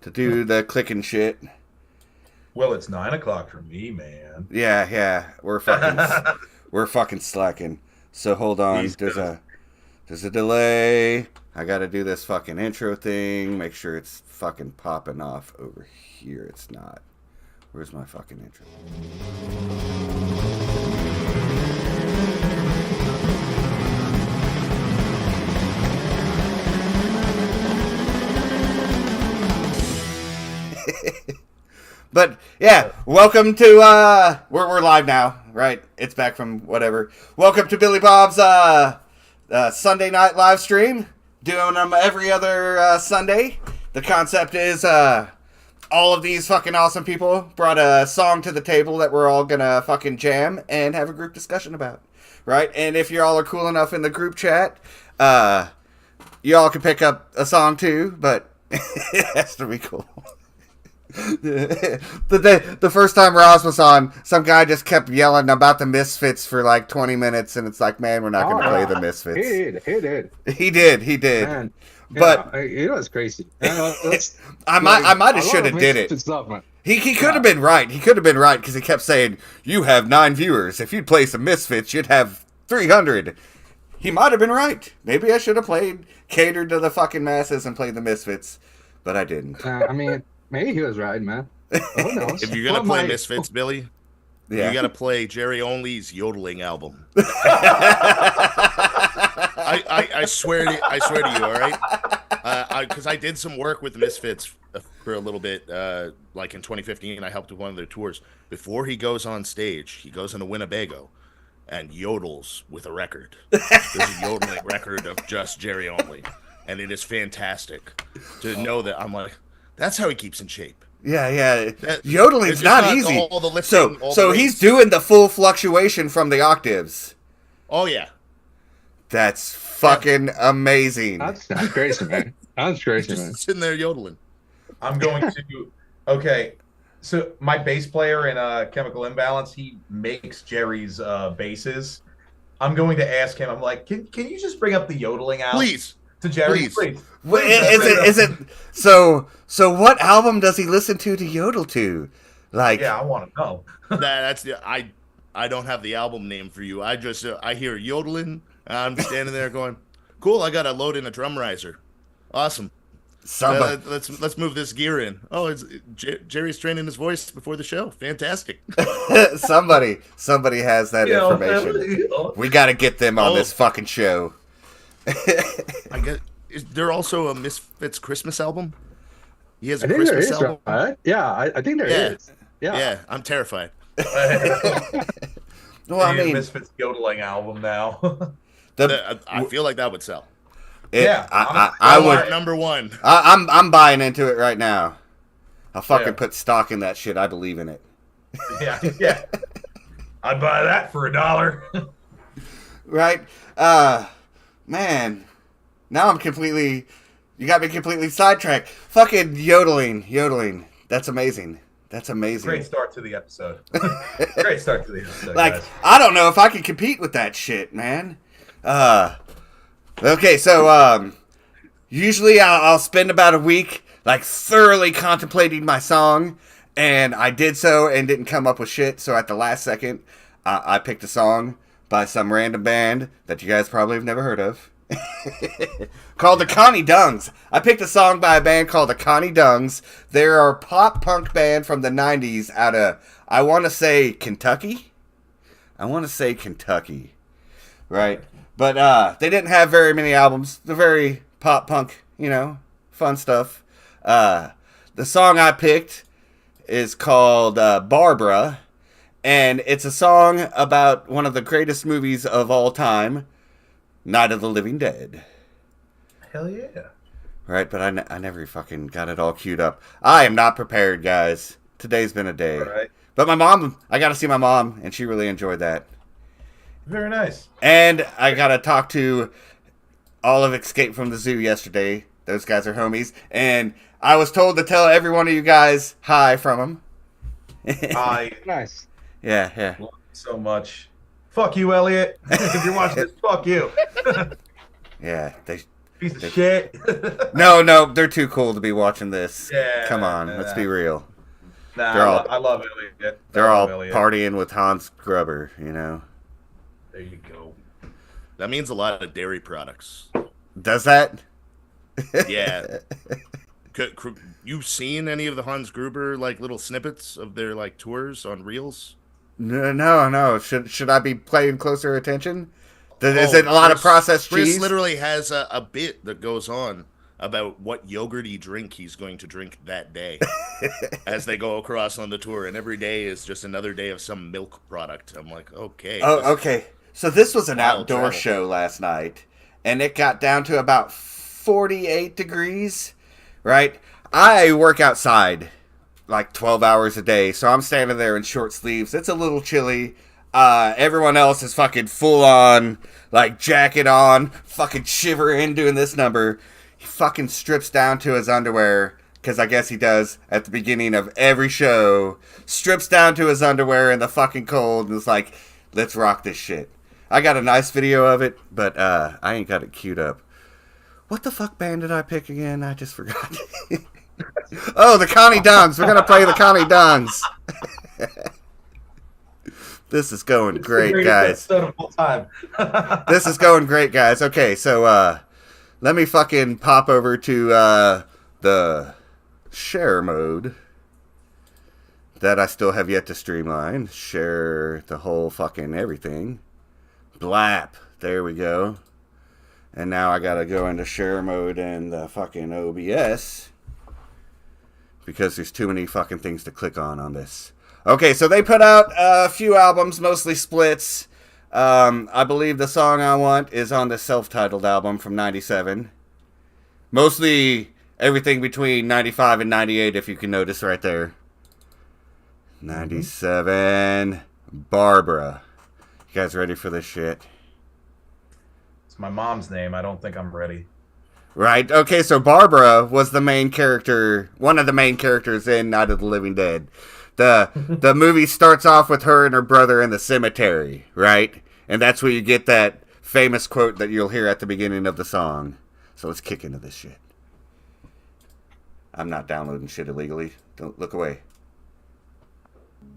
to do the clicking shit. Well, it's 9 o'clock for me, man. Yeah. We're fucking slacking. So hold on. East Coast. There's a delay. I gotta do this fucking intro thing. Make sure it's fucking popping off over here. It's not. Where's my fucking intro? But yeah, welcome to we're live now, right? It's back from whatever. Welcome to Billy Bob's Sunday night live stream. Doing them every other Sunday. The concept is all of these fucking awesome people brought a song to the table that we're all gonna fucking jam and have a group discussion about, right? And if you all are cool enough in the group chat, you all can pick up a song too, but it has to be cool. The first time Ross was on, some guy just kept yelling about the Misfits for like 20 minutes, and it's like, man, we're not going to play the Misfits. He did. Man, but it's crazy. I might have should have did it. He could have been right. He could have been right because he kept saying, "You have 9 viewers. If you'd play some Misfits, you'd have 300." He might have been right. Maybe I should have catered to the fucking masses and played the Misfits, but I didn't. Maybe he was right, man. Who knows? If you're gonna play Misfits, Billy, Yeah. you gotta play Jerry Only's yodeling album. I swear to you, all right? Because I did some work with the Misfits for a little bit, like in 2015. I helped with one of their tours. Before he goes on stage, he goes into Winnebago and yodels with a record. There's a yodeling record of just Jerry Only, and it is fantastic to know that. I'm like, that's how he keeps in shape. Yeah. Yodeling's not easy. All the lifting, so he's doing the full fluctuation from the octaves. Oh yeah, that's fucking amazing. That's crazy, man. That's crazy, man. Just sitting there yodeling. I'm going to. Okay, so my bass player in Chemical Imbalance, he makes Jerry's basses. I'm going to ask him. I'm like, can you just bring up the yodeling out? Please. To Jerry, please. Is it so what album does he listen to yodel to? Like, yeah, I want to know. That's the I don't have the album name for you. I just I hear yodeling. I'm standing there going, cool. I got to load in a drum riser. Awesome. Let's move this gear in. Oh, it's Jerry's training his voice before the show. Fantastic. somebody has that information. We got to get them on this fucking show. I guess is there also a Misfits Christmas album? He has a I think Christmas there is, album. Right? Yeah, I think there is. Yeah, I'm terrified. Well, I mean, Misfits yodeling album now. I feel like that would sell. I would number one. I'm buying into it right now. I'll fucking put stock in that shit. I believe in it. Yeah. I'd buy that for $1. Right? Man, now you got me completely sidetracked. Fucking yodeling. That's amazing. Great start to the episode. Like, guys. I don't know if I can compete with that shit, man. Okay, so, usually I'll spend about a week, like, thoroughly contemplating my song, and I did so and didn't come up with shit, so at the last second, I picked a song by some random band that you guys probably have never heard of. Called the Connie Dungs. I picked a song by a band called the Connie Dungs. They're a pop punk band from the 90s out of, I want to say Kentucky. Right? But they didn't have very many albums. They're very pop punk, fun stuff. The song I picked is called Barbara. And it's a song about one of the greatest movies of all time, Night of the Living Dead. Hell yeah. Right, but I never fucking got it all queued up. I am not prepared, guys. Today's been a day. Right. But I got to see my mom, and she really enjoyed that. Very nice. And I got to talk to all of Escape from the Zoo yesterday. Those guys are homies. And I was told to tell every one of you guys hi from them. Nice. Yeah. Love you so much. Fuck you, Elliot. If you're watching this, fuck you. Yeah, Piece of shit. No, they're too cool to be watching this. Yeah, Come on, let's be real. Nah, I love Elliot. They're all partying with Hans Gruber, you know. There you go. That means a lot of dairy products. Does that? Yeah. You've seen any of the Hans Gruber like little snippets of their like tours on Reels? No. Should I be paying closer attention? Is it a lot of processed cheese? Chris literally has a bit that goes on about what yogurty drink he's going to drink that day as they go across on the tour, and every day is just another day of some milk product. I'm like, okay. Oh, okay. So this was an outdoor show last night, and it got down to about 48 degrees, right? I work outside like 12 hours a day, so I'm standing there in short sleeves. It's a little chilly. Everyone else is fucking full on, like jacket on, fucking shivering doing this number. He fucking strips down to his underwear, because I guess he does at the beginning of every show. Strips down to his underwear in the fucking cold and is like, let's rock this shit. I got a nice video of it, but I ain't got it queued up. What the fuck band did I pick again? I just forgot. Oh, the Connie Dongs. We're going to play the Connie Dongs. This is going great, guys. This is going great, guys. Okay, so let me fucking pop over to the share mode that I still have yet to streamline. Share the whole fucking everything. Blap. There we go. And now I gotta go into share mode and the fucking OBS because there's too many fucking things to click on this. Okay, so they put out a few albums, mostly splits. I believe the song I want is on the self-titled album from 97. Mostly everything between 95 and 98, if you can notice right there. 97. Barbara. You guys ready for this shit? It's my mom's name. I don't think I'm ready. Right. Okay, so Barbara was the main character, one of the main characters in Night of the Living Dead. The movie starts off with her and her brother in the cemetery, right? And that's where you get that famous quote that you'll hear at the beginning of the song. So let's kick into this shit. I'm not downloading shit illegally. Don't look away.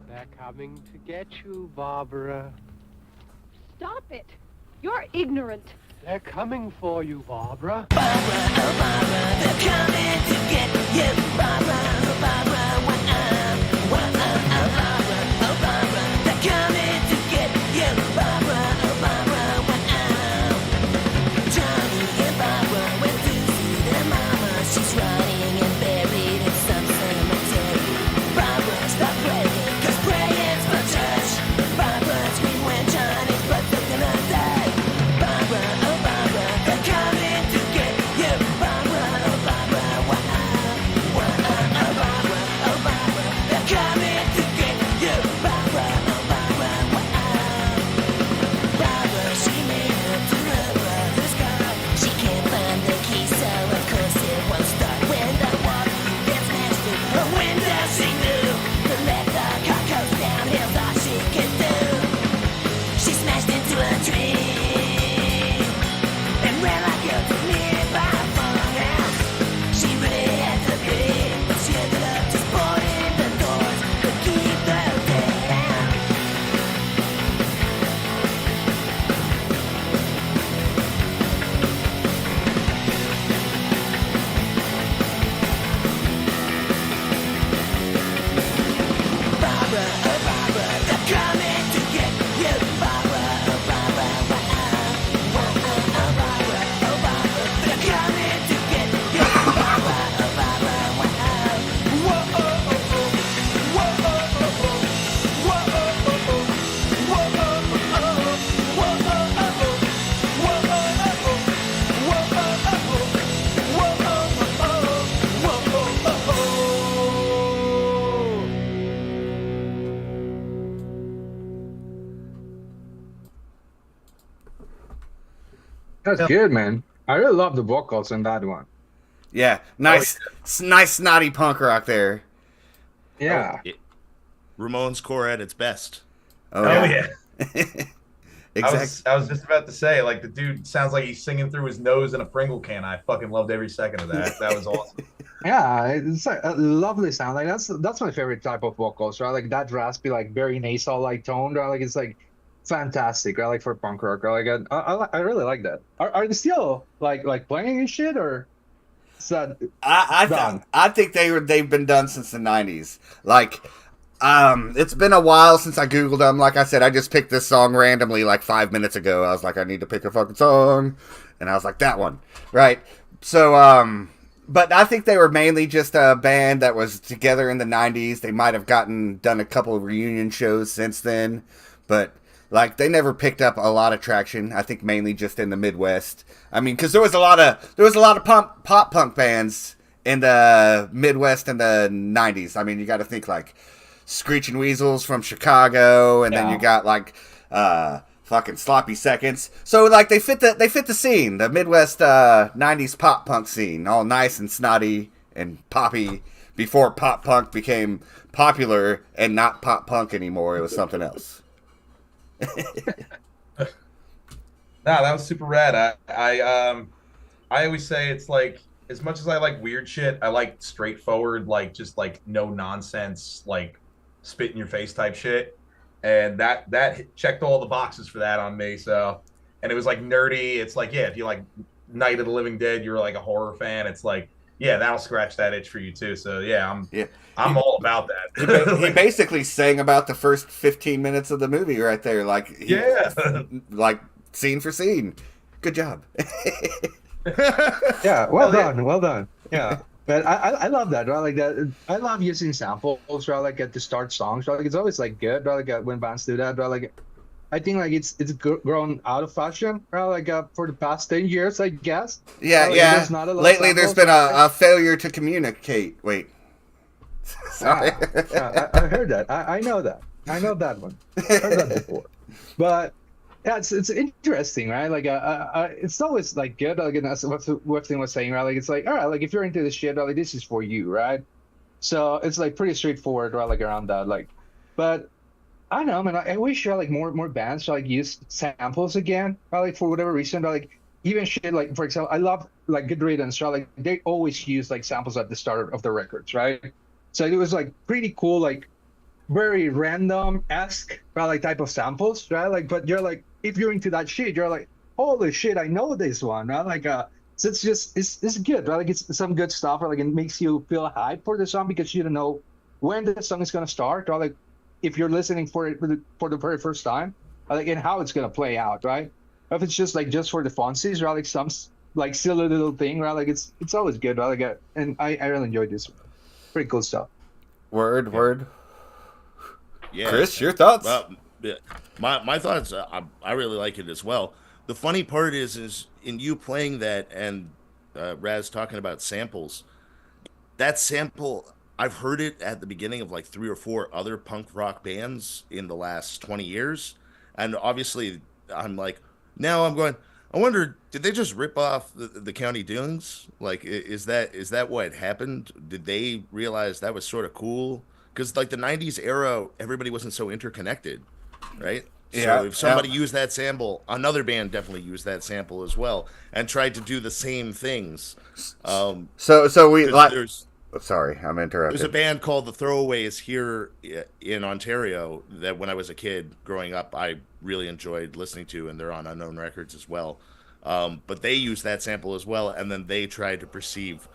They're coming to get you, Barbara. Stop it. You're ignorant. They're coming for you, Barbara. Barbara, oh Barbara, they're coming to get you, Barbara, oh Barbara, Barbara, oh Barbara, they're coming to get you, Barbara, oh Barbara, Johnny and Barbara went to see their mama. She's rotting and buried in some cemetery. Barbara, stop praying, 'cause praying's for church. Barbara screamed when Johnny's blood took gonna die. Barbara, oh Barbara, they're coming to get you, Barbara, oh Barbara, oh Barbara, they're coming to get you, Barbara, oh Barbara, Barbara, she made it to her brother's car. She can't find the key, so of course it won't start. When the wall gets smashed through her window, she knew to let the car coast downhill's all she could do. She smashed into a tree and ran like a nearby farmhouse. She really had to be, but she ended up just boarding the doors to keep the dead out. Barbara, oh Barbara, they're coming to get you, Barbara, oh Barbara, Barbara, oh Barbara, they're coming to get you, Barbara, oh Barbara, That's good, man. I really love the vocals on that one. Yeah, nice, nice snotty punk rock there. Yeah. Ramones core at its best. Oh yeah. I was just about to say, like, the dude sounds like he's singing through his nose in a Pringle can. I fucking loved every second of that. That was awesome. Yeah, it's like a lovely sound. Like that's my favorite type of vocals, right? Like that raspy, like very nasal, like tone, right? Like it's like fantastic, right? Like for punk rock, right? Like I really like that. Are they still like playing and shit, or is that done? I think they've been done since the 90s. Like, it's been a while since I googled them. Like I said, I just picked this song randomly like 5 minutes ago. I was like, I need to pick a fucking song, and I was like, that one, right? So but I think they were mainly just a band that was together in the 90s. They might have done a couple of reunion shows since then, but like they never picked up a lot of traction. I think mainly just in the Midwest. I mean, because there was a lot of pop punk bands in the Midwest in the 90s. I mean, you got to think like Screeching Weasels from Chicago, and then you got like fucking Sloppy Seconds. So like they fit the scene, the Midwest 90s pop punk scene, all nice and snotty and poppy before pop punk became popular and not pop punk anymore. It was something else. No, that was super rad. I always say it's like, as much as I like weird shit, I like straightforward, like just like no nonsense, like spit in your face type shit. And that checked all the boxes for that on me. So, and it was like nerdy. It's like, yeah, if you like Night of the Living Dead, you're like a horror fan. It's like, yeah, that'll scratch that itch for you too. So yeah, I'm all about that. He basically sang about the first 15 minutes of the movie right there, like like scene for scene. Good job. Yeah, well done. Yeah. But I love that, right? Like that, I love using samples, right? Like at the start songs, right? Like it's always like good, right? Like when bands do that, right? Like I think like it's grown out of fashion, right? Like for the past 10 years, I guess. Yeah, right? Like, yeah. there's not a lot of Lately, there's samples, been a failure to communicate. Wait. Sorry. Yeah, I heard that. I know that. I know that one. I heard that before. But yeah, it's interesting, right? Like, it's always like good. Like, and that's what Wolfgang was saying, right? Like, it's like, all right, like if you're into this shit, like this is for you, right? So it's like pretty straightforward, right? Like around that, like, but I don't know, man. I wish like more bands like use samples again, right? Like for whatever reason, right? Like even shit like, for example, I love like Good Riddance, right? Like they always use like samples at the start of the records, right? So it was like pretty cool, like very random-esque, right? Like type of samples, right? Like, but you're like, if you're into that shit, you're like, holy shit, I know this one, right? Like, so it's just, it's good, right? Like it's some good stuff, right? Like it makes you feel hyped for the song because you don't know when the song is gonna start, or like if you're listening for it for the very first time, like and how it's gonna play out, right? If it's just like just for the funsies, right? Like some like silly little thing, right? Like it's always good, right? Like, and I really enjoyed this one. Pretty cool stuff. Word. Yeah, Chris, your thoughts? Well, yeah. My thoughts. I really like it as well. The funny part is in you playing that and Raz talking about samples. That sample, I've heard it at the beginning of like 3 or 4 other punk rock bands in the last 20 years, and obviously I'm like, now I'm going, I wonder, did they just rip off the County Dunes? Like, is that what happened? Did they realize that was sort of cool? Because like the 90s era, everybody wasn't so interconnected, right? Yeah, So if somebody used that sample, another band definitely used that sample as well and tried to do the same things. So we like. There's Sorry, I'm interrupting. a band called the Throwaways here in Ontario that when I was a kid growing up, I really enjoyed listening to, and they're on Unknown Records as well. But they used that sample as well, and then they tried to perceive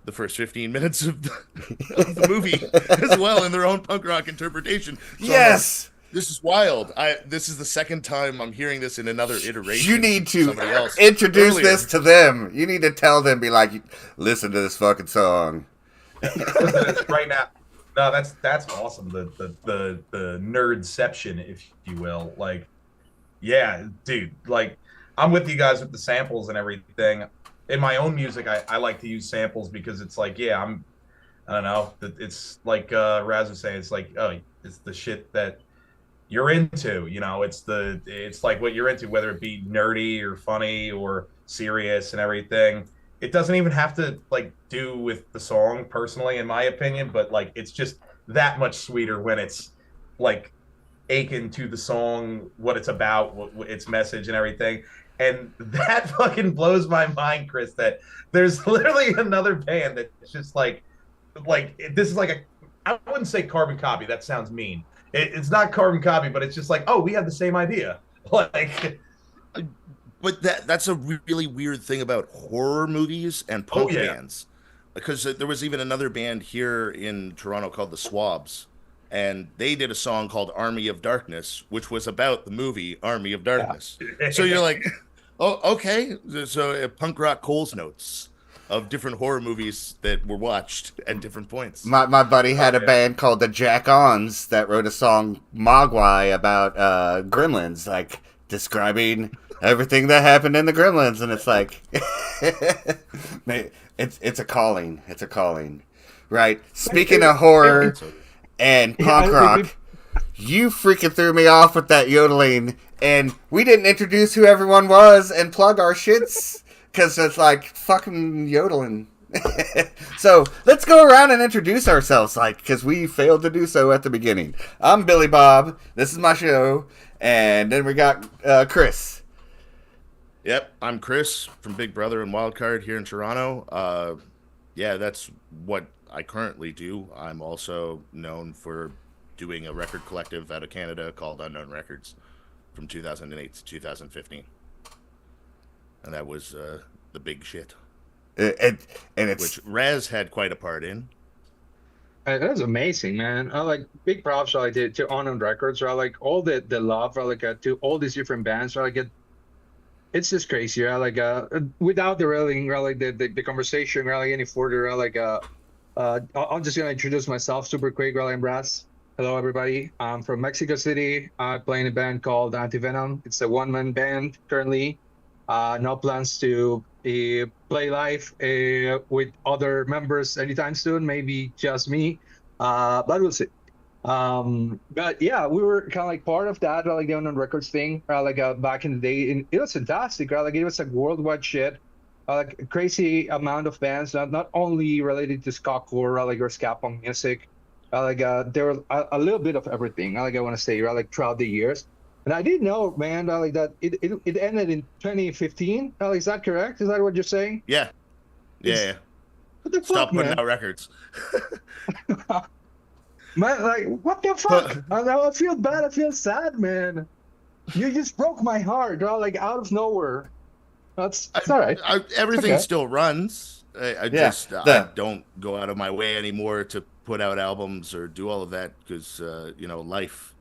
the first 15 minutes of the movie as well in their own punk rock interpretation. So Yes! this is wild. This is the second time I'm hearing this in another iteration. You need to Somebody else introduce earlier. this to them. You need to tell them, be like, listen to this fucking song. Right now. No, that's awesome. The nerdception, if you will. Like, yeah, dude. Like, I'm with you guys with the samples and everything. In my own music, I like to use samples because it's like, yeah, I don't know. It's like Raz was saying. It's like, oh, it's the shit that you're into. You know, it's like what you're into, whether it be nerdy or funny or serious and everything. It doesn't even have to like do with the song personally, in my opinion, but like it's just that much sweeter when it's like Aiken to the song, what it's about, what its message and everything. And that fucking blows my mind, Chris, that there's literally another band that's just like this is like I wouldn't say carbon copy. That sounds mean. It's not carbon copy, but it's just like, oh, we have the same idea. Like, But that's a really weird thing about horror movies and punk bands, because there was even another band here in Toronto called the Swabs, and they did a song called Army of Darkness, which was about the movie Army of Darkness. So you're like, oh, okay. So punk rock Coles notes of different horror movies that were watched at different points. My buddy had a band called the Jack-Ons that wrote a song Mogwai about gremlins, like describing everything that happened in the gremlins, and it's like it's a calling. It's a calling. Right. Speaking of horror and punk rock, you freaking threw me off with that yodeling, and we didn't introduce who everyone was and plug our shits. Because it's like fucking yodeling. So let's go around and introduce ourselves, like, because we failed to do so at the beginning. I'm Billy Bob. This is my show. And then we got Chris. Yep, I'm Chris from Big Brother and Wildcard here in Toronto. Yeah, that's what I currently do. I'm also known for doing a record collective out of Canada called Unknown Records from 2008 to 2015. And that was the big shit. Which Raz had quite a part in. That was amazing, man. I like big props like to Unknown Records, right? Like all the love, like to all these different bands, right? Like it's just crazy, right? Like without the railing, right? Like the conversation, right? Like any further, right? Like I'm just gonna introduce myself super quick, right? I'm Raz. Hello, everybody. I'm from Mexico City. I play in a band called Anti-Venom. It's a one-man band currently. No plans to play live with other members anytime soon. Maybe just me, but we'll see. But yeah, we were kind of like part of that, like the Unknown Records thing, back in the day, and it was fantastic. Right? Like it was like worldwide shit. Like a crazy amount of bands, not only related to ska core, like or ska punk music. There were a little bit of everything. Like I want to say, right? Like throughout the years. And I didn't know, man, like that it ended in 2015. Is that correct? Is that what you're saying? Yeah. Yeah. What the Stop fuck, putting man? out records. Man, like, what the fuck? I feel bad. I feel sad, man. You just broke my heart, right? Like out of nowhere. It's all right. Everything Okay. still runs. I don't go out of my way anymore to put out albums or do all of that because, life.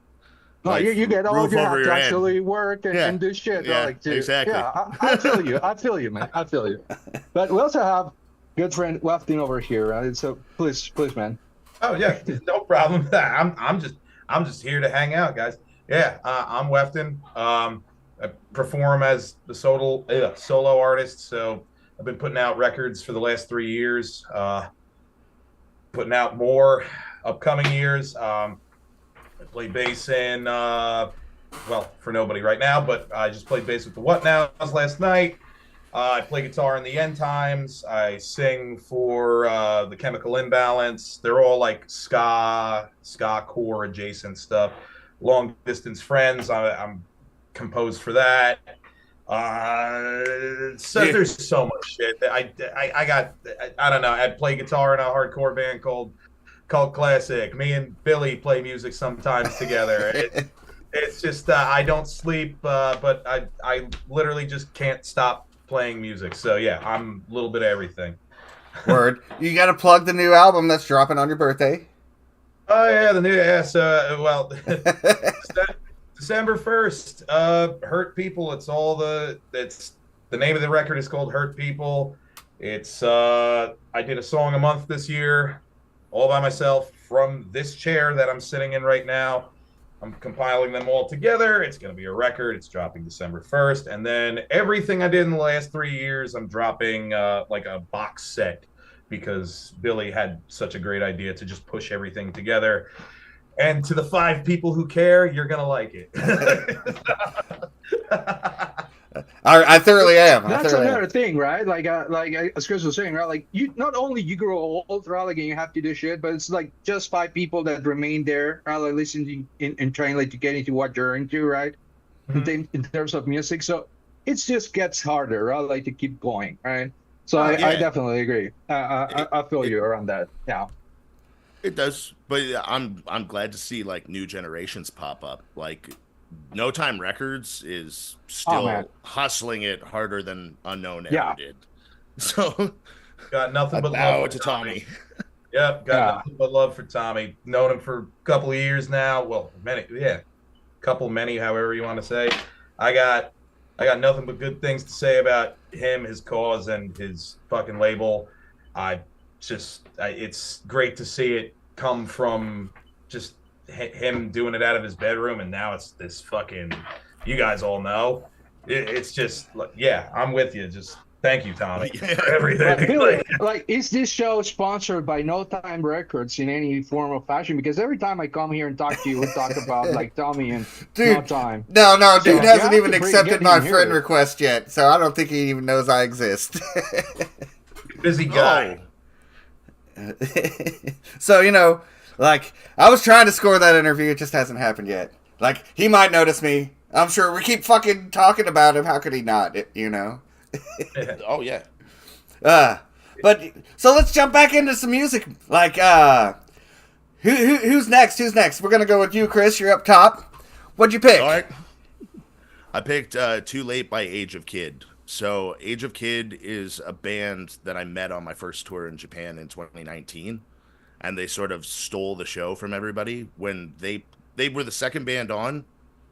No, you get all roof you over have your to head. actually work and do shit. Yeah, like, to, exactly. Yeah, I feel you. I feel you, man. I feel you. But we also have good friend Waftin over here, right? So please, man. oh yeah, no problem with that. I'm just here to hang out, guys. Yeah, I'm Wefton. I perform as the solo artist, so I've been putting out records for the last 3 years. Putting out more upcoming years. I play bass in, for nobody right now, but I just played bass with the What Nows last night. I play guitar in the End Times. I sing for the Chemical Imbalance. They're all like ska core adjacent stuff. Long Distance Friends. I'm composed for that. There's so much shit. I don't know. I play guitar in a hardcore band called Classic. Me and Billy play music sometimes together. It's just I don't sleep, but I literally just can't stop playing music. So yeah, I'm a little bit of everything. Word. You got to plug the new album that's dropping on your birthday. Oh yeah, the new December 1st. Hurt People. It's the name of the record is called Hurt People. It's I did a song a month this year, all by myself from this chair that I'm sitting in right now. I'm compiling them all together. It's going to be a record. It's dropping December 1st. And then everything I did in the last 3 years, I'm dropping like a box set because Billy had such a great idea to just push everything together. And to the 5 people who care, you're going to like it. I thoroughly am. That's another thing, right? As Chris was saying, right? Like you, not only you grow old, right? Like and you have to do shit, but it's like just 5 people that remain there, right? Like listening and trying like to get into what you're into, right? In terms of music, so it just gets harder, right? Like to keep going, right? So I definitely agree. I feel you around that. Yeah. It does, but I'm glad to see like new generations pop up. Like No Time Records is still hustling it harder than Unknown ever did. So got nothing but bow love to Tommy. Yep, got nothing but love for Tommy. Known him for a couple of years now. Well, many, however you want to say. I got nothing but good things to say about him, his cause, and his fucking label. It's great to see it come from just him doing it out of his bedroom, and now it's this fucking, you guys all know. It's just, yeah, I'm with you. Just thank you, Tommy, for everything. Billy, like, is this show sponsored by No Time Records in any form of fashion? Because every time I come here and talk to you, we talk about like Tommy and No Time. No, dude So, hasn't even accepted my friend here. request yet, so I don't think he even knows I exist. Busy guy. So, you know, like, I was trying to score that interview. It just hasn't happened yet. Like, he might notice me. I'm sure we keep fucking talking about him. How could he not, you know? Oh, yeah. But, so let's jump back into some music. Like, who's next? Who's next? We're going to go with you, Chris. You're up top. What'd you pick? All right. I picked Too Late by Age of Kid. So Age of Kid is a band that I met on my first tour in Japan in 2019, and they sort of stole the show from everybody when they were the second band on,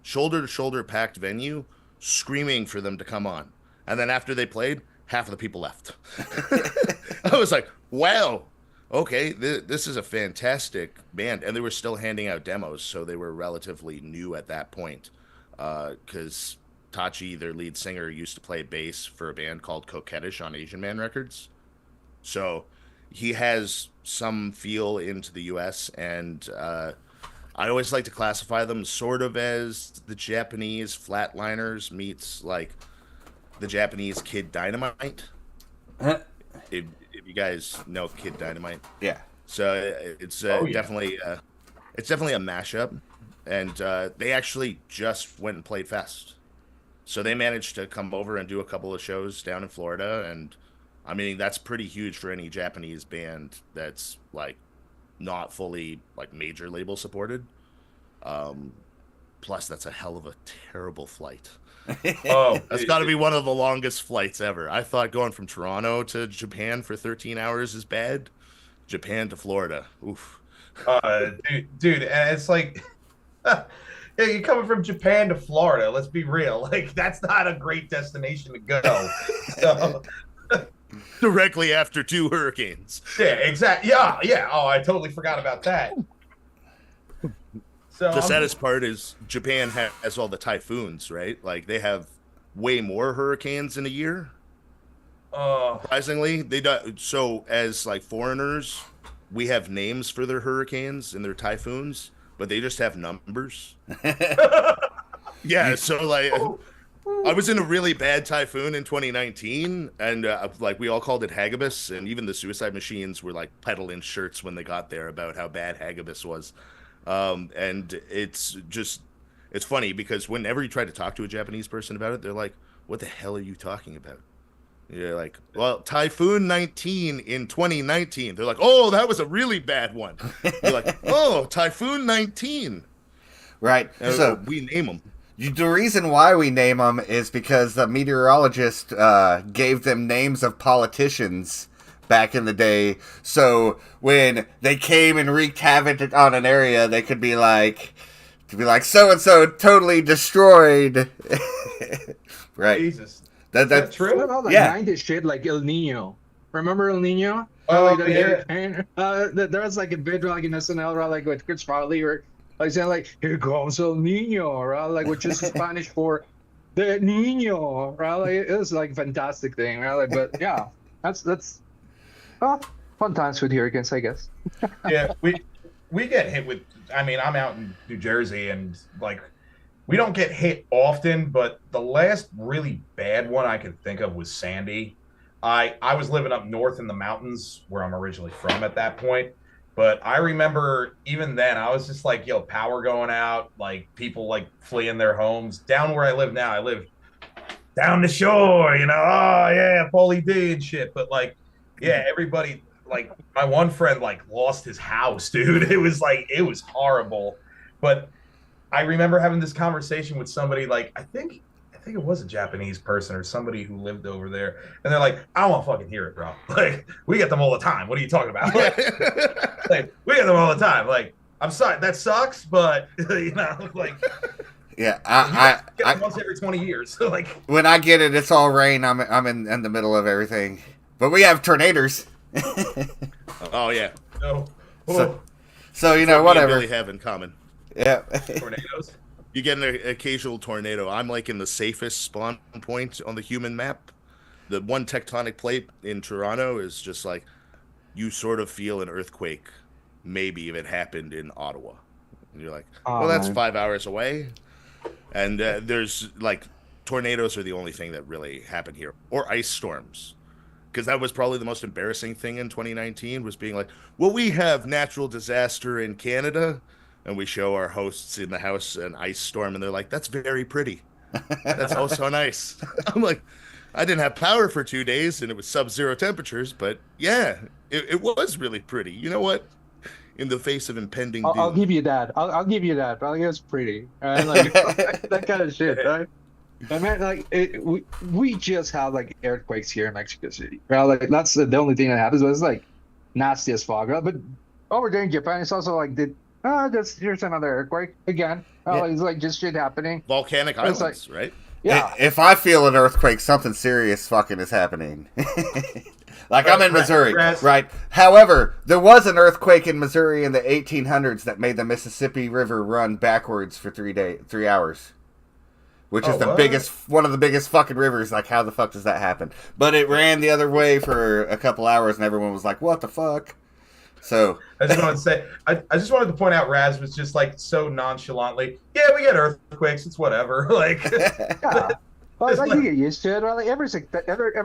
shoulder to shoulder packed venue, screaming for them to come on. And then after they played, half of the people left. I was like, wow, okay, this is a fantastic band. And they were still handing out demos, so they were relatively new at that point. Because Tachi, their lead singer, used to play bass for a band called Coquettish on Asian Man Records. So he has some feel into the U.S., and I always like to classify them sort of as the Japanese Flatliners meets, like, the Japanese Kid Dynamite. If you guys know Kid Dynamite. Yeah. So it's definitely a mashup, and they actually just went and played Fest. So they managed to come over and do a couple of shows down in Florida, and I mean that's pretty huge for any Japanese band that's like not fully like major label supported. Plus, that's a hell of a terrible flight. Oh, That's got to be one of the longest flights ever. I thought going from Toronto to Japan for 13 hours is bad. Japan to Florida, oof. Dude, and it's like, yeah, you're coming from Japan to Florida. Let's be real. Like, that's not a great destination to go. So, Directly after 2 hurricanes. yeah, exactly. Yeah. Oh, I totally forgot about that. So The saddest part is Japan has all the typhoons, right? Like they have way more hurricanes in a year. Surprisingly, they do. So as like foreigners, we have names for their hurricanes and their typhoons, but they just have numbers. Yeah, so like I was in a really bad typhoon in 2019, and like we all called it Hagibis, and even the Suicide Machines were like peddling shirts when they got there about how bad Hagibis was. And it's funny because whenever you try to talk to a Japanese person about it, they're like, "What the hell are you talking about?" You're like, "Well, Typhoon 19 in 2019." They're like, "Oh, that was a really bad one." You're like, "Oh, Typhoon 19." Right. So we name them. the reason why we name them is because the meteorologist gave them names of politicians back in the day. So when they came and wreaked havoc on an area, they could be like so and so totally destroyed. Right. Jesus. That's true. What about like Yeah. 90s shit like El Nino? Remember El Nino? Oh, Like, yeah. And there was like a bit like in SNL, right? Like with Chris Farley, or like saying like, "Here comes El Nino," right? Like which is Spanish for the Nino, right? Like it was like a fantastic thing, right? Like, but yeah, that's fun times with hurricanes, I guess. Yeah, we get hit with. I mean, I'm out in New Jersey, and like we don't get hit often, but the last really bad one I can think of was Sandy. I was living up north in the mountains where I'm originally from at that point. But I remember even then, I was just like, yo, power going out, like people like fleeing their homes. Down where I live now, I live down the shore, oh yeah, Paulie D and shit. But like, yeah, everybody, like my one friend like lost his house, dude. It was horrible. But I remember having this conversation with somebody like I think it was a Japanese person or somebody who lived over there, and they're like, I don't want to fucking hear it, bro. Like, we get them all the time. What are you talking about? Like, we get them all the time. Like, I'm sorry, that sucks, but like, yeah, I get them once every 20 years. Like, when I get it, it's all rain. I'm in the middle of everything, but we have tornadoes. Oh yeah. no. So Me and whatever. Billy have in common. Yeah. Tornadoes. You get an occasional tornado. I'm like in the safest spawn point on the human map. The one tectonic plate in Toronto is just like you sort of feel an earthquake, maybe if it happened in Ottawa. And you're like, well, that's man. 5 hours away. And there's like tornadoes are the only thing that really happen here, or ice storms. Because that was probably the most embarrassing thing in 2019 was being like, well, we have natural disaster in Canada. And we show our hosts in the house an ice storm, and they're like, that's very pretty. That's oh so nice. I'm like, I didn't have power for 2 days, and it was sub-zero temperatures, but yeah, it was really pretty. You know what? In the face of impending doom. I'll give you that. I'll give you that. But it was pretty. Right? Like, that kind of shit, right? I mean, like we just have like earthquakes here in Mexico City. Right? Like that's the only thing that happens. But it's like nasty as fuck. Right? But over there in Japan, it's also like here's another earthquake again. Yeah. It's like just shit happening. Volcanic It's islands, right? Yeah. If I feel an earthquake, something serious fucking is happening. Like I'm in Missouri, right? However, there was an earthquake in Missouri in the 1800s that made the Mississippi River run backwards for 3 hours, which is one of the biggest fucking rivers. Like, how the fuck does that happen? But it ran the other way for a couple hours, and everyone was like, "What the fuck?" So I just wanted to say, I just wanted to point out Raz was just like so nonchalantly, yeah, we get earthquakes, it's whatever. Like, Yeah. Well, like you get used to it, right? Like every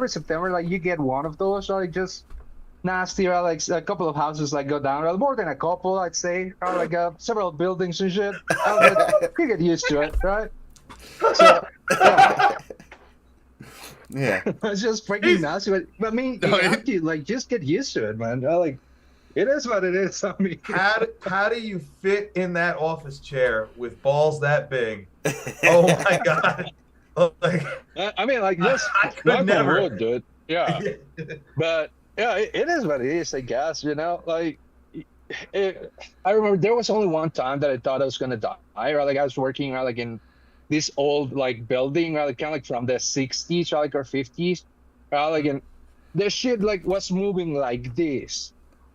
September, like you get one of those, like just nasty, right? Like a couple of houses like go down, right? More than a couple, I'd say, right? Like several buildings and shit. But you get used to it, right? So yeah, it's just freaking nasty. But I mean, you have to like just get used to it, man. Like it is what it is. I mean, how do you fit in that office chair with balls that big? Oh my god! Like, I mean, like this. I could never would, dude. Yeah, but yeah, it is what it is. I guess like. I remember there was only one time that I thought I was gonna die. Right? Like I was working like in this old like building, right? Like kind of like from the 60s, right? Like or 50s, right? Like and the shit like was moving like this,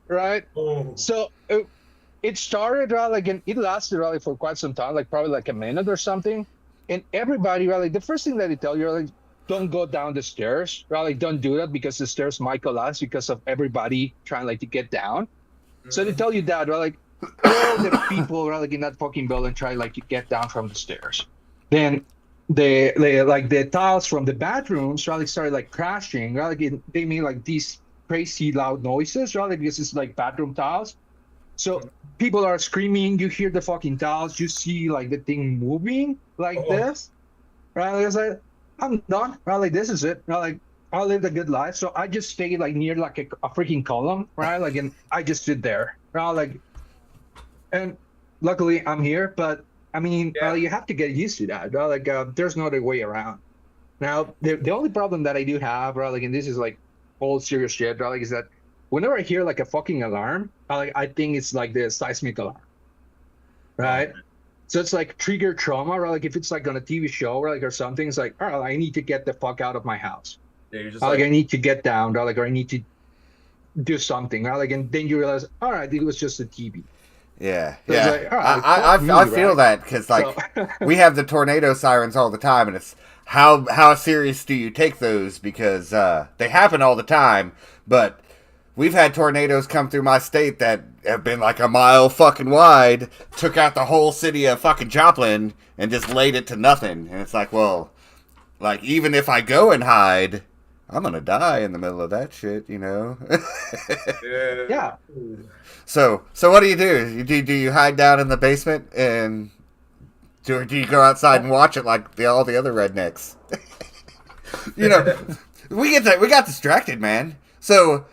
right? Oh. So it started right, like and it lasted really for quite some time, like probably like a minute or something. And everybody, right? Like the first thing that they tell you, like, don't go down the stairs, right? Like don't do that because the stairs might collapse because of everybody trying like to get down. So they tell you that, right? Like all the people, right, like in that fucking building try like to get down from the stairs. Then they like the tiles from the bathrooms, right, like started like crashing, right? Like they made like these crazy loud noises, right? Like this is like bathroom tiles. So people are screaming, you hear the fucking tiles, you see like the thing moving like this, right? Like, I was like, I'm done, right? Like this is it, right? Like I lived a good life, so I just stayed like near like a freaking column, right? Like, and I just stood there, right? Like, and luckily I'm here, but I mean, you have to get used to that, right? Like, there's no other way around. Now, the only problem that I do have, right? Like, and this is like all serious shit, right? Like, is that whenever I hear like a fucking alarm, I think it's like the seismic alarm, right? So it's like trigger trauma, right? Like if it's like on a TV show, or like or something, it's like, all right, I need to get the fuck out of my house. Yeah, you're just like I need to get down, right? Like or I need to do something, right? Like and then you realize, all right, it was just a TV. Yeah, So yeah. it's like, all right, I feel that because like we have the tornado sirens all the time, and it's how serious do you take those because they happen all the time, but we've had tornadoes come through my state that have been like a mile fucking wide, took out the whole city of fucking Joplin and just laid it to nothing. And it's like, well, like, even if I go and hide, I'm gonna die in the middle of that shit, you know? Yeah. So what do? Do you hide down in the basement and do you go outside and watch it like all the other rednecks? You know, we got distracted, man. So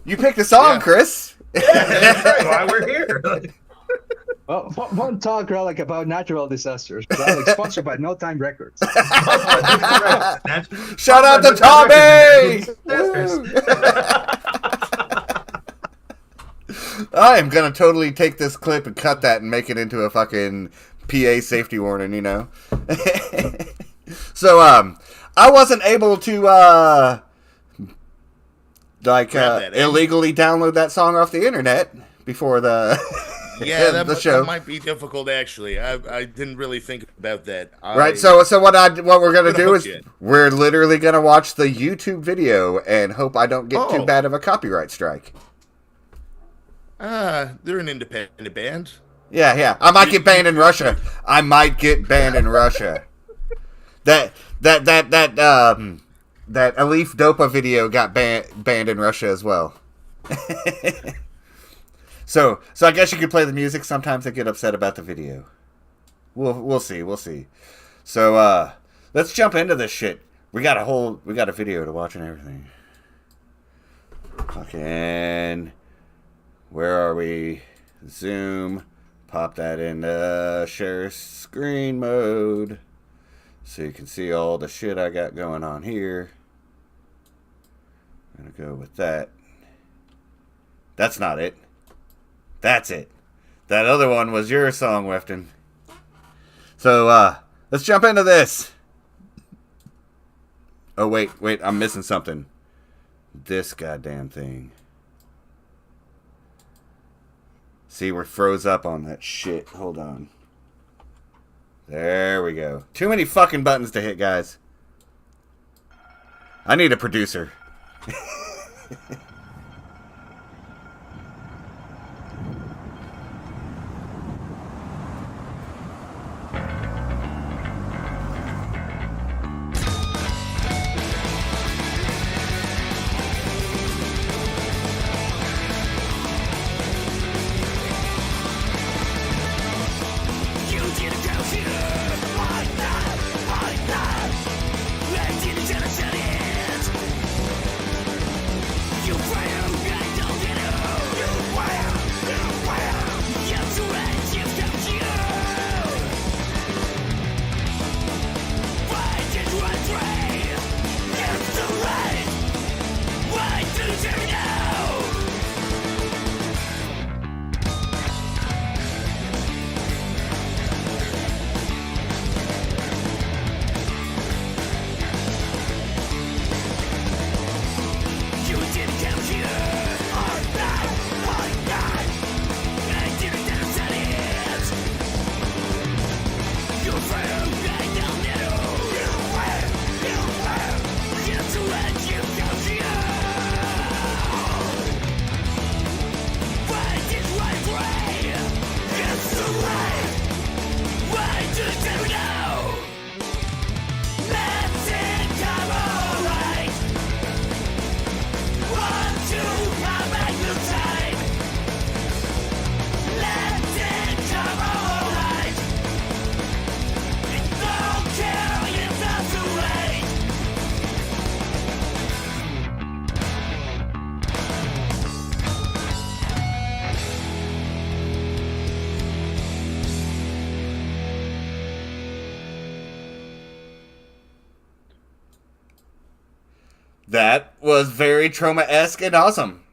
you picked a song, Chris. That's right, why we're here. Well, one talk like about natural disasters. Like, sponsored by No Time Records. Shout out to Tommy! I am gonna totally take this clip and cut that and make it into a fucking PA safety warning, you know. So I wasn't able to illegally download that song off the internet before the the show. That might be difficult, actually. I didn't really think about that. Right. So what we're gonna do is we're literally gonna watch the YouTube video and hope I don't get too bad of a copyright strike. They're an independent band. Yeah. I might get banned in Russia. That Alif Dopa video got banned in Russia as well. So I guess you could play the music. Sometimes I get upset about the video. We'll see. So let's jump into this shit. We got a video to watch and everything. Fucking, where are we? Zoom. Pop that into share screen mode so you can see all the shit I got going on here. I'm gonna go with that. That's not it. That's it. That other one was your song, Wefton. So let's jump into this. Oh wait, I'm missing something. This goddamn thing. See, we're froze up on that shit. Hold on. There we go. Too many fucking buttons to hit, guys. I need a producer. That was very Trauma-esque and awesome.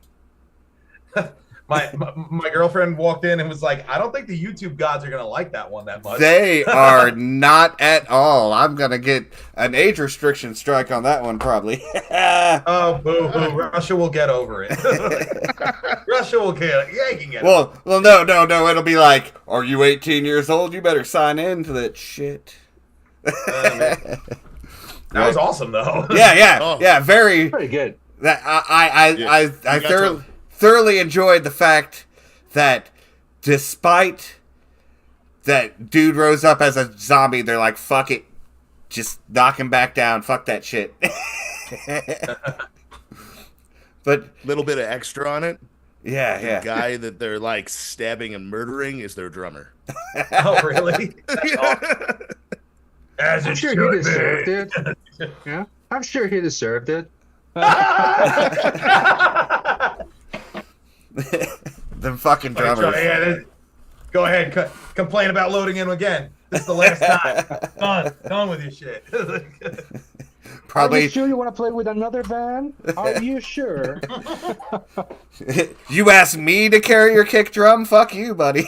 My girlfriend walked in and was like, I don't think the YouTube gods are going to like that one that much. They are not at all. I'm going to get an age restriction strike on that one, probably. Oh, boo-hoo. Russia will get over it. Russia will get it. Well, no. It'll be like, are you 18 years old? You better sign in to that shit. That was awesome, though. Yeah. Very Pretty good. That Yeah, I you got thoroughly enjoyed the fact that despite that dude rose up as a zombie, they're like, fuck it. Just knock him back down. Fuck that shit. But little bit of extra on it. yeah, The yeah. guy that they're like stabbing and murdering is their drummer. Oh, really? That's awesome. As I'm it sure he should deserved be. it. Yeah, I'm sure he deserved it. Them fucking drummers. Go ahead, complain about loading in again. This is the last time. Done with your shit. Are Probably you sure you want to play with another band? Are you sure? you asked me to carry your kick drum? Fuck you, buddy.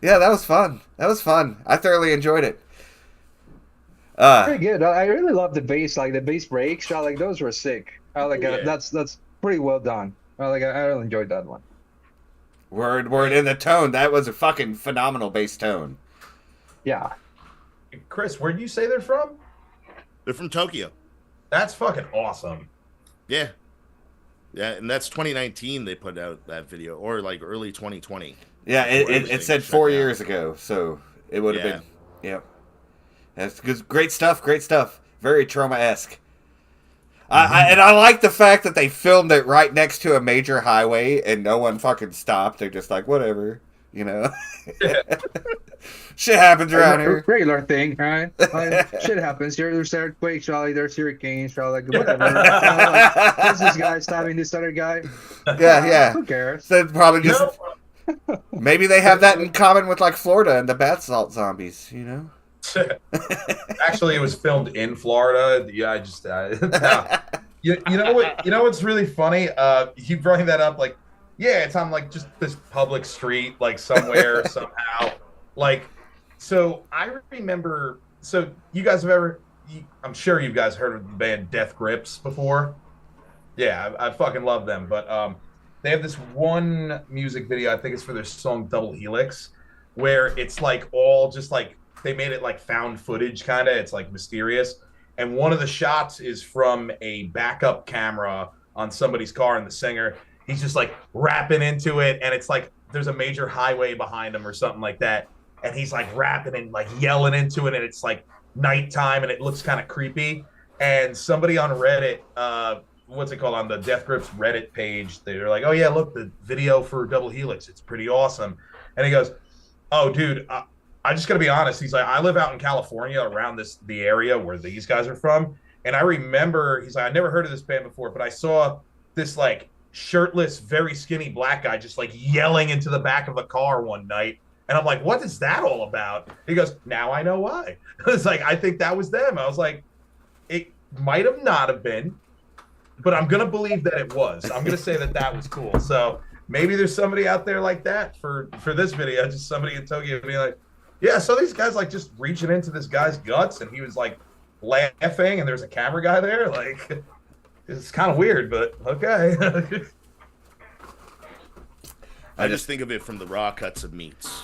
Yeah, that was fun. I thoroughly enjoyed it. Pretty good. I really love the bass, like the bass breaks. Like those were sick. Yeah. That's pretty well done. I really enjoyed that one. Word in the tone. That was a fucking phenomenal bass tone. Yeah. Chris, where'd you say they're from? They're from Tokyo. That's fucking awesome. Yeah. Yeah, and that's 2019 they put out that video, or like early 2020. Yeah, it Everything said shut 4 down. years ago, so it would have Yeah. been. Yep. That's good. Great stuff. Very trauma-esque. And I like the fact that they filmed it right next to a major highway and no one fucking stopped. They're just like, whatever, you know. Shit happens around here. Regular thing, right? Like, shit happens. There's earthquakes, like there's hurricanes, like whatever. Like, there's this guy stabbing this other guy. Yeah. Who cares? So probably just No. maybe they have that in common with like Florida and the bath salt zombies, you know. Actually, it was filmed in Florida. Yeah, I just no. You know what? You know what's really funny? You bring that up, like, yeah, it's on like just this public street, like somewhere somehow. Like, so I remember. So you guys have ever? I'm sure you guys heard of the band Death Grips before. Yeah, I fucking love them. But they have this one music video. I think it's for their song Double Helix, where it's like all just like. They made it like found footage kind of. It's like mysterious. And one of the shots is from a backup camera on somebody's car, and the singer, he's just like rapping into it. And it's like there's a major highway behind him or something like that. And he's like rapping and like yelling into it. And it's like nighttime and it looks kind of creepy. And somebody on Reddit, what's it called, on the Death Grips Reddit page, they're like, oh yeah, look, the video for Double Helix. It's pretty awesome. And he goes, oh, dude, I just gotta be honest. He's like, I live out in California around the area where these guys are from. And I remember, he's like, I never heard of this band before, but I saw this like shirtless, very skinny black guy just like yelling into the back of a car one night. And I'm like, what is that all about? He goes, now I know why. It's like, I think that was them. I was like, it might have not have been, but I'm gonna believe that it was. I'm gonna say that was cool. So maybe there's somebody out there like that for this video, just somebody in Tokyo being like, yeah, so these guys like just reaching into this guy's guts, and he was like laughing, and there's a camera guy there. Like, it's kind of weird, but okay. I just think of it from the raw cuts of meats.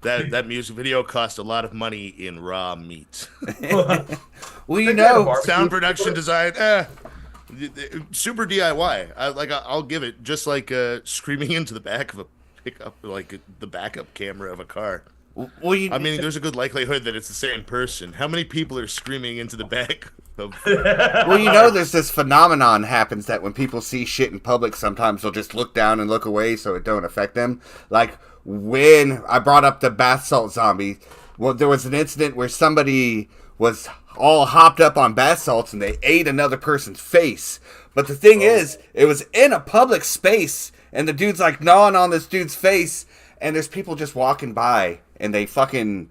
That music video cost a lot of money in raw meat. Well, you They got a know, barbecue. Sound production design, super DIY. I'll give it. Just like screaming into the back of a pickup, like the backup camera of a car. well, you, I mean, there's a good likelihood that it's the same person. How many people are screaming into the back of? well, you know, there's this phenomenon happens that when people see shit in public, sometimes they'll just look down and look away so it don't affect them. Like when I brought up the bath salt zombie, well, there was an incident where somebody was all hopped up on bath salts and they ate another person's face. But the thing is, it was in a public space, and the dude's like gnawing on this dude's face, and there's people just walking by, and they fucking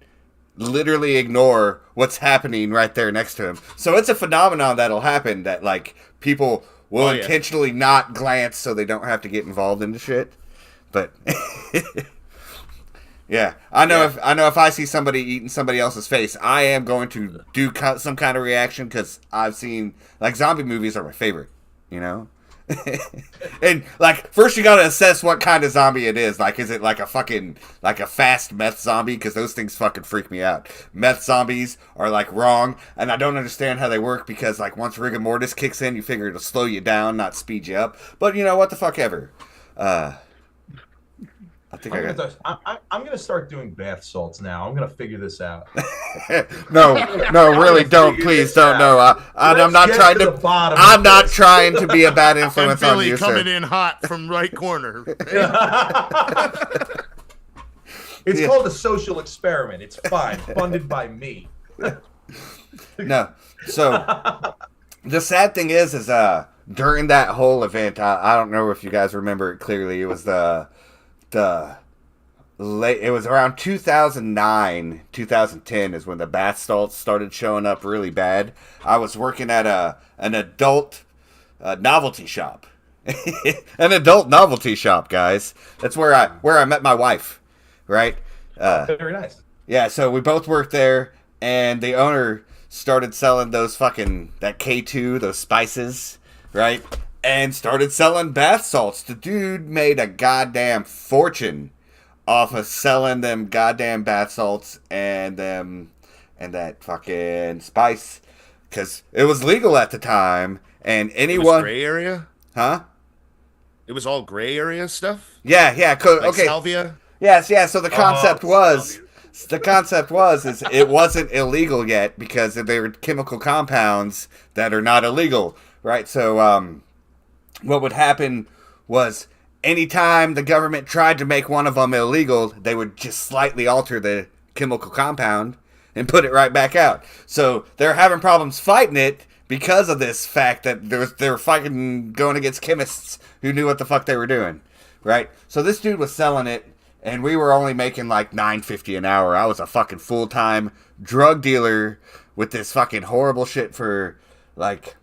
literally ignore what's happening right there next to him. So it's a phenomenon that'll happen that, like, people will intentionally not glance so they don't have to get involved in the shit. But yeah, I know if I see somebody eating somebody else's face, I am going to do some kind of reaction, because I've seen, like, zombie movies are my favorite, you know? And like first you gotta assess what kind of zombie it is. Like, is it like a fucking like a fast meth zombie? Because those things fucking freak me out. Meth zombies are like wrong, and I don't understand how they work because like once rigor mortis kicks in, you figure it'll slow you down, not speed you up. But you know what the fuck ever. I think I'm gonna start doing bath salts now. I'm gonna figure this out. no, really don't. Please don't. No, I'm not trying to. I'm not trying to be a bad influence and on Billy you, coming sir. in hot from right corner. It's called a social experiment. It's fine, funded by me. No, so the sad thing is during that whole event, I don't know if you guys remember it clearly. It was it was around 2009, 2010 is when the bath salts started showing up really bad. I was working at an adult novelty shop. An adult novelty shop, guys. That's where I met my wife, right? Very nice. Yeah, so we both worked there, and the owner started selling those that K2, those spices, right? And started selling bath salts. The dude made a goddamn fortune off of selling them goddamn bath salts and that fucking spice, because it was legal at the time, and anyone. It was gray area? Huh? It was all gray area stuff? Yeah. Like Okay. salvia? Yes. So the concept was it wasn't illegal yet because they were chemical compounds that are not illegal, right? So what would happen was anytime the government tried to make one of them illegal, they would just slightly alter the chemical compound and put it right back out. So they're having problems fighting it because of this fact that they were fighting going against chemists who knew what the fuck they were doing, right? So this dude was selling it, and we were only making like $9.50 an hour. I was a fucking full-time drug dealer with this fucking horrible shit for like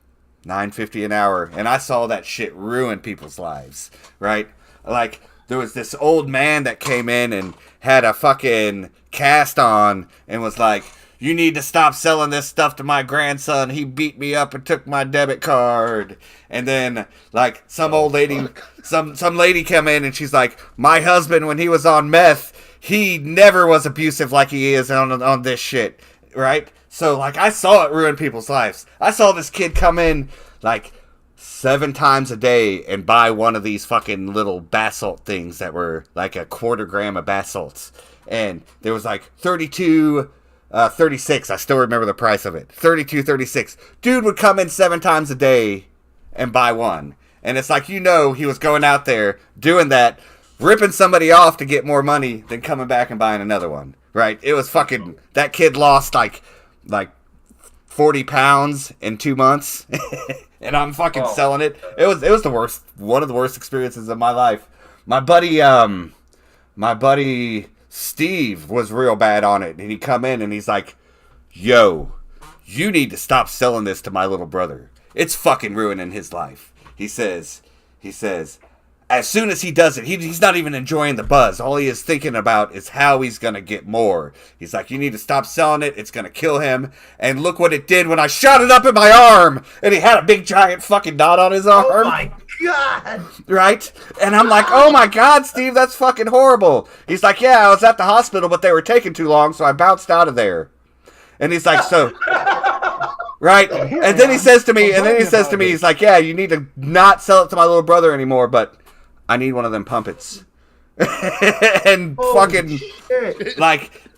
$9.50 an hour, and I saw that shit ruin people's lives, right? Like, there was this old man that came in and had a fucking cast on and was like, you need to stop selling this stuff to my grandson. He beat me up and took my debit card. And then, like, some old lady, some lady came in and she's like, my husband, when he was on meth, he never was abusive like he is on this shit, right? So, like, I saw it ruin people's lives. I saw this kid come in, like, 7 times a day and buy one of these fucking little bath salt things that were, like, a quarter gram of bath salts. And there was, like, 36. I still remember the price of it. 32.36. Dude would come in 7 times a day and buy one. And it's like, he was going out there doing that, ripping somebody off to get more money, then coming back and buying another one, right? It was fucking, that kid lost, like 40 pounds in 2 months, and I'm fucking selling it. It was the worst, one of the worst experiences of my life. My buddy Steve was real bad on it, and he come in and he's like, yo, you need to stop selling this to my little brother. It's fucking ruining his life. He says, as soon as he does it, he's not even enjoying the buzz. All he is thinking about is how he's going to get more. He's like, you need to stop selling it. It's going to kill him. And look what it did when I shot it up in my arm. And he had a big giant fucking dot on his arm. Oh my God. Right? And I'm like, oh my God, Steve, that's fucking horrible. He's like, yeah, I was at the hospital, but they were taking too long, so I bounced out of there. And he's like, so... Right? And then he says to me, he's like, yeah, you need to not sell it to my little brother anymore, but... I need one of them pumpets. And fucking, shit. like,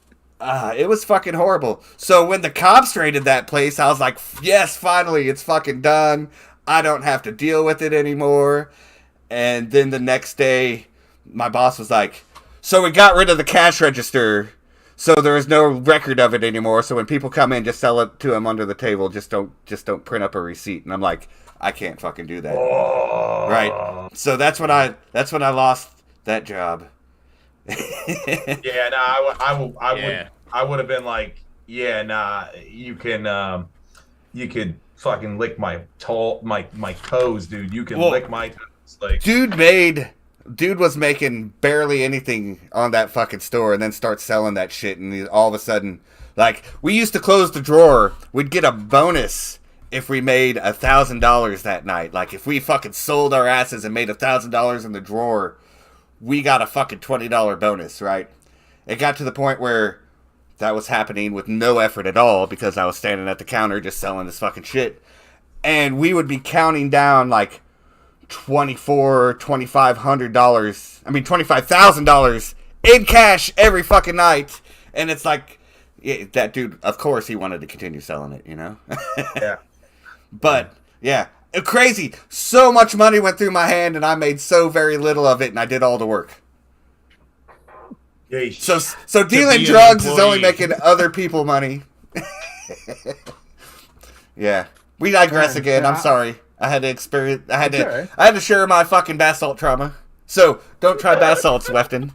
it was fucking horrible. So when the cops raided that place, I was like, yes, finally, it's fucking done. I don't have to deal with it anymore. And then the next day, my boss was like, so we got rid of the cash register, so there is no record of it anymore. So when people come in, just sell it to them under the table. Just don't print up a receipt. And I'm like, I can't fucking do that. Oh. Right. So that's when I lost that job. Yeah, nah, I would have been like, yeah, nah, you could fucking lick my toes, dude. You can lick my toes. Like, dude was making barely anything on that fucking store, and then starts selling that shit, and all of a sudden, like, we used to close the drawer, we'd get a bonus if we made $1,000 that night. Like, if we fucking sold our asses and made $1,000 in the drawer, we got a fucking $20 bonus, right? It got to the point where that was happening with no effort at all because I was standing at the counter just selling this fucking shit. And we would be counting down like $2,500 in cash every fucking night. And it's like, yeah, that dude, of course he wanted to continue selling it, you know? Yeah. But, yeah, crazy. So much money went through my hand and I made so very little of it and I did all the work. Yeesh. So dealing be an drugs is only employee. making other people money. Yeah. We digress again. I'm sorry. I had to experience. I had to share my fucking bath salt trauma. So don't try bath salts, Wefton.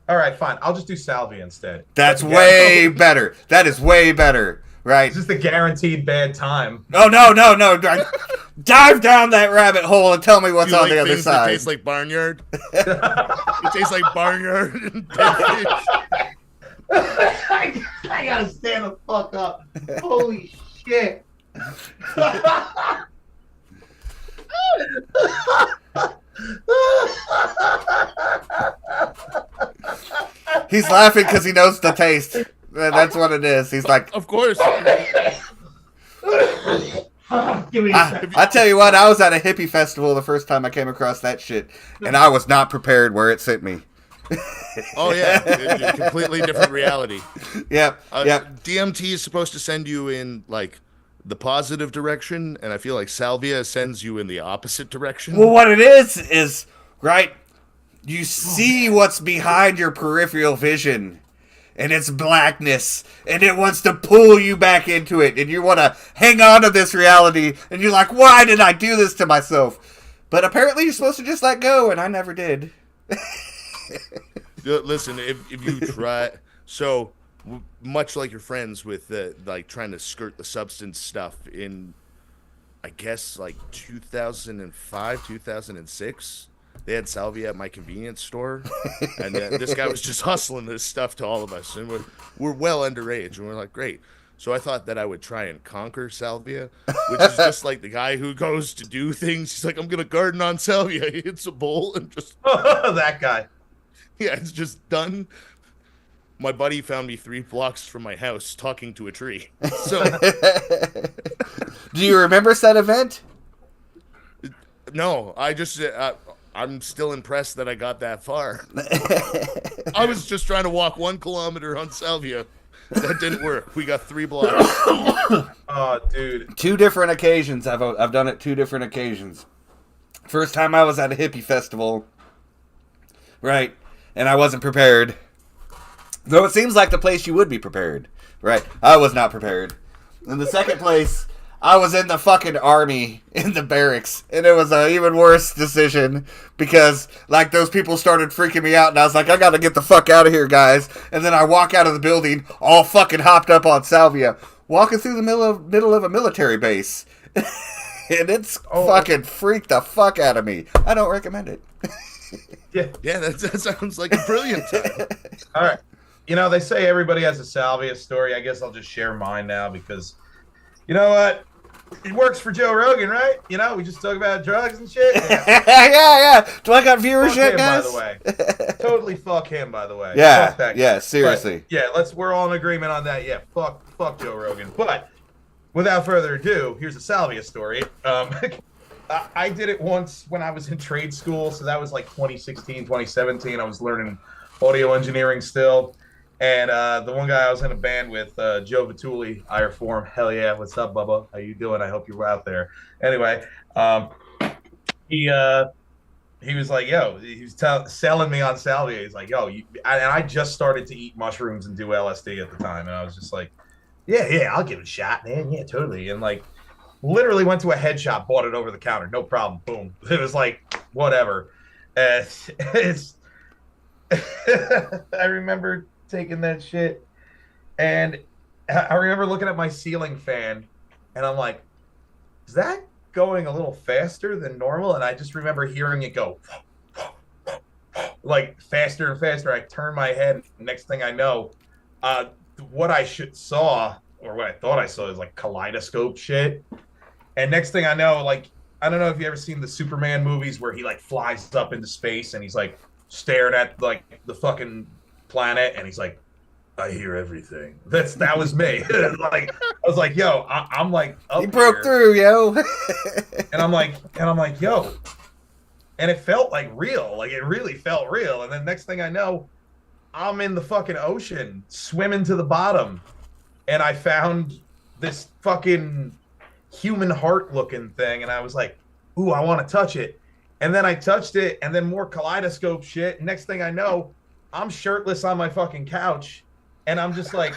All right, fine. I'll just do salvia instead. That's way better. That is way better, right? It's just a guaranteed bad time. Oh no! Dive down that rabbit hole and tell me what's Do you on like the other things that side. taste like barnyard? It tastes like barnyard. And dead fish. I gotta stand the fuck up. Holy shit. He's laughing because he knows the taste. That's what it is. He's like, Of course. Give me a second. I tell you what, I was at a hippie festival the first time I came across that shit, and I was not prepared where it sent me. Oh yeah, a completely different reality. Yep. DMT is supposed to send you in like the positive direction, and I feel like salvia sends you in the opposite direction. Well, what it is right. You see what's behind your peripheral vision, and it's blackness, and it wants to pull you back into it, and you want to hang on to this reality, and you're like, why did I do this to myself? But apparently you're supposed to just let go, and I never did. Listen, if you try, so much like your friends with like trying to skirt the substance stuff in, I guess like 2005, 2006. They had salvia at my convenience store, and this guy was just hustling this stuff to all of us, and we're well underage, and we're like, great. So I thought that I would try and conquer salvia, which is just like the guy who goes to do things. He's like, I'm gonna garden on salvia. He hits a bowl and just That guy. yeah, it's just done. My buddy found me 3 blocks from my house talking to a tree. So Do you remember said event? no, I just. I'm still impressed that I got that far. I was just trying to walk 1 kilometer on salvia. That didn't work. We got 3 blocks. Oh, dude. 2 different occasions. I've done it 2 different occasions. First time I was at a hippie festival, right, and I wasn't prepared. Though it seems like the place you would be prepared, right? I was not prepared. In the second place, I was in the fucking army in the barracks, and it was an even worse decision because, like, those people started freaking me out, and I was like, I gotta get the fuck out of here, guys. And then I walk out of the building, all fucking hopped up on salvia, walking through the middle of a military base, and it's fucking freaked the fuck out of me. I don't recommend it. Yeah, that sounds like a brilliant time. All right. You know, they say everybody has a salvia story. I guess I'll just share mine now because, you know what? It works for Joe Rogan, right? You know, we just talk about drugs and shit. Yeah. yeah. Do I got viewership, Fuck him, guys? by the way. Totally fuck him, by the way. Yeah, Fuck that yeah, guy. seriously. But, yeah, we're all in agreement on that. Yeah, fuck Joe Rogan. But without further ado, here's a salvia story. I did it once when I was in trade school, so that was like 2016, 2017. I was learning audio engineering still. And the one guy I was in a band with, Joe Vituli, I reform. Hell yeah. What's up, Bubba? How you doing? I hope you're out there. Anyway, he was like, yo, he was selling me on salvia. He's like, yo, and I just started to eat mushrooms and do LSD at the time. And I was just like, yeah, I'll give it a shot, man. Yeah, totally. And like, literally went to a head shop, bought it over the counter. No problem. Boom. It was like, whatever. It's I remember taking that shit, and I remember looking at my ceiling fan, and I'm like, is that going a little faster than normal? And I just remember hearing it go like faster and faster. I turned my head, and next thing I know, what I saw or what I thought I saw, is like kaleidoscope shit. And next thing I know, like, I don't know if you ever seen the Superman movies where he like flies up into space and he's like staring at like the fucking planet and he's like, I hear everything. That was me. Like, I was like, yo, I'm like up You broke here. through, yo. And I'm like, yo. And it felt like real. Like, it really felt real. And then next thing I know, I'm in the fucking ocean, swimming to the bottom. And I found this fucking human heart looking thing. And I was like, ooh, I want to touch it. And then I touched it, and then more kaleidoscope shit. And next thing I know, I'm shirtless on my fucking couch. And I'm just like,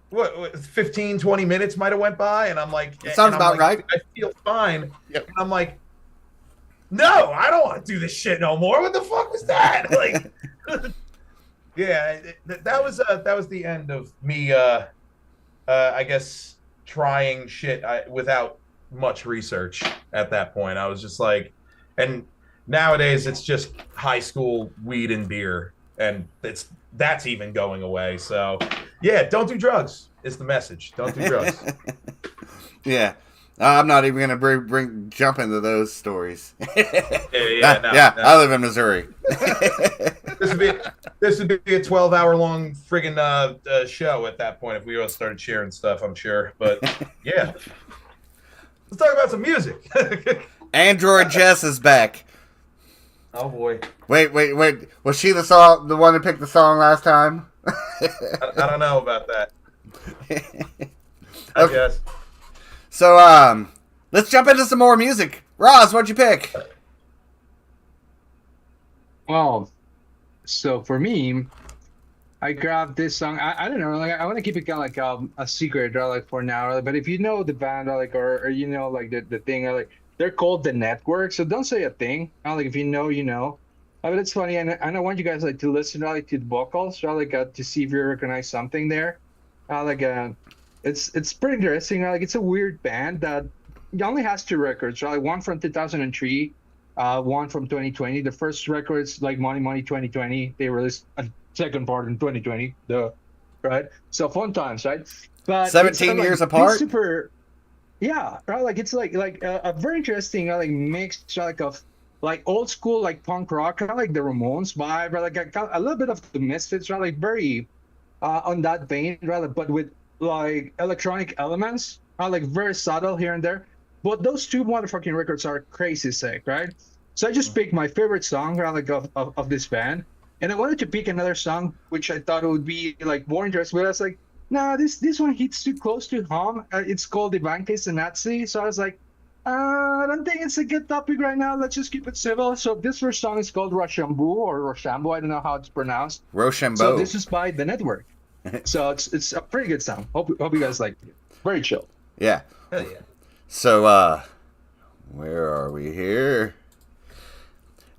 what 15, 20 minutes might have went by. And I'm like, Sounds about right. I feel fine. Yep. And I'm like, no, I don't want to do this shit no more. What the fuck was that? Like, yeah, that was the end of me. I guess trying shit without much research at that point. I was just like, and nowadays it's just high school weed and beer, and that's even going away. So yeah, don't do drugs is the message. Don't do drugs. Yeah. I'm not even gonna jump into those stories. Yeah, no. I live in Missouri. This would be a 12-hour long friggin' show at that point if we all started sharing stuff, I'm sure. But yeah, let's talk about some music. Android Jess is back. Oh boy. Wait. Was she the one that picked the song last time? I don't know about that. I Okay. guess. So, let's jump into some more music. Roz, what'd you pick? Well, so for me, I grabbed this song. I don't know, like I want to keep it kind of like a secret, right, like for now. Right? But if you know the band, or you know like the thing, like they're called The Network. So don't say a thing. Like if you know, you know. But it's funny, and I want you guys like to listen like to the vocals, right, like to see if you recognize something there. It's pretty interesting. Like it's a weird band that only has 2 records, right? One from 2003, one from 2020. The first record's like Money Money 2020. They released a second part in 2020. Right? So fun times, right? But 17 years apart. Super, yeah, right. Like it's like a very interesting like mix like of like old school like punk rock, kind of like the Ramones vibe, right? Like a little bit of the Misfits, right? Like very on that vein, rather, but with like electronic elements, like very subtle here and there. But those 2 motherfucking records are crazy sick, right? So I just picked my favorite song, right, like of this band, and I wanted to pick another song which I thought would be like more interesting. But I was like, nah, this one hits too close to home. It's called Divine Case and Nazi. So I was like, I don't think it's a good topic right now. Let's just keep it civil. So this first song is called Rochambeau. I don't know how it's pronounced. Rochambeau. So this is by The Network. So it's a pretty good song. Hope you guys like it. Very chill. Yeah. Hell yeah. So, where are we here?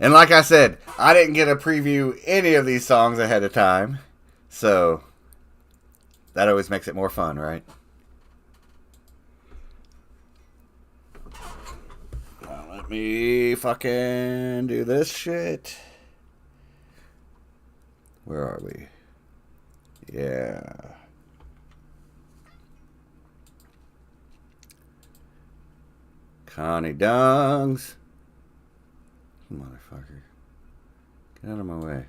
And like I said, I didn't get to preview any of these songs ahead of time. So, that always makes it more fun, right? Now, let me fucking do this shit. Where are we? Yeah. Connie Dungs. Motherfucker. Get out of my way.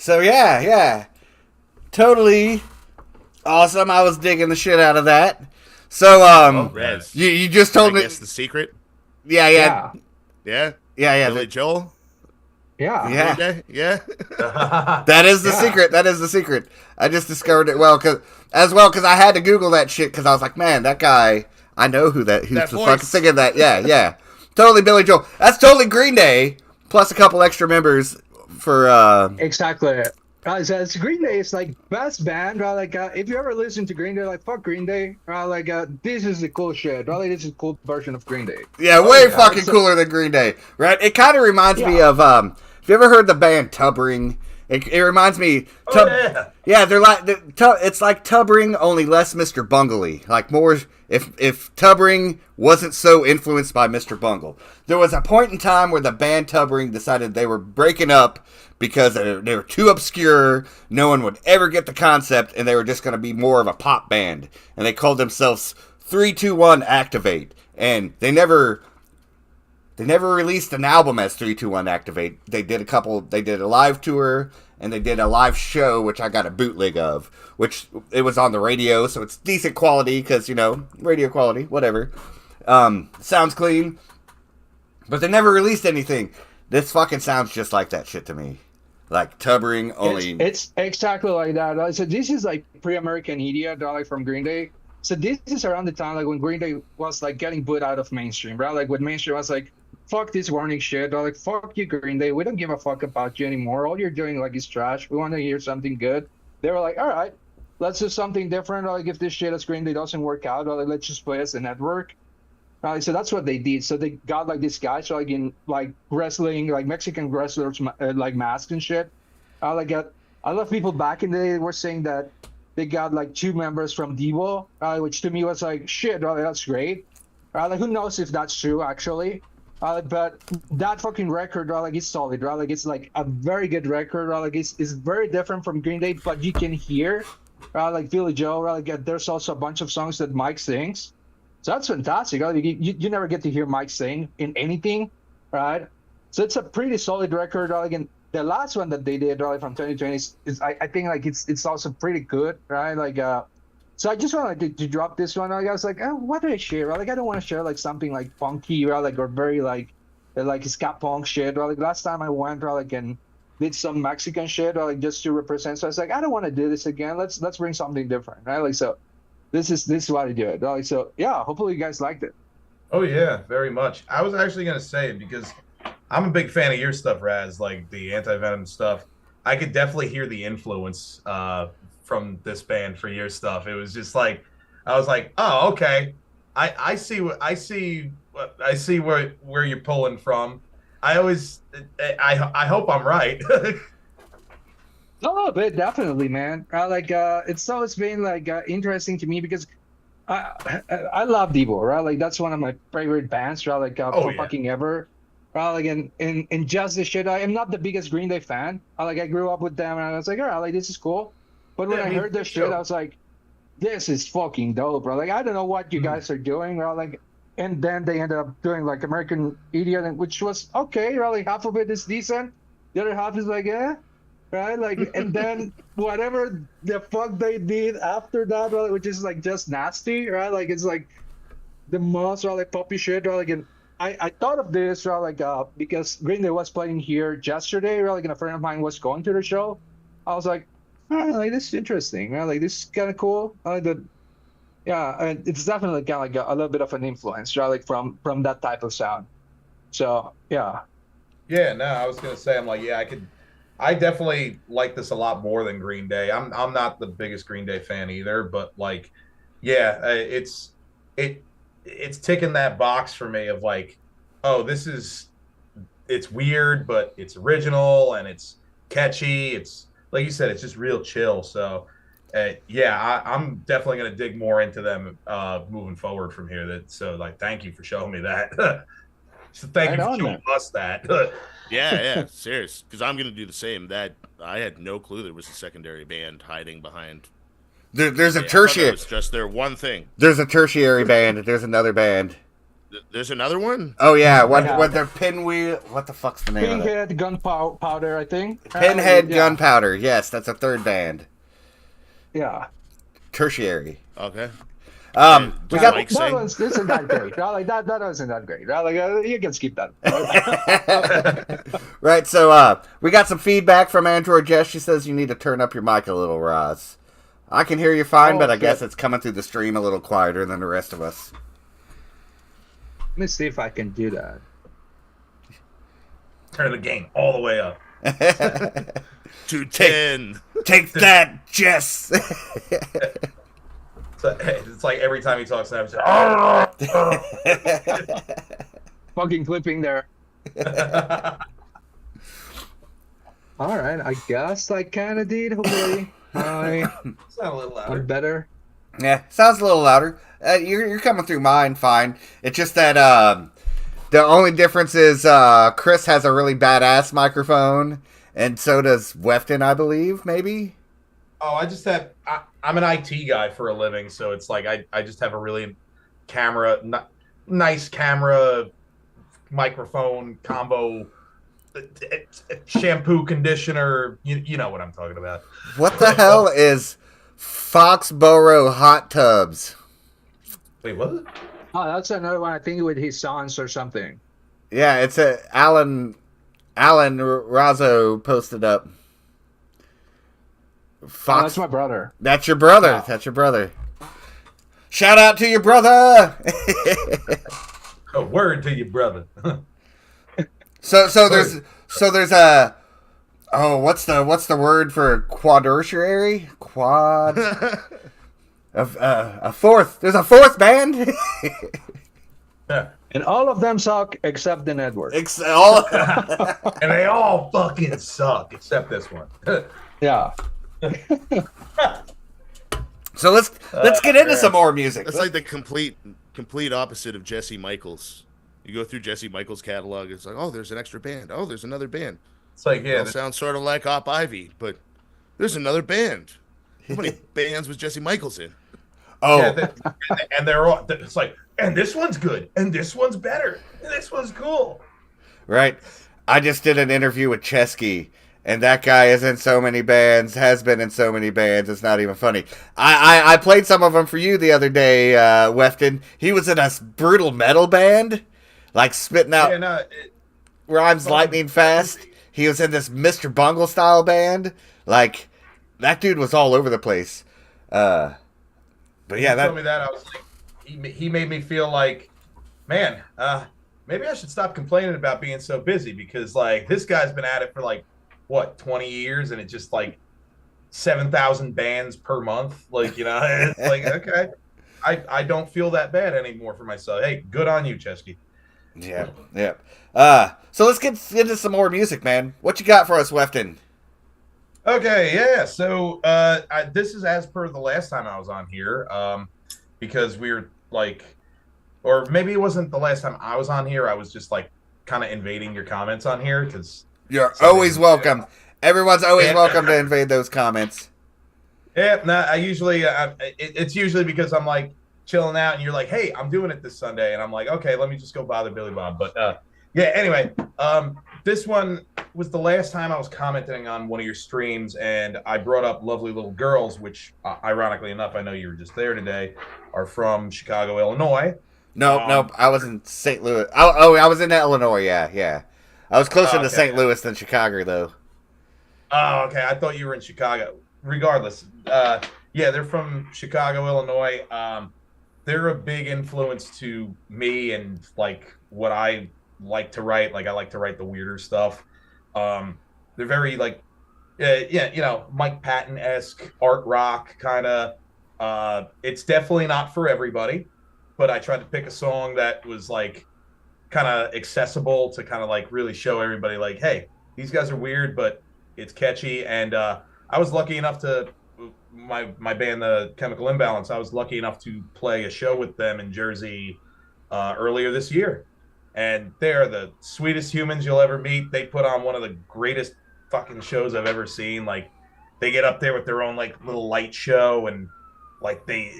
So yeah, totally awesome. I was digging the shit out of that. So Rez, you just can told I me. guess the secret? Yeah. Yeah. Billy Joel. Yeah. Yeah. Green Day? Yeah. That is the Yeah. secret. That is the secret. I just discovered it because I had to Google that shit because I was like, man, that guy. I know who's That the voice. fucking singing that. Yeah. Totally Billy Joel. That's totally Green Day plus a couple extra members for. Exactly. So it's Green Day. It's like best band. Right? Like if you ever listen to Green Day, like fuck Green Day. Like this is the cool shit. Right? Like, this is a cool version of Green Day. Yeah, way yeah. fucking cooler than Green Day, right? It kind of reminds me of Have you ever heard the band Tubbring? It reminds me. Yeah, they're like it's like Tubbring, only less Mr. Bungley. Like more if Tubbring wasn't so influenced by Mr. Bungle. There was a point in time where the band Tubbring decided they were breaking up because they were too obscure. No one would ever get the concept, and they were just going to be more of a pop band. And they called themselves 321 Activate, and they never released an album as 321 Activate. They did a live tour, and they did a live show, which I got a bootleg of, which it was on the radio, so it's decent quality, because, radio quality, whatever. Sounds clean, but they never released anything. This fucking sounds just like that shit to me. Like Tubbering, only... It's exactly like that. So this is like pre-American Idiot, like from Green Day. So this is around the time like when Green Day was like getting booed out of mainstream, right? Like when mainstream was like, fuck this warning shit. They're like, fuck you, Green Day. We don't give a fuck about you anymore. All you're doing like is trash. We want to hear something good. They were like, all right, let's do something different. Like if this shit as Green Day doesn't work out, like, let's just play as a network. So that's what they did. So they got like this guy, so like in like wrestling, like Mexican wrestlers, like masks and shit. I love people back in the day were saying that they got like 2 members from Devo, which to me was like shit. That's great. Like who knows if that's true actually. But that fucking record, like it's solid, right? Like it's like a very good record, right? Like it's very different from Green Day, but you can hear, like Billy Joel, right? Like there's also a bunch of songs that Mike sings. So that's fantastic. Right? You never get to hear Mike sing in anything, right? So it's a pretty solid record. Right? And the last one that they did, right, from 2020 is I think like it's also pretty good, right? Like so I just wanted to drop this one. Like I was like, oh, what do I share? Right? Like I don't want to share like something like funky, right? Like or very like ska punk shit. Right? Like last time I went, right, like and did some Mexican shit, right, like just to represent. So I was like, I don't want to do this again. Let's bring something different, right? Like so. This is why I do it. Right? So yeah, hopefully you guys liked it. Oh yeah, very much. I was actually gonna say, because I'm a big fan of your stuff, Raz, like the Anti-Venom stuff. I could definitely hear the influence from this band for your stuff. It was just like I was like, oh, okay. I see where you're pulling from. I hope I'm right. Oh, but definitely, man. It's always been like interesting to me because I love Devo, right? Like that's one of my favorite bands, right? Like fucking ever, right? Like and just the shit. I am not the biggest Green Day fan. I grew up with them, and I was like, all right, like this is cool. But when I heard this shit, I was like, this is fucking dope, bro. Like I don't know what you guys are doing, right? Like, and then they ended up doing like American Idiot, which was okay, right? Like half of it is decent, the other half is like, right? Like, and then whatever the fuck they did after that, right, which is like just nasty, right? Like it's like the most, right, like poppy shit, right? Like, and I thought of this, right, like because Green Day was playing here yesterday, right? Like, and a friend of mine was going to the show. I was like, oh, like this is interesting, right? Like this is kind of cool. I like that. Yeah, and it's definitely kind of like a little bit of an influence, right? Like from that type of sound. So yeah. Yeah, no, I was gonna say, I'm like, yeah, I definitely like this a lot more than Green Day. I'm not the biggest Green Day fan either, but like, yeah, it's ticking that box for me of like, oh, it's weird, but it's original and it's catchy. It's like you said, it's just real chill. So, yeah, I'm definitely gonna dig more into them moving forward from here. So like, thank you for showing me that. So thank you for showing us that. Yeah, serious. Because I'm gonna do the same. That I had no clue there was a secondary band hiding behind. There's a tertiary. It's just their one thing. There's a tertiary band. There's another band. There's another one. Oh yeah, what Yeah. what their pinwheel? What the fuck's the name of it? Pinhead Gunpowder, I think. Pinhead Yeah. Gunpowder. Yes, that's a third band. Yeah. Tertiary. Okay. We Does got Mike That sing? was isn't that great. Right? Like that wasn't that great. Right? Like you can skip that. right. So we got some feedback from Android Jess. She says you need to turn up your mic a little, Roz. I can hear you fine, Oh, but I shit. guess it's coming through the stream a little quieter than the rest of us. Let me see if I can do that. Turn the game all the way up. 210. Take that, Jess. So, it's like every time he talks, I'm just, Fucking clipping there. All right, I guess I kind of did. Hopefully, Sound a little louder. I'm better. Yeah, sounds a little louder. You're coming through mine fine. It's just that the only difference is Chris has a really badass microphone, and so does Wefton, I believe, maybe. Oh, I'm an IT guy for a living, so it's like I just have a really nice camera, microphone combo, shampoo, conditioner. You know what I'm talking about. What the hell is Foxborough hot tubs? Wait, what? Oh, that's another one. I think with his sons or something. Yeah, it's Alan Razzo posted up. Oh, Fox. that's my brother. That's your brother. Yeah. That's your brother. Shout out to your brother. A word to you, brother. so there's a what's the word for quadtertiary? A fourth. There's a fourth band. Yeah. And all of them suck except the network. And they all fucking suck except this one. Yeah. So let's get into some more music. That's like the complete opposite of Jesse Michaels. You go through Jesse Michaels' catalog, it's like, oh, there's an extra band. Oh, there's another band. It's like, It yeah, all sounds sort of like Op Ivy, but there's another band. How many bands was Jesse Michaels in? Oh, and they're all. It's like, and this one's good, and this one's better, and this one's cool. right. I just did an interview with Chesky, and that guy is in so many bands, has been in so many bands, it's not even funny. I played some of them for you the other day, Wefton. He was in a brutal metal band, like spitting out rhymes lightning fast. He was in this Mr. Bungle style band. Like, that dude was all over the place. But yeah, He told me that I was like, he made me feel like, man, maybe I should stop complaining about being so busy because like this guy's been at it for like what 20 years and it's just like 7,000 bands per month. Like it's like okay, I don't feel that bad anymore for myself. Hey, good on you, Chesky. Yeah. So let's get into some more music, man. What you got for us, Wefton? Okay, yeah. So this is as per the last time I was on here, because we were like, or maybe it wasn't the last time I was on here. I was just like kind of invading your comments on here because You're always welcome. Everyone's always welcome to invade those comments. yeah. No, I usually it's usually because I'm like chilling out and you're like, hey, I'm doing it this Sunday, and I'm like, okay, let me just go bother Billy Bob. But yeah. Anyway, this one was the last time I was commenting on one of your streams, and I brought up Lovely Little Girls, which, ironically enough, I know you were just there today, are from Chicago, Illinois. Nope. I was in St. Louis. I was in Illinois. Yeah. I was closer to Okay. St. Louis than Chicago, though. Oh, okay. I thought you were in Chicago. Regardless, yeah, they're from Chicago, Illinois. They're a big influence to me and like what I like to write. Like I like to write the weirder stuff. They're very like, Mike Patton-esque art rock kind of. It's definitely not for everybody, but I tried to pick a song that was like kind of accessible to kind of like really show everybody like, hey, these guys are weird, but it's catchy. And I was lucky enough to my band, the Chemical Imbalance. I was lucky enough to play a show with them in Jersey earlier this year. And they're the sweetest humans you'll ever meet. They put on one of the greatest fucking shows I've ever seen. Like they get up there with their own like little light show, and like they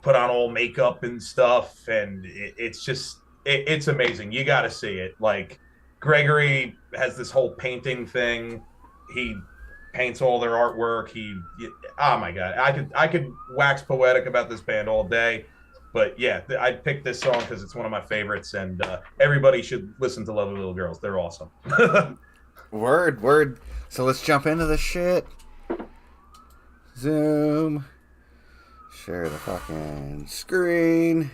put on all makeup and stuff, and it's just it's amazing. You got to see it. Like Gregory has this whole painting thing. He paints all their artwork. Oh my god, I could wax poetic about this band all day. But yeah, I picked this song because it's one of my favorites, and everybody should listen to Lovely Little Girls. They're awesome. Word. So let's jump into this shit. Zoom. Share the fucking screen.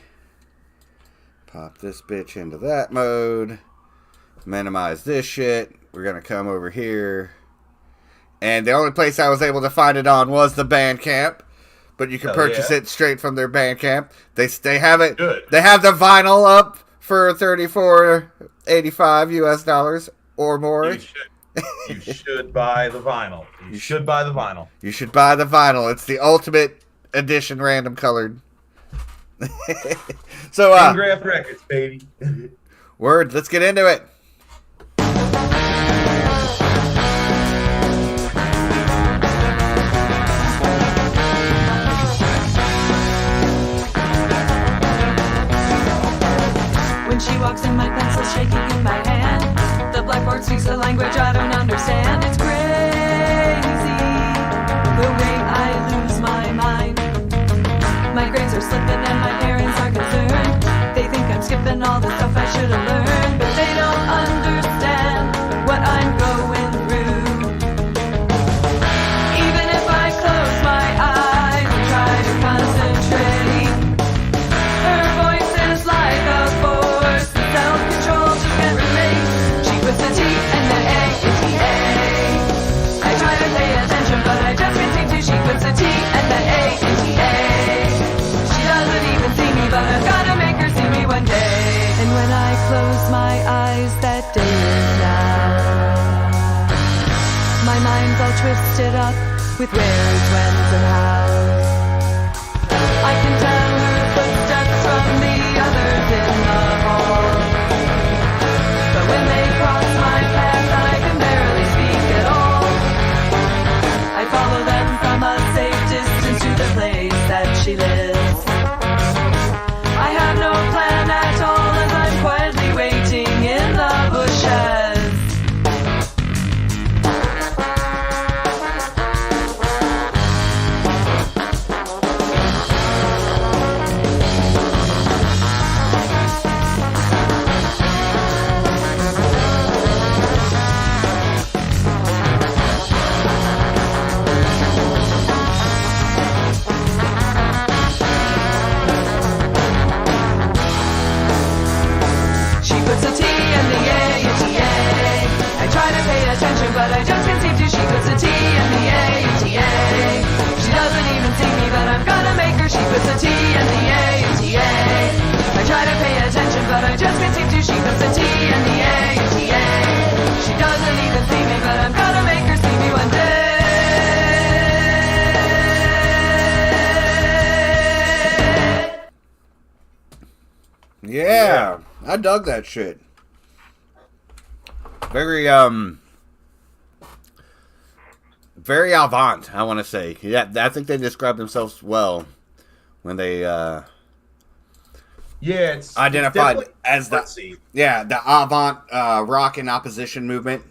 Pop this bitch into that mode. Minimize this shit. We're gonna come over here. And the only place I was able to find it on was the Bandcamp. But you can purchase it straight from their Bandcamp. They have it. Good. They have the vinyl up for $34.85 US or more. You should buy the vinyl. You should buy the vinyl. You should buy the vinyl. It's the ultimate edition, random colored. So, Ingraph Records, baby. word. Let's get into it. When she walks in, my pencil shaking in my hand. The blackboard speaks a language I don't understand. It's crazy the way I lose my mind. My grades are slipping and my parents are concerned. They think I'm skipping all the stuff I should have learned, but they don't understand what I'm going through. Even if I close my eyes and try to concentrate, her voice is like a force. Self-control just can't relate. She puts the T and the A in TA. I try to pay attention, but I just can't seem to. She puts the T and the A in TA. She doesn't even see me, but I've gotta make her see me one day. And when I close my eyes, that day is now. My mind's all twisted up with where's, when's, and how's. I can tell her footsteps from the others in the hall. But when they cross my path, I can barely speak at all. I follow them from a safe distance to the place that she lives. I have no plan at all as I'm quietly waiting in the bushes. She puts a T and the A in TA. I try to pay attention, but I just can't seem to. She puts a T and the A in TA. She doesn't even see me, but I'm gonna make her. She puts a T and the A in TA. I try to pay attention, but I just can't seem to. She puts a T and the A in TA. She doesn't even see me, but I'm gonna make her see me one day. Yeah, I dug that shit. Very very avant, I want to say. Yeah, I think they describe themselves well when they It's identified definitely as the artsy. the avant rock and opposition movement.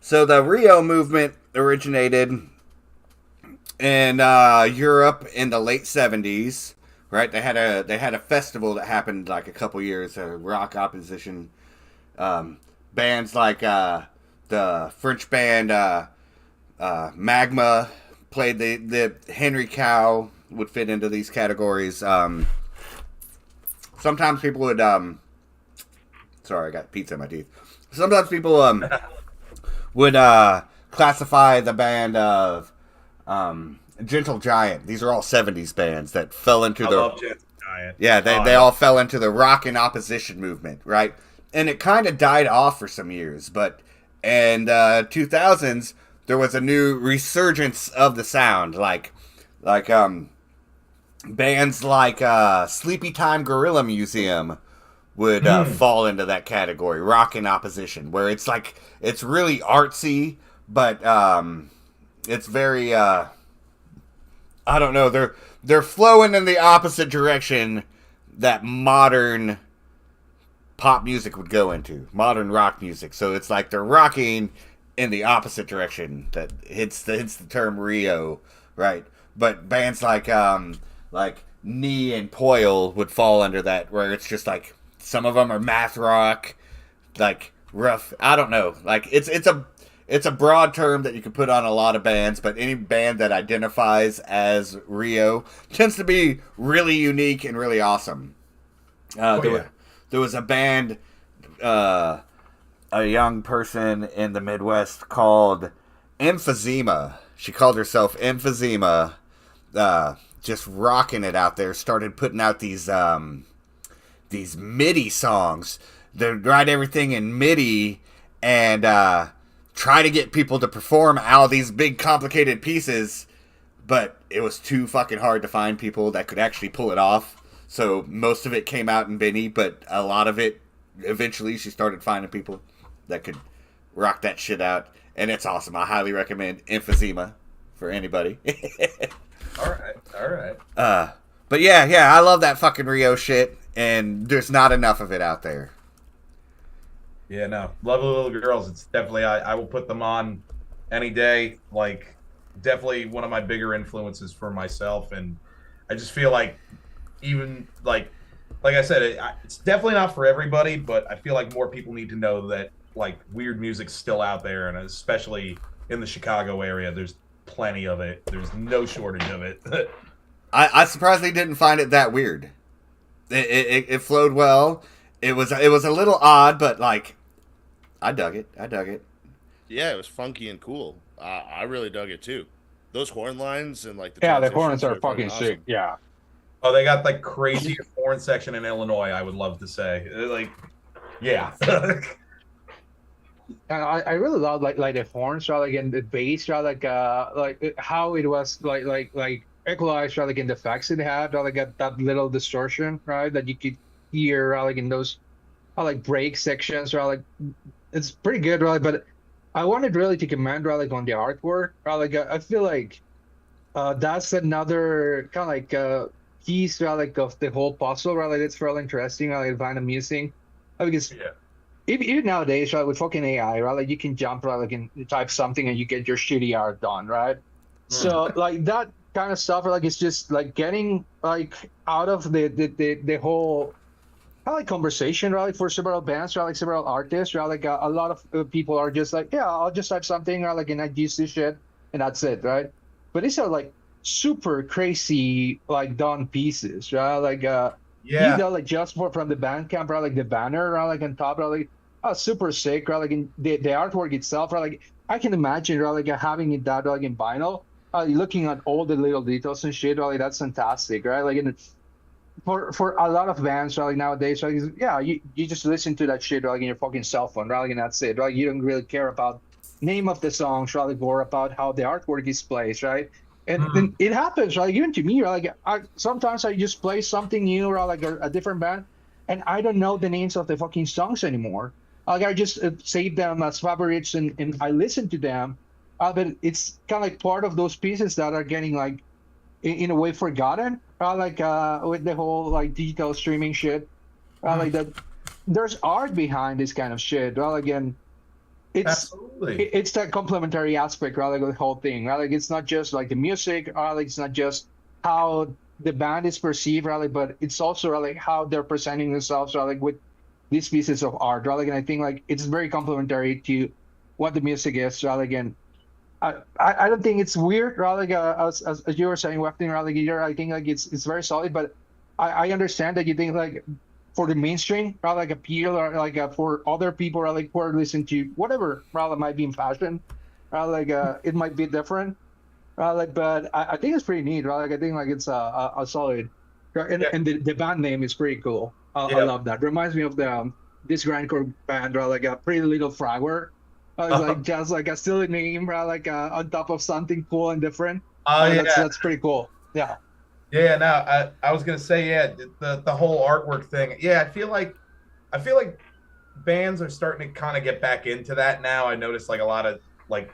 So the Rio movement originated in Europe in the late 70s. Right, they had a festival that happened like a couple years. Rock opposition bands like the French band Magma played. The Henry Cow would fit into these categories. Sometimes people would sorry, I got pizza in my teeth. Sometimes people would classify the band of Gentle Giant. These are all 70s bands that fell into I the love Gentle Giant. yeah, they all fell into the rock and opposition movement, right? And it kind of died off for some years, but in 2000s there was a new resurgence of the sound, like bands like Sleepy Time Gorilla Museum would fall into that category, rock and opposition, where it's like it's really artsy, but it's very I don't know, they're flowing in the opposite direction that modern pop music would go into, modern rock music. So it's like they're rocking in the opposite direction that hits the term Rio, right? But bands like Knee and Poil would fall under that, where it's just like some of them are math rock, like rough. I don't know. Like it's a broad term that you can put on a lot of bands, but any band that identifies as Rio tends to be really unique and really awesome. There was a band, a young person in the Midwest called Emphysema. She called herself Emphysema, just rocking it out there. Started putting out these MIDI songs. They write everything in MIDI and try to get people to perform all these big complicated pieces, but it was too fucking hard to find people that could actually pull it off. So most of it came out in MIDI, but a lot of it, eventually she started finding people that could rock that shit out. And it's awesome. I highly recommend Emphysema for anybody. All right. But yeah, I love that fucking Rio shit, and there's not enough of it out there. Yeah, no. Lovely Little Girls. It's definitely, I will put them on any day. Like, definitely one of my bigger influences for myself. And I just feel like, even like I said, it's definitely not for everybody, but I feel like more people need to know that, like, weird music's still out there. And especially in the Chicago area, there's plenty of it. There's no shortage of it. I surprisingly didn't find it that weird. It flowed well. It was a little odd, but like, I dug it. Yeah, it was funky and cool. I really dug it too. Those horn lines and like the transitions horns are fucking fucking sick. awesome. Yeah. Oh, they got like crazy horn section in Illinois, I would love to say. Like, yeah. And I really love like the horns, right? Like in the bass, right? Like how it was like equalized, right? Like in the effects it had, right? Like that little distortion, right? That you could hear, right? Like in those like break sections, right? Like it's pretty good, right? But I wanted really to commend, right? Like on the artwork, right? Like I feel like that's another kind of like piece, right? Like of the whole puzzle, right? Like it's really interesting, right? Like I find amusing, because even nowadays, right, with fucking AI, right, like you can jump, right, like and type something and you get your shitty art done, right? So like that kind of stuff, like it's just like getting like out of the whole kind of like conversation, right, like for several bands, right, like several artists, right, like a lot of people are just like, yeah, I'll just type something, right, like and I use this shit and that's it, right? But these are like super crazy like done pieces, right? Like you know, like just from the Bandcamp, right, like the banner, right, like on top, right, like super sick, right? Like in the artwork itself, right? Like I can imagine, right? Like having it that like in vinyl, looking at all the little details and shit, right? Like that's fantastic, right? Like for a lot of bands, right? Like nowadays, right? Yeah, you just listen to that shit, right? Like in your fucking cell phone, right? Like, and that's it, right? You don't really care about name of the songs, right? Like, or about how the artwork is placed, right? And then it happens, right? Even to me, right? Like sometimes I just play something new, right? Like a different band, and I don't know the names of the fucking songs anymore. Like I just save them as favorites and I listen to them, but it's kind of like part of those pieces that are getting like in a way forgotten, like with the whole like digital streaming shit, like that. There's art behind this kind of shit, right? Again, it's that complementary aspect, right? Like the whole thing, right? Like it's not just like the music, right? Like it's not just how the band is perceived, right? Like, but it's also right, like how they're presenting themselves, right? Like with these pieces of art, right? Like, and I think like it's very complementary to what the music is, right? Again, I don't think it's weird, right? Like as you were saying, Wefting, right? Like I think like it's very solid, but I understand that you think like for the mainstream, right? Like appeal or like for other people, right? Like who are listening to whatever, right? That might be in fashion, right? Like it might be different, right? Like, but I think it's pretty neat, right? Like I think like it's a solid, right? And the band name is pretty cool. I love that. Reminds me of the this grindcore band, right? Like a Pretty Little Flower. It's like just like a silly name, right? Like on top of something cool and different. That's pretty cool. Yeah. Yeah. No, I was gonna say the whole artwork thing. Yeah, I feel like bands are starting to kind of get back into that now. I noticed like a lot of like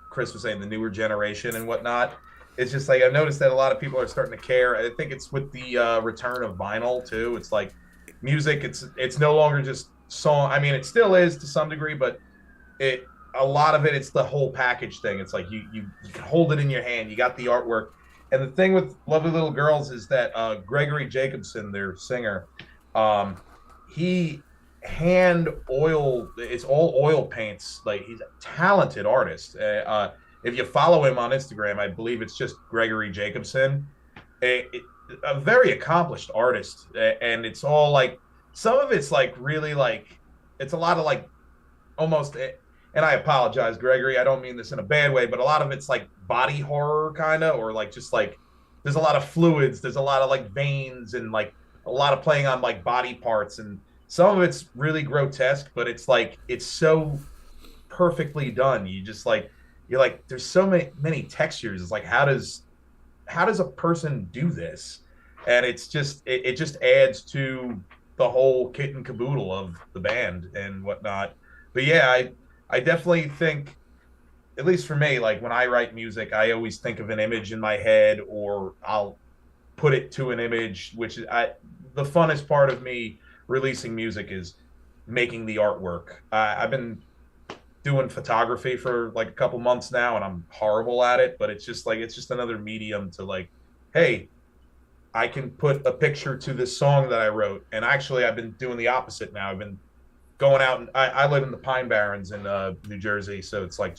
Chris was saying, the newer generation and whatnot. It's just like I've noticed that a lot of people are starting to care. I think it's with the return of vinyl too. It's like music. It's no longer just song. I mean, it still is to some degree, but a lot of it's the whole package thing. It's like you can hold it in your hand. You got the artwork. And the thing with Lovely Little Girls is that Gregory Jacobson, their singer, he hand oil. It's all oil paints. Like, he's a talented artist. If you follow him on Instagram, I believe it's just Gregory Jacobson. A very accomplished artist, and it's all like, some of it's like really like, it's a lot of like almost. And I apologize, Gregory, I don't mean this in a bad way, but a lot of it's like body horror kind of, or like just like there's a lot of fluids, there's a lot of like veins, and like a lot of playing on like body parts, and some of it's really grotesque, but it's like it's so perfectly done. You're like there's so many textures. It's like, how does a person do this? And it's just it just adds to the whole kit and caboodle of the band and whatnot. But yeah, I definitely think, at least for me, like when I write music, I always think of an image in my head, or I'll put it to an image, which is the funnest part of me releasing music is making the artwork. I've been doing photography for like a couple months now, and I'm horrible at it, but it's just another medium to like, hey, I can put a picture to this song that I wrote. And actually, I've been doing the opposite now. I've been going out, and I live in the Pine Barrens in New Jersey, so it's like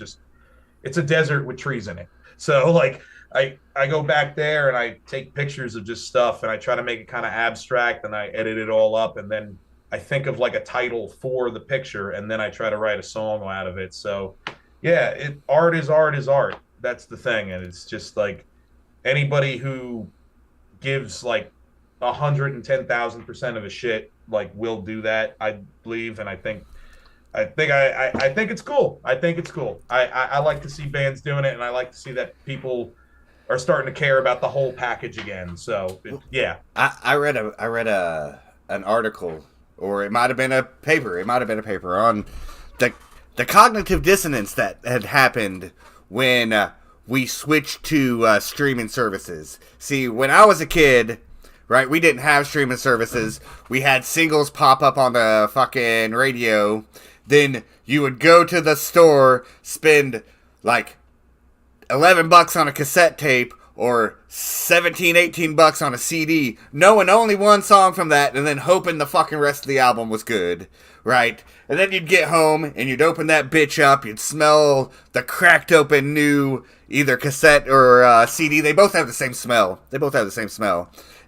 it's a desert with trees in it. So like I go back there and I take pictures of just stuff, and I try to make it kind of abstract, and I edit it all up, and then I think of like a title for the picture, and then I try to write a song out of it. So yeah, art is art is art. That's the thing, and it's just like anybody who gives like 110,000% of a shit like will do that, I believe. And I think it's cool. I think it's cool. I like to see bands doing it, and I like to see that people are starting to care about the whole package again. So yeah, I read an article, or it might have been a paper. It might have been a paper on the cognitive dissonance that had happened when we switched to streaming services. See, when I was a kid, right, we didn't have streaming services. We had singles pop up on the fucking radio. Then you would go to the store, spend like $11 on a cassette tape, or $17-18 on a CD, knowing only one song from that, and then hoping the fucking rest of the album was good, right? And then you'd get home, and you'd open that bitch up, you'd smell the cracked open new either cassette or CD. They both have the same smell.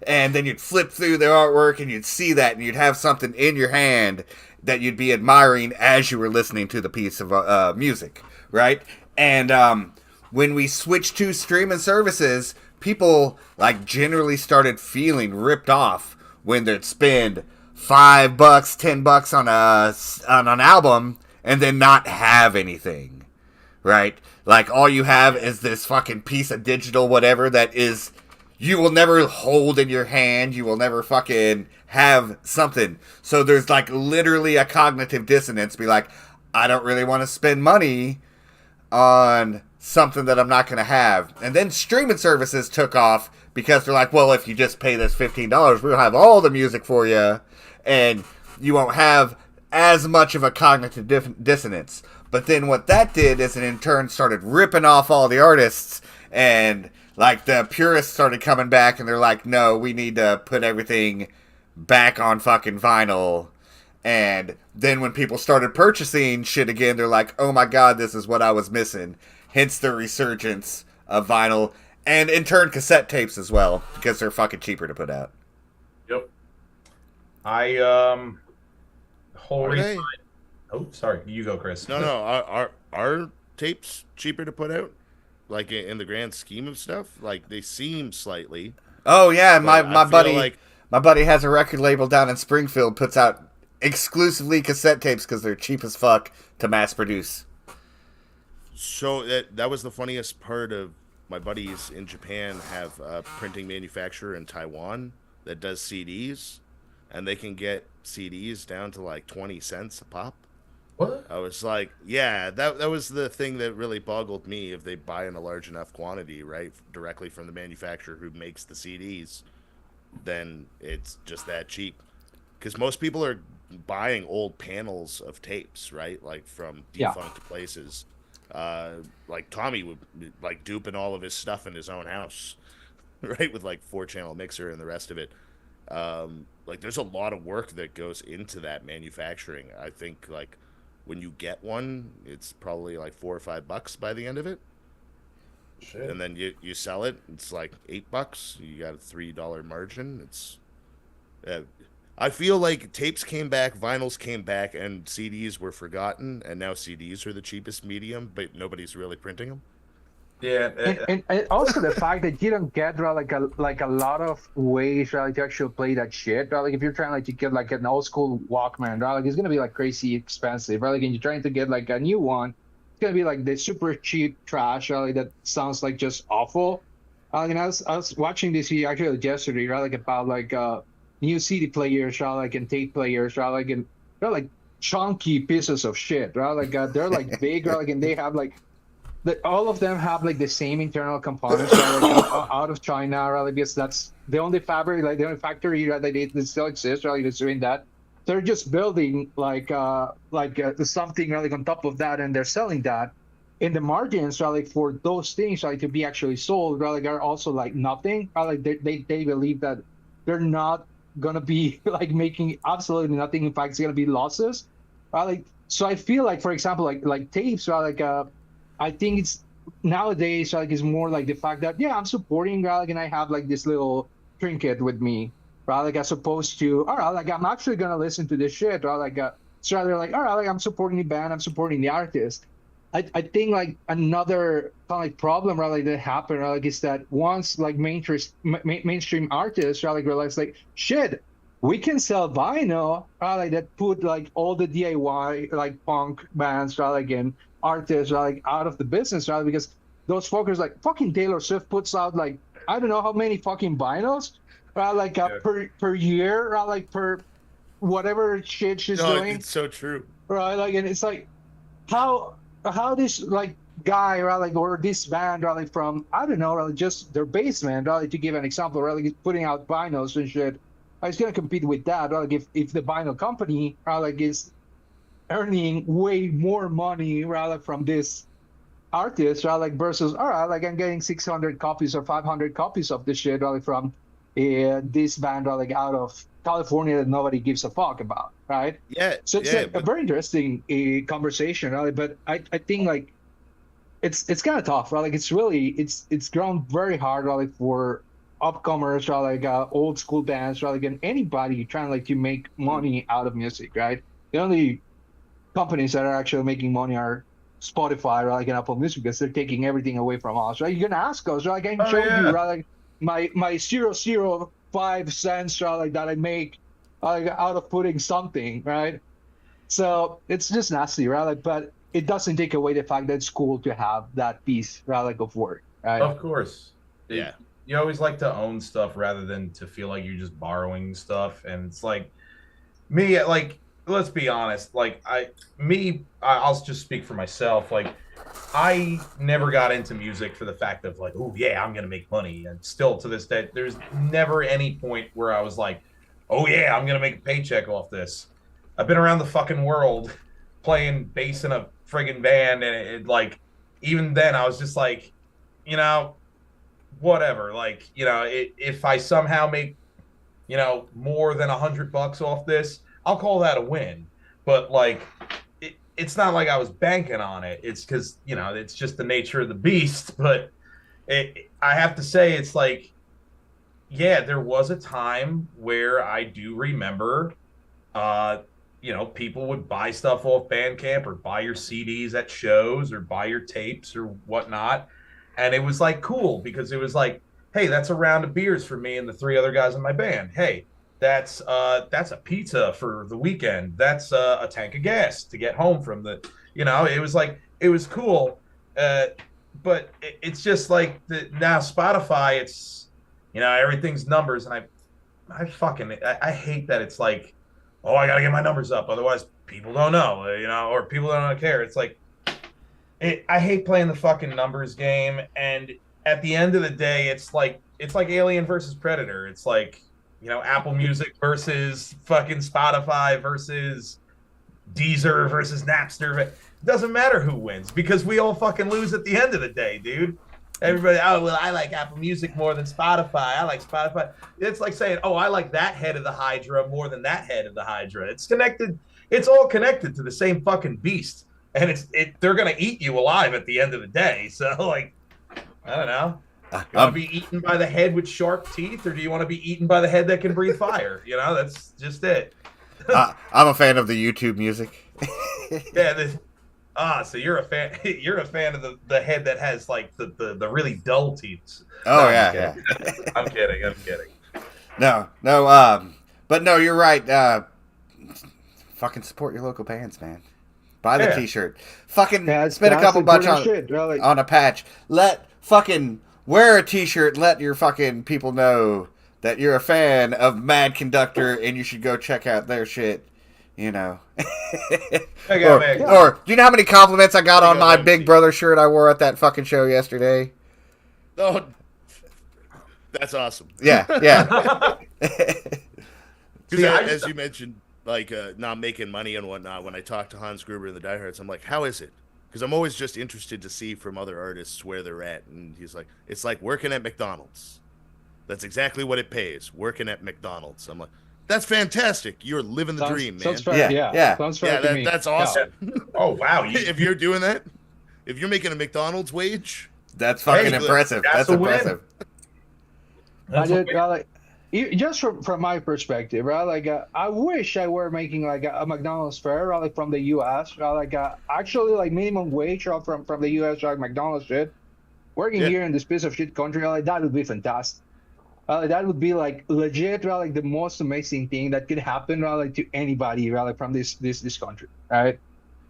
And then you'd flip through their artwork, and you'd see that, and you'd have something in your hand that you'd be admiring as you were listening to the piece of music, right? And when we switched to streaming services, people like generally started feeling ripped off when they'd spend $5, $10 on an album and then not have anything, right? Like, all you have is this fucking piece of digital whatever that is, you will never hold in your hand. You will never fucking have something. So there's like literally a cognitive dissonance. Be like, I don't really want to spend money on something that I'm not going to have. And then streaming services took off because they're like, well, if you just pay this $15, we'll have all the music for you, and you won't have as much of a cognitive dissonance. But then what that did is it in turn started ripping off all the artists, and like the purists started coming back, and they're like, no, we need to put everything back on fucking vinyl. And then when people started purchasing shit again, they're like, oh my god, this is what I was missing. Hence the resurgence of vinyl, and in turn cassette tapes as well, because they're fucking cheaper to put out. Yep. Whole Are reason. they? Oh, sorry. You go, Chris. No, are tapes cheaper to put out? Like in the grand scheme of stuff, like they seem slightly. Oh yeah, But my I feel buddy, my buddy has a record label down in Springfield, puts out exclusively cassette tapes because they're cheap as fuck to mass produce. So that was the funniest part of my buddies in Japan have a printing manufacturer in Taiwan that does CDs, and they can get CDs down to like 20 cents a pop. What? I was like, yeah, that was the thing that really boggled me. If they buy in a large enough quantity, right, directly from the manufacturer who makes the CDs, then it's just that cheap. because most people are buying old panels of tapes, right? Like from defunct places. Like Tommy would like duping all of his stuff in his own house, right? With like 4-channel mixer and the rest of it. Like there's a lot of work that goes into that manufacturing. I think like when you get one, it's probably like $4 or $5 by the end of it. Shit. And then you sell it, it's like $8. You got a $3 margin. It's I feel like tapes came back, vinyls came back, and CDs were forgotten, and now CDs are the cheapest medium, but nobody's really printing them. Yeah, And also the fact that you don't get like a lot of ways right, to actually play that shit. Right? Like if you're trying like to get like an old school Walkman, right? Like it's gonna be like crazy expensive. Right? Like and you're trying to get like a new one, it's gonna be like the super cheap trash. Right? Like that sounds like just awful. And I was watching this actually yesterday, right? Like about like new CD players, right? Like and tape players, right? Like and they're like chunky pieces of shit, right? Like they're like big, right? Like and they have like. All of them have like the same internal components right, like, out of China, right? Because that's the only fabric, like the only factory right, that still exists, right? That's doing that. They're just building like something right, like on top of that, and they're selling that. In the margins, right, like for those things, right, to be actually sold, right, like are also like nothing. Right? Like they believe that they're not gonna be like making absolutely nothing. In fact, it's gonna be losses. Right? Like so, I feel like, for example, like tapes, right, like I think it's nowadays like it's more like the fact that I'm supporting right, like, and I have like this little trinket with me, right? Like as opposed to all right, like I'm actually gonna listen to this shit, right? Like it's rather like all right, like I'm supporting the band, I'm supporting the artist. I think like another kind of like problem right like that happened right, like is that once like mainstream artists right, like realize like shit, we can sell vinyl right, like that put like all the DIY like punk bands right, like and artists are like out of the business, right? Because those fuckers like fucking Taylor Swift puts out like I don't know how many fucking vinyls, right? Like per year, right? Like per whatever shit she's doing. It's so true, right? Like and it's like how this like guy, right? Like or this band, right? Like from I don't know, right? Just their basement, right? Like, to give an example, right? Like putting out vinyls and shit. It's gonna compete with that, right? Like if the vinyl company, right? Like is earning way more money rather from this artist, right? Like versus all right, like I'm getting 600 copies or 500 copies of this shit, right? From this band, right? Like out of California that nobody gives a fuck about, right? Yeah. So it's like a very interesting conversation, right? But I think like it's kind of tough, right? Like it's really it's grown very hard, right? Like for upcomers, right? Like old school bands, right? Like and anybody trying like to make money out of music, right? The only companies that are actually making money are Spotify, right, like an Apple Music, because they're taking everything away from us, right? You're gonna ask us, right? I can show you, right, like my 0.005 cents, right, like that I make, like out of putting something, right? So it's just nasty, right? Like, but it doesn't take away the fact that it's cool to have that piece, right, like of work, right? Of course. Yeah. You always like to own stuff rather than to feel like you're just borrowing stuff, and it's like me, like. Let's be honest. Like I'll just speak for myself. Like I never got into music for the fact of like, oh yeah, I'm gonna make money. And still to this day, there's never any point where I was like, oh yeah, I'm gonna make a paycheck off this. I've been around the fucking world playing bass in a friggin' band, and it like even then I was just like, you know, whatever. Like you know, if I somehow make more than $100 off this, I'll call that a win. But like it's not like I was banking on it. It's because it's just the nature of the beast. But I have to say, it's like, yeah, there was a time where I do remember people would buy stuff off Bandcamp or buy your CDs at shows or buy your tapes or whatnot, and it was like cool because it was like, hey, that's a round of beers for me and the 3 other guys in my band. Hey, that's a pizza for the weekend. That's a tank of gas to get home from the, it was like, it was cool. But it's just like now Spotify, it's, everything's numbers. And I hate that it's like, oh, I got to get my numbers up. Otherwise people don't know, or people don't care. It's like, I hate playing the fucking numbers game. And at the end of the day, it's like Alien versus Predator. It's like, Apple Music versus fucking Spotify versus Deezer versus Napster. It doesn't matter who wins because we all fucking lose at the end of the day, dude. Everybody, oh, well, I like Apple Music more than Spotify. I like Spotify. It's like saying, oh, I like that head of the Hydra more than that head of the Hydra. It's connected. It's all connected to the same fucking beast. And they're going to eat you alive at the end of the day. So, like, I don't know. You want to be eaten by the head with sharp teeth, or do you want to be eaten by the head that can breathe fire? That's just it. I'm a fan of the YouTube music. Yeah. So you're a fan. You're a fan of the head that has like the really dull teeth. Oh, No, yeah. I'm kidding. I'm kidding. No. But no, you're right. Fucking support your local bands, man. Buy the T-shirt. Fucking spend a couple bucks on a patch. Wear a T-shirt. Let your fucking people know that you're a fan of Mad Conductor and you should go check out their shit. Or do you know how many compliments I got on my Big Brother shirt I wore at that fucking show yesterday? Oh, that's awesome. Yeah. Because as you mentioned, like not making money and whatnot, when I talk to Hans Gruber and the Diehards, I'm like, how is it? Because I'm always just interested to see from other artists where they're at. And he's like, it's like working at McDonald's. That's exactly what it pays, working at McDonald's. I'm like, that's fantastic. You're living the dream, man. Sounds fair. Yeah. Sounds fair to me. That's awesome. Yeah. Oh, wow. If you're doing that, if you're making a McDonald's wage, that's fucking impressive. That's impressive. Just from my perspective, right? Like, I wish I were making like a McDonald's fare, right? Like from the U.S., right? Like, actually, like minimum wage from the U.S. like McDonald's shit. Working here in this piece of shit country, like that would be fantastic. That would be like legit, right? Like the most amazing thing that could happen, right? Like to anybody, right? Like from this country, right?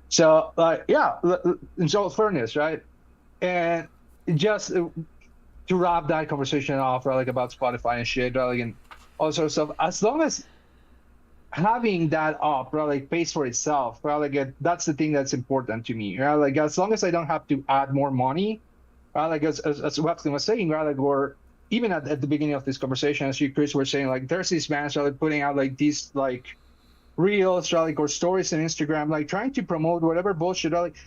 So, in all fairness, right? And just to wrap that conversation off, right, like about Spotify and shit, right, like, and all sorts of stuff. As long as having that up, right, like pays for itself, right, like that's the thing that's important to me, right? Like as long as I don't have to add more money, right, like as Webster was saying, right, like or even at the beginning of this conversation, as you, Chris, were saying, like there's these bands that are putting out like these like reels, right, like or stories on Instagram, like trying to promote whatever bullshit, right, like.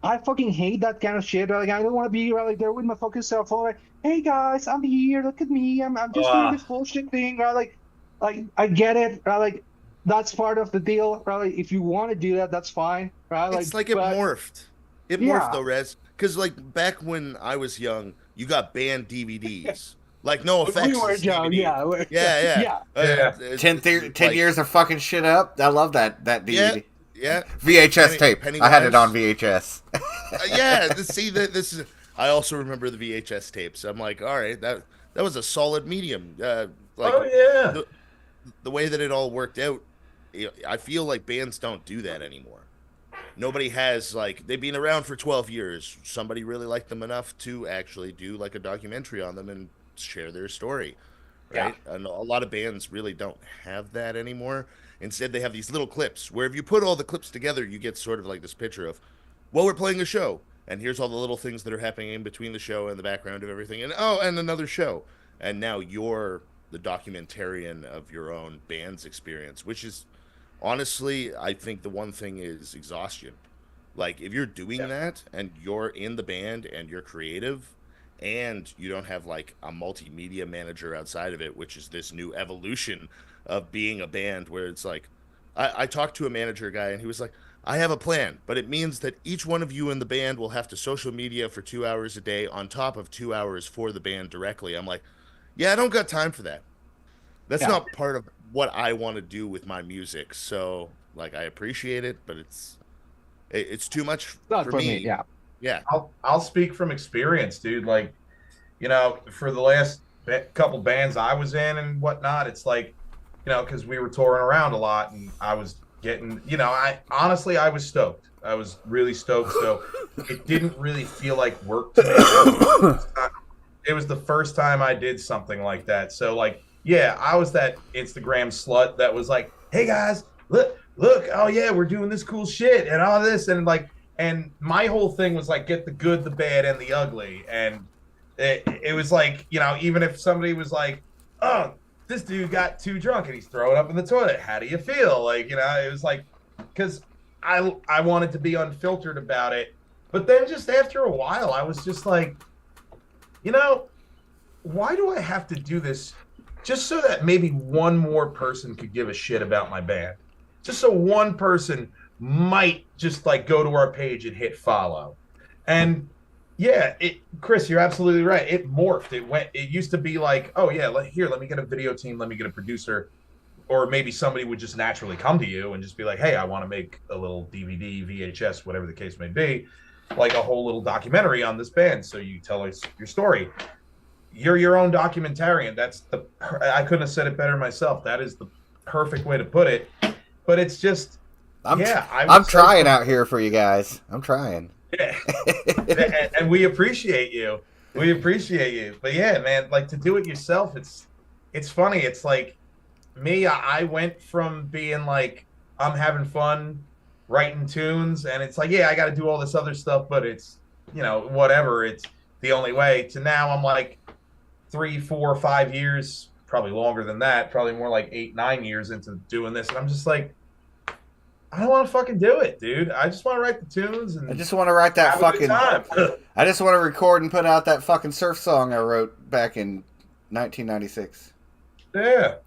I fucking hate that kind of shit. Like I don't want to be right, like there with my fucking cell phone. Like, hey guys, I'm here. Look at me. I'm just doing this bullshit thing. Right? Like I get it. Right? Like that's part of the deal. Right? Like, if you want to do that, that's fine. Right? It's like it morphed. It morphed though, Rez. Because like back when I was young, you got banned DVDs. Like no effects. We were young, yeah. 10 years of fucking shit up. I love that DVD. Yeah, VHS tape. I had it on VHS. See that this is. I also remember the VHS tapes. I'm like, all right, that was a solid medium. The way that it all worked out, I feel like bands don't do that anymore. Nobody has like they've been around for 12 years. Somebody really liked them enough to actually do like a documentary on them and share their story, right? Yeah. And a lot of bands really don't have that anymore. Instead, they have these little clips where if you put all the clips together, you get sort of like this picture of, well, we're playing a show, and here's all the little things that are happening in between the show and the background of everything, and another show. And now you're the documentarian of your own band's experience, which is, honestly, I think the one thing is exhaustion. Like, if you're doing that, and you're in the band, and you're creative, and you don't have, like, a multimedia manager outside of it, which is this new evolution of being a band where it's like I talked to a manager guy and he was like, I have a plan, but it means that each one of you in the band will have to social media for 2 hours a day on top of 2 hours for the band directly. I'm like, I don't got time for that. That's not part of what I want to do with my music. So like I appreciate it, but it's too much for me. I'll speak from experience, dude. Like, for the last couple bands I was in and whatnot, it's like, because we were touring around a lot and I was getting, I was stoked. I was really stoked. So it didn't really feel like work to me. It was the first time I did something like that. So like, I was that Instagram slut that was like, hey guys, look, oh yeah, we're doing this cool shit and all this. And like, and my whole thing was like, get the good, the bad, and the ugly. And it was like, even if somebody was like, oh, this dude got too drunk and he's throwing up in the toilet. How do you feel? Like, it was like, because I wanted to be unfiltered about it. But then just after a while, I was just like, why do I have to do this just so that maybe one more person could give a shit about my band? Just so one person might just like go to our page and hit follow. And yeah, Chris, you're absolutely right. It morphed. It used to be like, oh yeah, let me get a video team, let me get a producer, or maybe somebody would just naturally come to you and just be like, hey, I want to make a little DVD, VHS, whatever the case may be, like a whole little documentary on this band. So you tell us your story. You're your own documentarian. I couldn't have said it better myself. That is the perfect way to put it. But it's just, I'm trying out here for you guys. I'm trying. Yeah. And we appreciate you. We appreciate you. But yeah, man, like to do it yourself, it's funny. It's like me, I went from being like, I'm having fun writing tunes, and it's like, yeah, I got to do all this other stuff, but it's, whatever. It's the only way, to now I'm like 3, 4, 5 years, probably longer than that, probably more like 8, 9 years into doing this. And I'm just like, I don't want to fucking do it, dude. I just want to write the tunes. And I just want to write that fucking. I just want to record and put out that fucking surf song I wrote back in 1996. Yeah.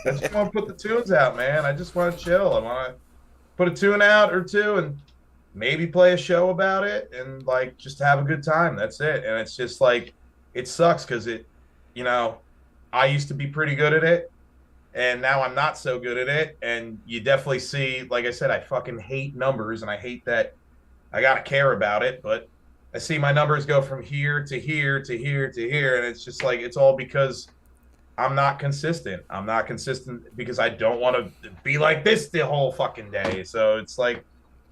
I just want to put the tunes out, man. I just want to chill. I want to put a tune out or two and maybe play a show about it and like just have a good time. That's it. And it's just like, it sucks because I used to be pretty good at it. And now I'm not so good at it. And you definitely see, like I said, I fucking hate numbers, and I hate that I got to care about it. But I see my numbers go from here to here to here to here. And it's just like, it's all because I'm not consistent. I'm not consistent because I don't want to be like this the whole fucking day. So it's like,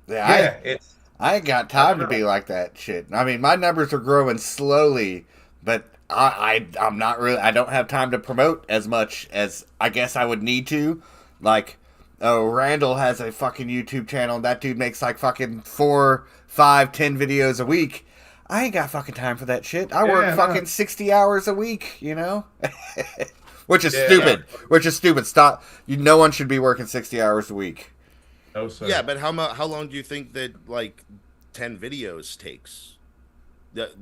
I ain't got time to be like that shit. I mean, my numbers are growing slowly, but I'm not really. I don't have time to promote as much as I guess I would need to. Like, Randall has a fucking YouTube channel, and that dude makes like fucking 4, 5, 10 videos a week. I ain't got fucking time for that shit. I work fucking 60 hours a week, which is stupid. Which is stupid. Stop. No one should be working 60 hours a week. No, sir. Yeah, but how long do you think that like 10 videos takes?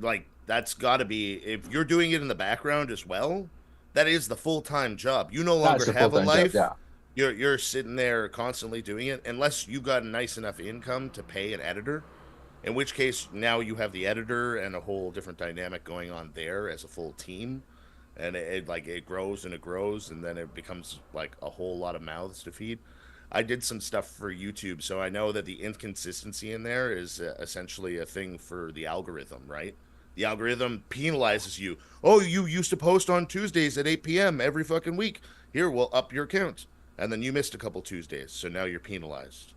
Like, that's got to be, if you're doing it in the background as well, that is the full-time job. You no longer have a life. Job, yeah. You're sitting there constantly doing it, unless you got a nice enough income to pay an editor, in which case now you have the editor and a whole different dynamic going on there as a full team, and it grows and it grows, and then it becomes like a whole lot of mouths to feed. I did some stuff for YouTube, so I know that the inconsistency in there is essentially a thing for the algorithm, right? The algorithm penalizes you. Oh, you used to post on Tuesdays at 8 p.m. every fucking week. Here, we'll up your count. And then you missed a couple Tuesdays, so now you're penalized.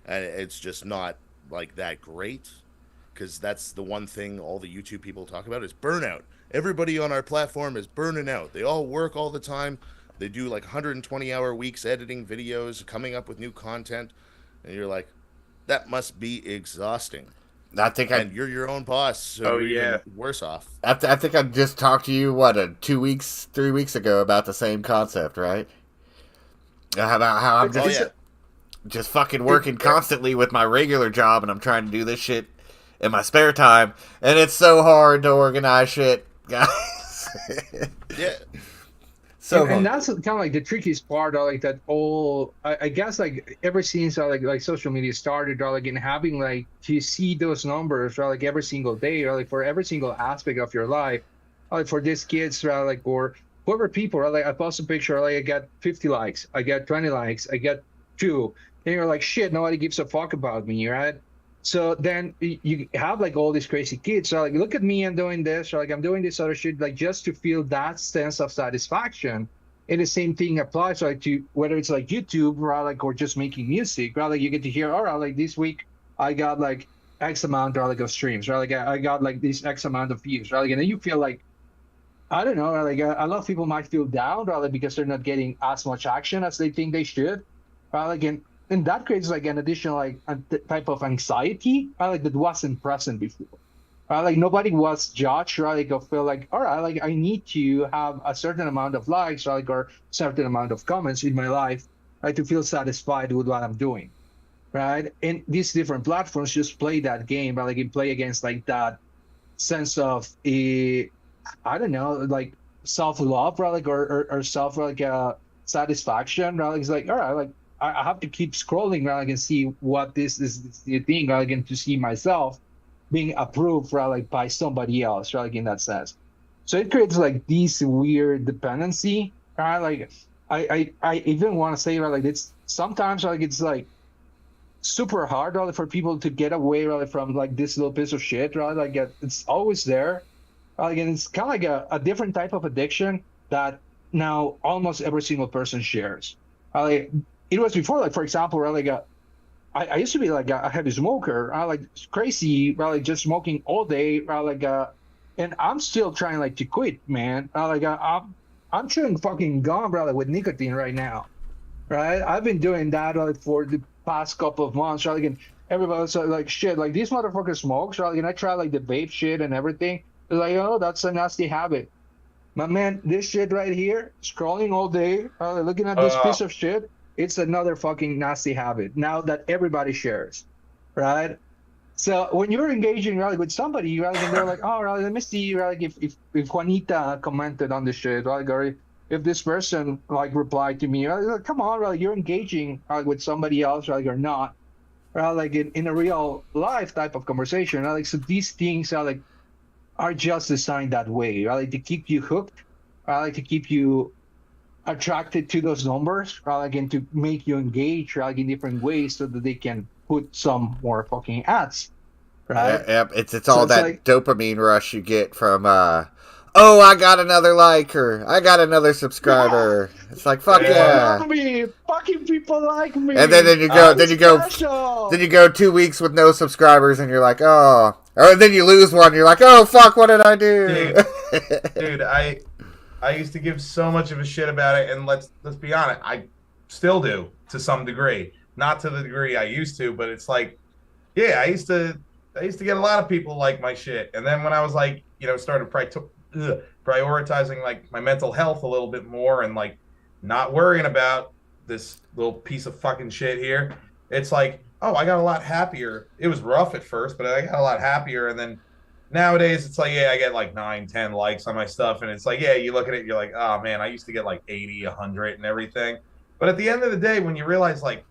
And it's just not like that great, because that's the one thing all the YouTube people talk about is burnout. Everybody on our platform is burning out. They all work all the time. They do like 120-hour weeks editing videos, coming up with new content. And you're like, that must be exhausting. And you're your own boss, so you're even worse off. I think I just talked to you, 2 weeks, 3 weeks ago about the same concept, right? About how I'm just fucking working constantly with my regular job, and I'm trying to do this shit in my spare time, and it's so hard to organize shit, guys. Yeah. And that's kind of like the trickiest part, or like that whole, I guess, like ever since like social media started, or like in having like to see those numbers, or like every single day, or like for every single aspect of your life, like for these kids, or like or whoever people, or like I post a picture, like I get 50 likes, I get 20 likes, I get 2, and you're like, shit, nobody gives a fuck about me, right? So then you have like all these crazy kids. So like, look at me, I'm doing this, or like I'm doing this other shit, like just to feel that sense of satisfaction. And the same thing applies like to whether it's like YouTube, right, like, or just making music, right? Like you get to hear, all right, like this week I got like X amount or like of streams, right? Like I got like this X amount of views, right? Like, and then you feel like, I don't know, like a lot of people might feel down, right? Like, because they're not getting as much action as they think they should, right? Like, and that creates like an additional like type of anxiety, right? Like that wasn't present before. Right? Like nobody was judged, right? Like I feel like, all right, like I need to have a certain amount of likes, right? Like, or certain amount of comments in my life, right, to feel satisfied with what I'm doing, right? And these different platforms just play that game, right? Like you play against like that sense of I don't know, like self-love, right? Like or self like satisfaction, right? Like, it's like, all right, like I have to keep scrolling, right? Like and see what this is the thing, right? Like, and to see myself being approved, right? Like by somebody else, right? Like in that sense. So it creates like this weird dependency, right? Like I even want to say, right? Like it's sometimes like it's like super hard, right, for people to get away, right, from like this little piece of shit, right? Like it's always there. Like, and it's kind of like a different type of addiction that now almost every single person shares. Like, it was before, like for example, right, like I used to be like a heavy smoker, like crazy, right, like just smoking all day, right, like and I'm still trying like to quit, man. Like I'm chewing fucking gum, brother, with nicotine right now, right? I've been doing that like for the past couple of months, right? Like, and everybody's like, shit, like these motherfuckers smokes, right? Like, and I try like the vape shit and everything. They're like, oh, that's a nasty habit. My man, this shit right here, scrolling all day, looking at this piece of shit, it's another fucking nasty habit now that everybody shares, right? So when you're engaging, right, with somebody, right, and they're like, oh, right, let me see, right, like if Juanita commented on this shit, right, or if this person like replied to me, right, like, come on, right, you're engaging, right, with somebody else, right, or not, right, like in a real life type of conversation, right, like so these things are like are just designed that way, right, like to keep you hooked, right, like to keep you attracted to those numbers, right, like and to make you engage, right, like in different ways so that they can put some more fucking ads, right? Yep, it's So all it's that like, dopamine rush you get from oh, I got another like or I got another subscriber. It's like fuck people yeah. love me, fucking people like me. And then you go Special. then you go 2 weeks with no subscribers and you're like, oh, or then you lose one, you're like, oh fuck, what did I do? Dude, I used to give so much of a shit about it, and let's be honest, I still do to some degree. Not to the degree I used to, but it's like, yeah, I used to get a lot of people like my shit, and then when I was like, started prioritizing like my mental health a little bit more, and like not worrying about this little piece of fucking shit here, it's like, oh, I got a lot happier. It was rough at first, but I got a lot happier, and then nowadays it's like, yeah, I get like 9-10 likes on my stuff, and it's like, yeah, you look at it, you're like, oh man, I used to get like 80, 100 and everything. But at the end of the day, when you realize like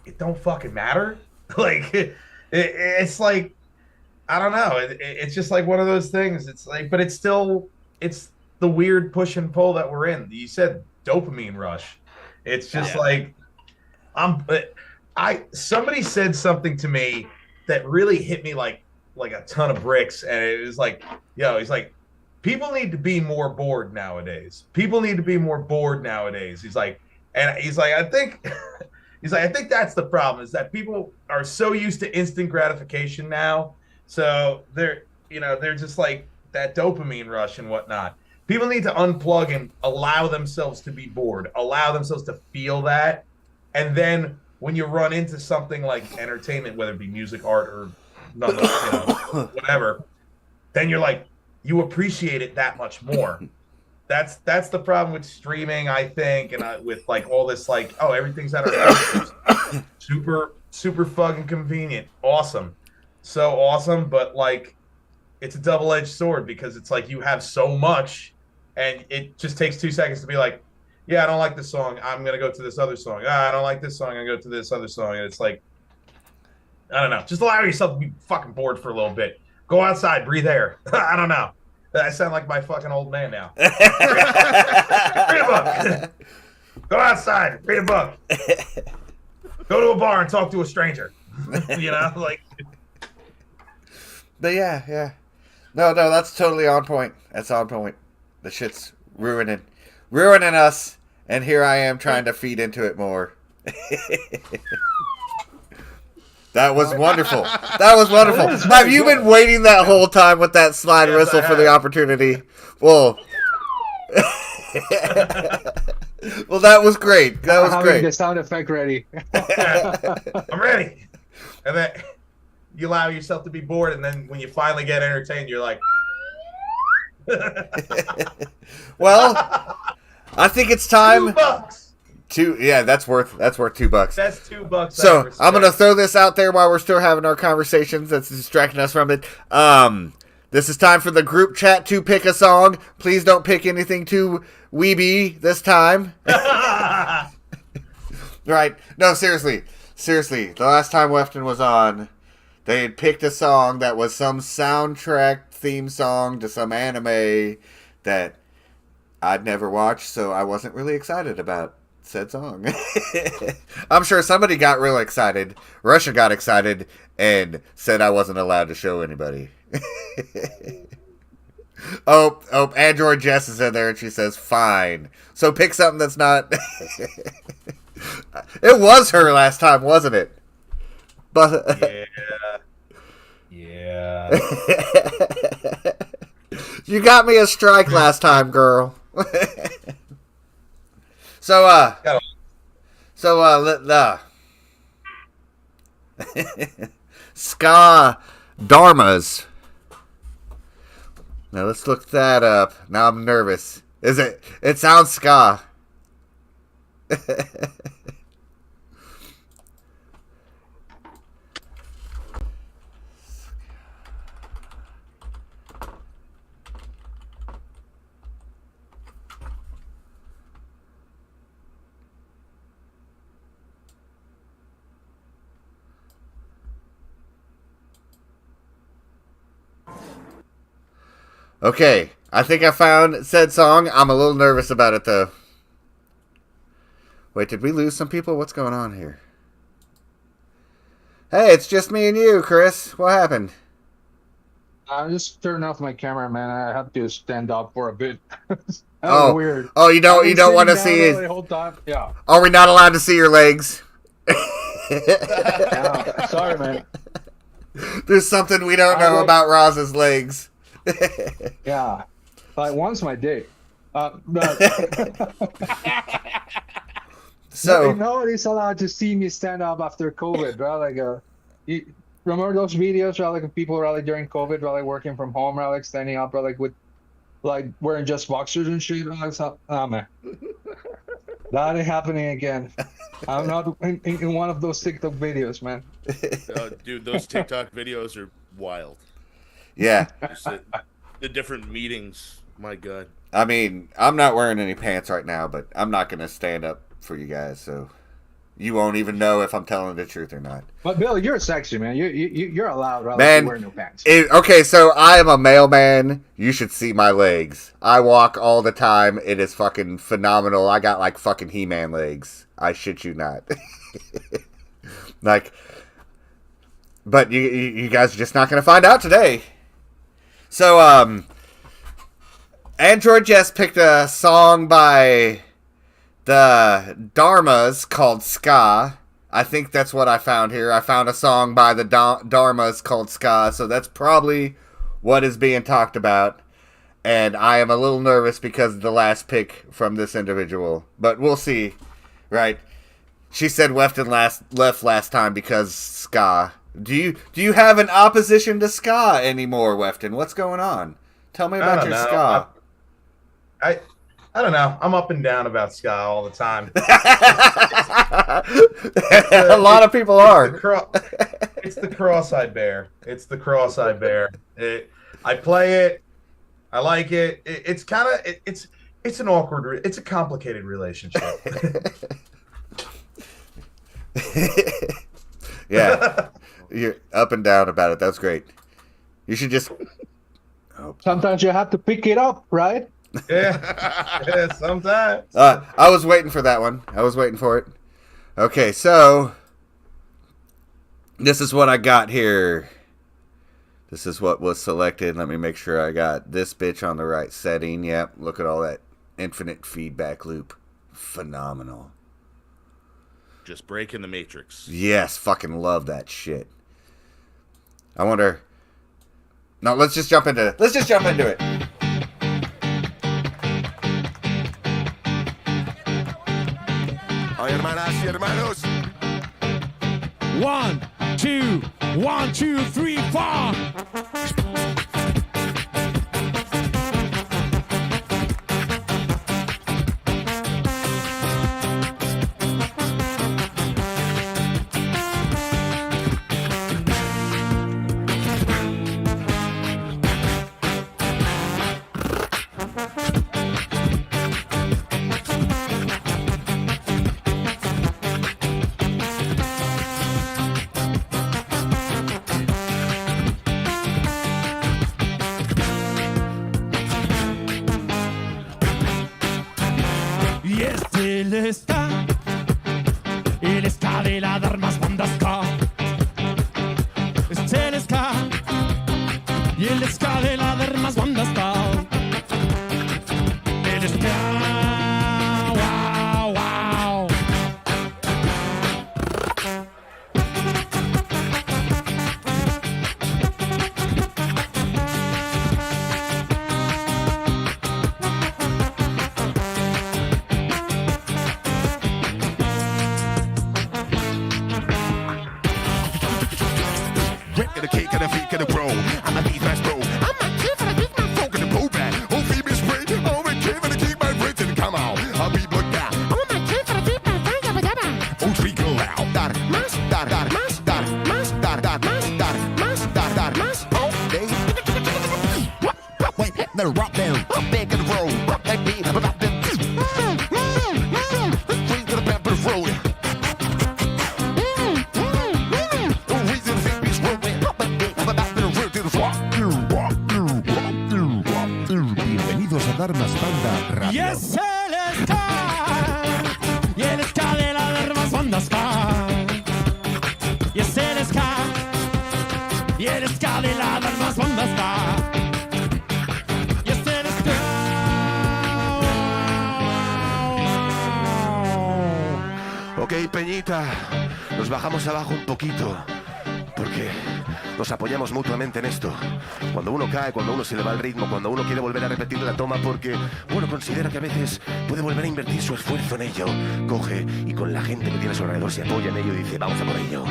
it don't fucking matter, like it's like, I don't know, it's just like one of those things. It's like, but it's the weird push and pull that we're in. You said dopamine rush. It's just like somebody said something to me that really hit me like a ton of bricks, and it was like, he's like, people need to be more bored nowadays. People need to be more bored nowadays. He's like, I think I think that's the problem, is that people are so used to instant gratification now. So they're just like that dopamine rush and whatnot. People need to unplug and allow themselves to be bored, allow themselves to feel that. And then when you run into something like entertainment, whether it be music, art, or whatever, then you're like, you appreciate it that much more. That's the problem with streaming, I think, and with like all this like, oh, everything's at our fingertips. super fucking convenient, awesome, so awesome, but like it's a double-edged sword, because it's like you have so much, and it just takes 2 seconds to be like, yeah, I don't like this song, I'm gonna go to this other song. I don't like this song, I'm gonna go to this other song, and it's like, I don't know. Just allow yourself to be fucking bored for a little bit. Go outside, breathe air. I don't know. I sound like my fucking old man now. Read a book. Go outside, read a book. Go to a bar and talk to a stranger. Like. But yeah. No, that's totally on point. That's on point. The shit's ruining us, and here I am trying to feed into it more. That was wonderful. Have you been waiting that whole time with that slide whistle for the opportunity? Well, well, that was great. Having the sound effect ready. I'm ready. And then you allow yourself to be bored, and then when you finally get entertained, you're like, Well, I think it's time $2. that's worth $2. That's $2. So I'm gonna throw this out there while we're still having our conversations. That's distracting us from it. This is time for the group chat to pick a song. Please don't pick anything too weeby this time. Right? No, seriously. The last time Wefton was on, they had picked a song that was some soundtrack theme song to some anime that I'd never watched, so I wasn't really excited about said song. I'm sure somebody got real excited. Russia got excited and said I wasn't allowed to show anybody. oh, Android Jess is in there and she says, fine. So pick something that's not... It was her last time, wasn't it? But Yeah. You got me a strike last time, girl. So Ska Dharmas. Now let's look that up. Now I'm nervous. It sounds ska. Okay, I think I found said song. I'm a little nervous about it, though. Wait, did we lose some people? What's going on here? Hey, it's just me and you, Chris. What happened? I just turned off my camera, man. I have to stand up for a bit. Oh, weird. Oh, you don't want to see it? The whole time. Yeah. Are we not allowed to see your legs? Yeah. Sorry, man. There's something we don't know about Roz's legs. Yeah. Like once my day. But So nobody's allowed to see me stand up after COVID, right? Like, you remember those videos, right? Like people really during COVID, right? Like working from home, right? Like standing up, right? Like with, like wearing just boxers and shit. Like, so, oh man, that ain't happening again. I'm not in one of those TikTok videos, man. Dude, those TikTok videos are wild. yeah, Just the different meetings. My God. I mean, I'm not wearing any pants right now, but I'm not gonna stand up for you guys, so you won't even know if I'm telling the truth or not. But Bill, you're sexy, man. You're allowed, right? Man, to wear no pants. Okay, so I am a mailman. You should see my legs. I walk all the time. It is fucking phenomenal. I got like fucking He-Man legs. I shit you not. Like, but you guys are just not gonna find out today. So, Android Jess picked a song by the Dharmas called Ska. I think that's what I found here. I found a song by the Dharmas called Ska, so that's probably what is being talked about. And I am a little nervous because of the last pick from this individual. But we'll see, right? She said Wefton left last time because Ska. Do you have an opposition to ska anymore, Wefton? What's going on? Tell me about your ska. I don't know. I'm up and down about ska all the time. A lot of people are. It's the cross-eyed bear. I play it. I like it. It's kind of it's an awkward. It's a complicated relationship. Yeah. You're up and down about it. That's great. You should just... Oh. Sometimes you have to pick it up, right? Yeah, sometimes. I was waiting for that one. I was waiting for it. Okay, so... This is what I got here. This is what was selected. Let me make sure I got this bitch on the right setting. Yep, look at all that infinite feedback loop. Phenomenal. Just breaking the matrix. Yes, fucking love that shit. I wonder... No, let's just jump into it. Hermanas y hermanos. 1, 2, 1, 2, 3, 4. Este el ska de la darmas banda ska. Este el ska y el ska de la darmas banda ska. El ska, wow, wow. Rip the cake and the freak and the bro. I'm a beat my bro. I'm a kid and I beat my folk and the bow back. Oh, Phoebe's great. Oh, my kid and I keep my rich and come out. I'll be blood down. Oh, my kid and I keep my thing up and oh, three go out. Dar, mas, dar, dar, mas, dar, mas, dar, dar, mas, dar, mas, dar, dar, mas. Oh, they. Wait, let it rock down. Back in the road. That beat, I'm about them. Straight to the back of the road. Bienvenidos a Darmas Banda Radio. Y es el ska y el ska de la darmas banda ska. Y es el ska y el ska de la darmas banda ska. Y es el ska. Ok, Peñita, nos bajamos abajo un poquito, porque nos apoyamos mutuamente en esto. Cuando uno cae, cuando uno se le va el ritmo, cuando uno quiere volver a repetir la toma porque, bueno, considera que a veces puede volver a invertir su esfuerzo en ello, coge y con la gente que tiene a su alrededor se apoya en ello y dice, vamos a por ello.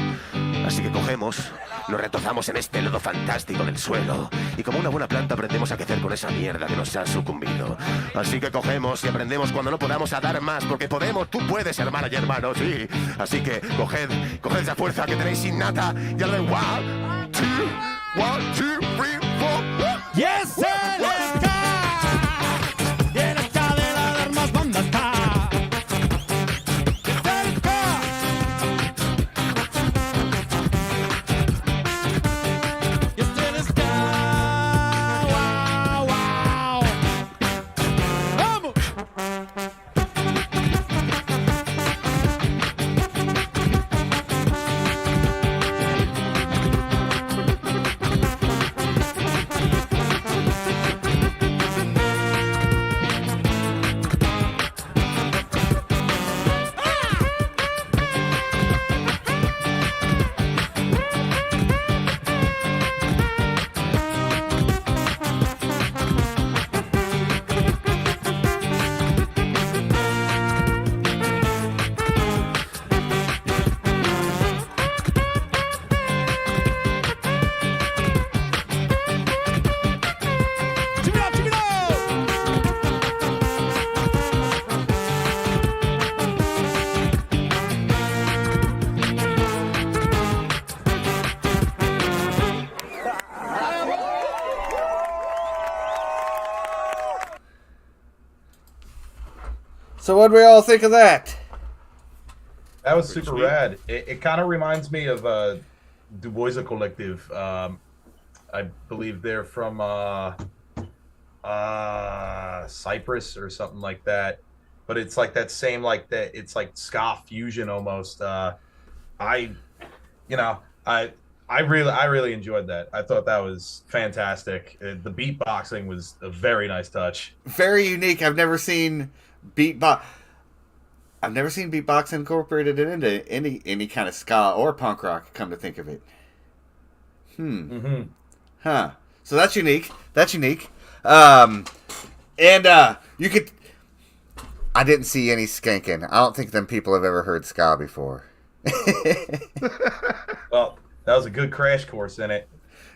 Así que cogemos, nos retozamos en este lodo fantástico del suelo y como una buena planta aprendemos a crecer con esa mierda que nos ha sucumbido. Así que cogemos y aprendemos cuando no podamos a dar más, porque podemos, tú puedes, hermana y hermano, sí. Así que coged esa fuerza que tenéis innata y ahora one, two, three, four. Y es el ska y el ska de la darmas banda ska. Y es el ska. Y es el ska. Wow, wow. ¡Vamos! So what do we all think of that? That was Pretty super sweet. rad. It kind of reminds me of Du Bois Collective. I believe they're from Cyprus or something like that. But it's like that same like that. It's like ska fusion almost. I really enjoyed that. I thought that was fantastic. The beatboxing was a very nice touch. Very unique. I've never seen beatbox incorporated into any kind of ska or punk rock. Come to think of it, huh? So that's unique. And you could. I didn't see any skanking. I don't think them people have ever heard ska before. Well, That was a good crash course in it.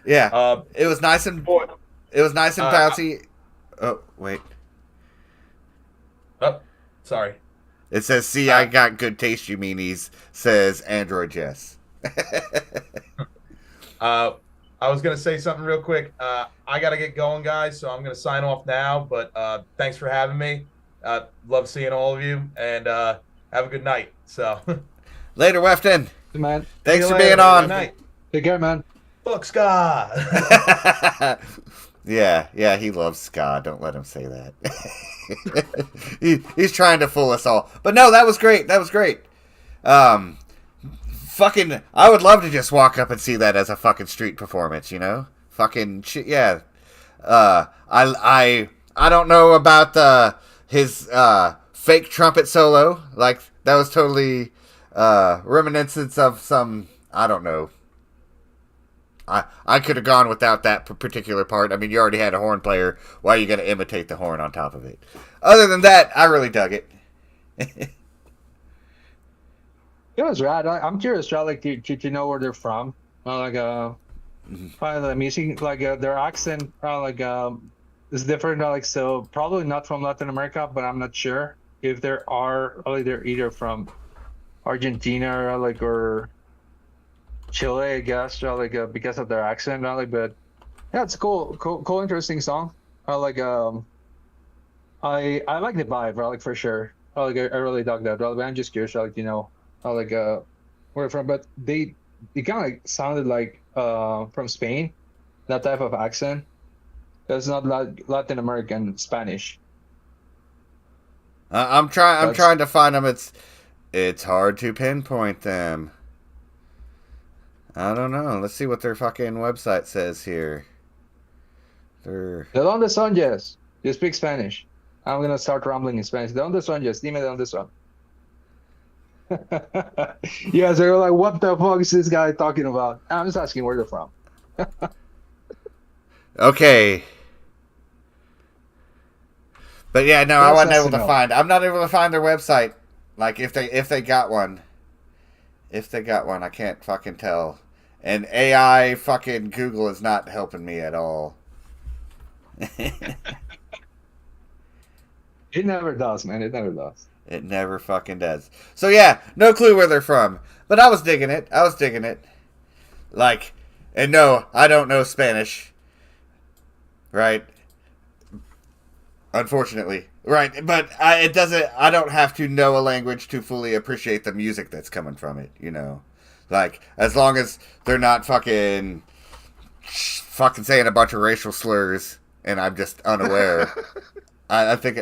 Yeah, it was nice and Boy, bouncy. Oh wait, oh, sorry. it says, "See, I got good taste, you meanies." Says Android Jess. I was gonna say something real quick. I gotta get going, guys, so I'm gonna sign off now. But thanks for having me. Love seeing all of you, and have a good night. So Later, Wefton. Man, Thanks See you for later. being on. Good night. take care, man. Fuck Scott. Yeah, he loves ska. Don't let him say that. He's trying to fool us all. But no, that was great. That was great. Fucking, I would love to just walk up and see that as a fucking street performance, you know? Fucking shit, yeah. I don't know about his fake trumpet solo. Like, that was totally reminiscence of some, I don't know. I could have gone without that particular part. I mean, you already had a horn player. Why are you going to imitate the horn on top of it? Other than that, I really dug it. It was rad. I'm curious, like, to know where they're from. Kind of the music, like their accent, is different. Like, so probably not from Latin America, but I'm not sure if there are. They're either from Argentina or Chile, I guess. Because of their accent. But yeah, it's a cool, interesting song. I like the vibe, like for sure. I really dug that. But I'm just curious, where they're from. But they kind of like sounded like from Spain, that type of accent. That's not Latin American Spanish. I'm trying to find them. It's hard to pinpoint them. I don't know. Let's see what their fucking website says here. ¿De dónde son, Jess? You speak Spanish. I'm gonna start rambling in Spanish. ¿De dónde son, Jess? Dime de dónde son. Yeah, so you're like, what the fuck is this guy talking about? I'm just asking where they're from. Okay. But yeah, no, I wasn't able to find. I'm not able to find their website. Like if they got one. If they got one, I can't fucking tell. And AI fucking Google is not helping me at all. It never does, man. It never does. It never fucking does. So yeah, no clue where they're from. But I was digging it. Like, and no, I don't know Spanish. Right? Unfortunately. Right, but I don't have to know a language to fully appreciate the music that's coming from it, you know? Like, as long as they're not fucking saying a bunch of racial slurs and I'm just unaware. I think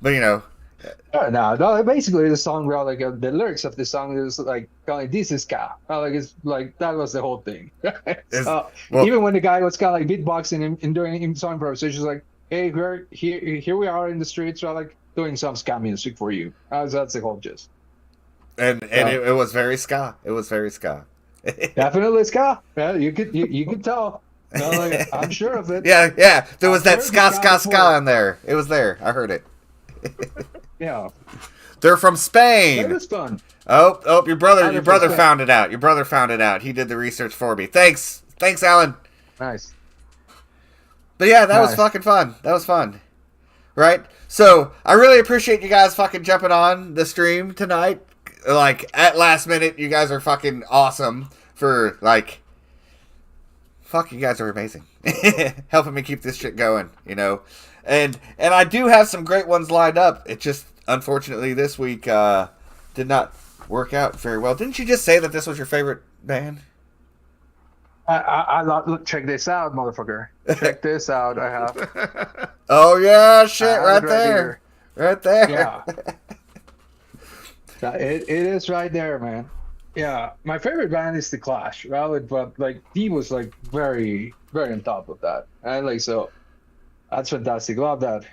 but you know. No, basically the song, the lyrics of the song is like, this is ska. It's like, that was the whole thing. Even when the guy was kind of like beatboxing and doing song improvisations, like, hey, we're here we are in the streets, doing some ska music for you. That's the whole gist. And it was very ska. It was very ska. Definitely ska. Yeah, you could tell. I'm sure of it. Yeah. There was that ska in there. It was there. I heard it. Yeah. They're from Spain. That was fun. Oh, your brother found it out. Your brother found it out. He did the research for me. Thanks, Alan. Nice. But yeah, that was fucking fun. That was fun. Right? So, I really appreciate you guys fucking jumping on the stream tonight. Like, at last minute, you guys are fucking awesome for, like, fuck, you guys are amazing. Helping me keep this shit going, you know? And I do have some great ones lined up. It just, unfortunately, this week did not work out very well. Didn't you just say that this was your favorite band? Look, check this out, motherfucker. Check this out. I have. Oh yeah, shit, right there. Right there. Yeah. It is right there, man. Yeah, my favorite band is The Clash, right? But like, D was like very, very on top of that, and so that's fantastic. Love that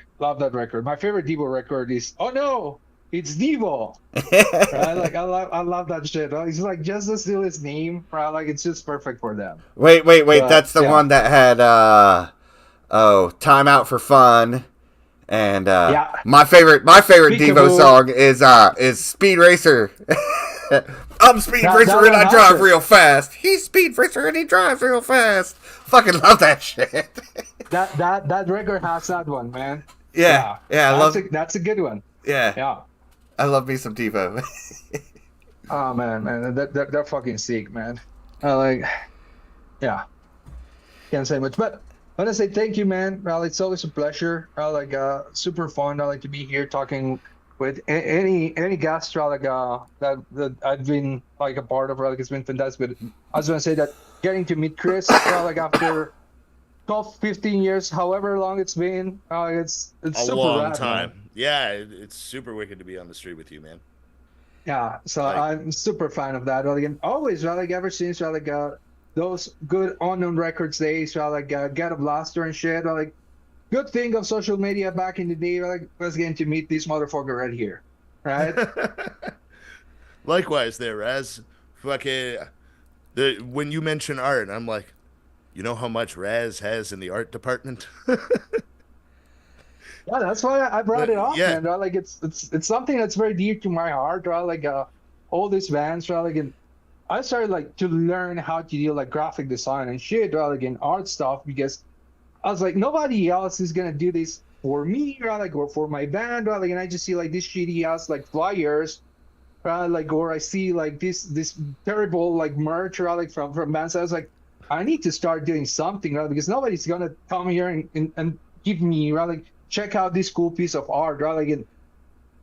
record. My favorite Devo record is Oh No, It's Devo. Right? I love that shit. It's like just to steal his name, right? Like, it's just perfect for them. Wait. That's the one that had Time Out for Fun. And my favorite Devo song is Speed Racer. I'm Speed That- Racer that and I one drive happened. real fast. He's Speed Racer and he drives real fast. Fucking love that shit. That record has that one, man. Yeah, I love. That's a good one. Yeah, Yeah. I love me some TiVo. Oh man, they're fucking sick, man. Yeah, can't say much, but I want to say thank you, man. Well, it's always a pleasure. Super fun. I like to be here talking with any guest. That I've been like a part of. It's been fantastic. But I was gonna say that getting to meet Chris, after 12, 15 years, however long it's been, it's A super long rad, time. man. Yeah, it's super wicked to be on the street with you, man. Yeah, so Like- I'm super fan of that. Again, always, ever since, those good unknown records days, Get a Blaster and shit. Good thing of social media back in the day, was getting to meet this motherfucker right here, right? Likewise, there, Raz. Fucking, when you mention art, I'm like, you know how much Raz has in the art department? Yeah, that's why I brought it up, Yeah. man. It's something that's very dear to my heart, all these bands, and I started to learn how to do graphic design and shit, and art stuff, because I was like, nobody else is gonna do this for me, or for my band, and I just see these shitty ass flyers, or I see this terrible merch, from bands. I was like, I need to start doing something, because nobody's gonna come here and give me, check out this cool piece of art, and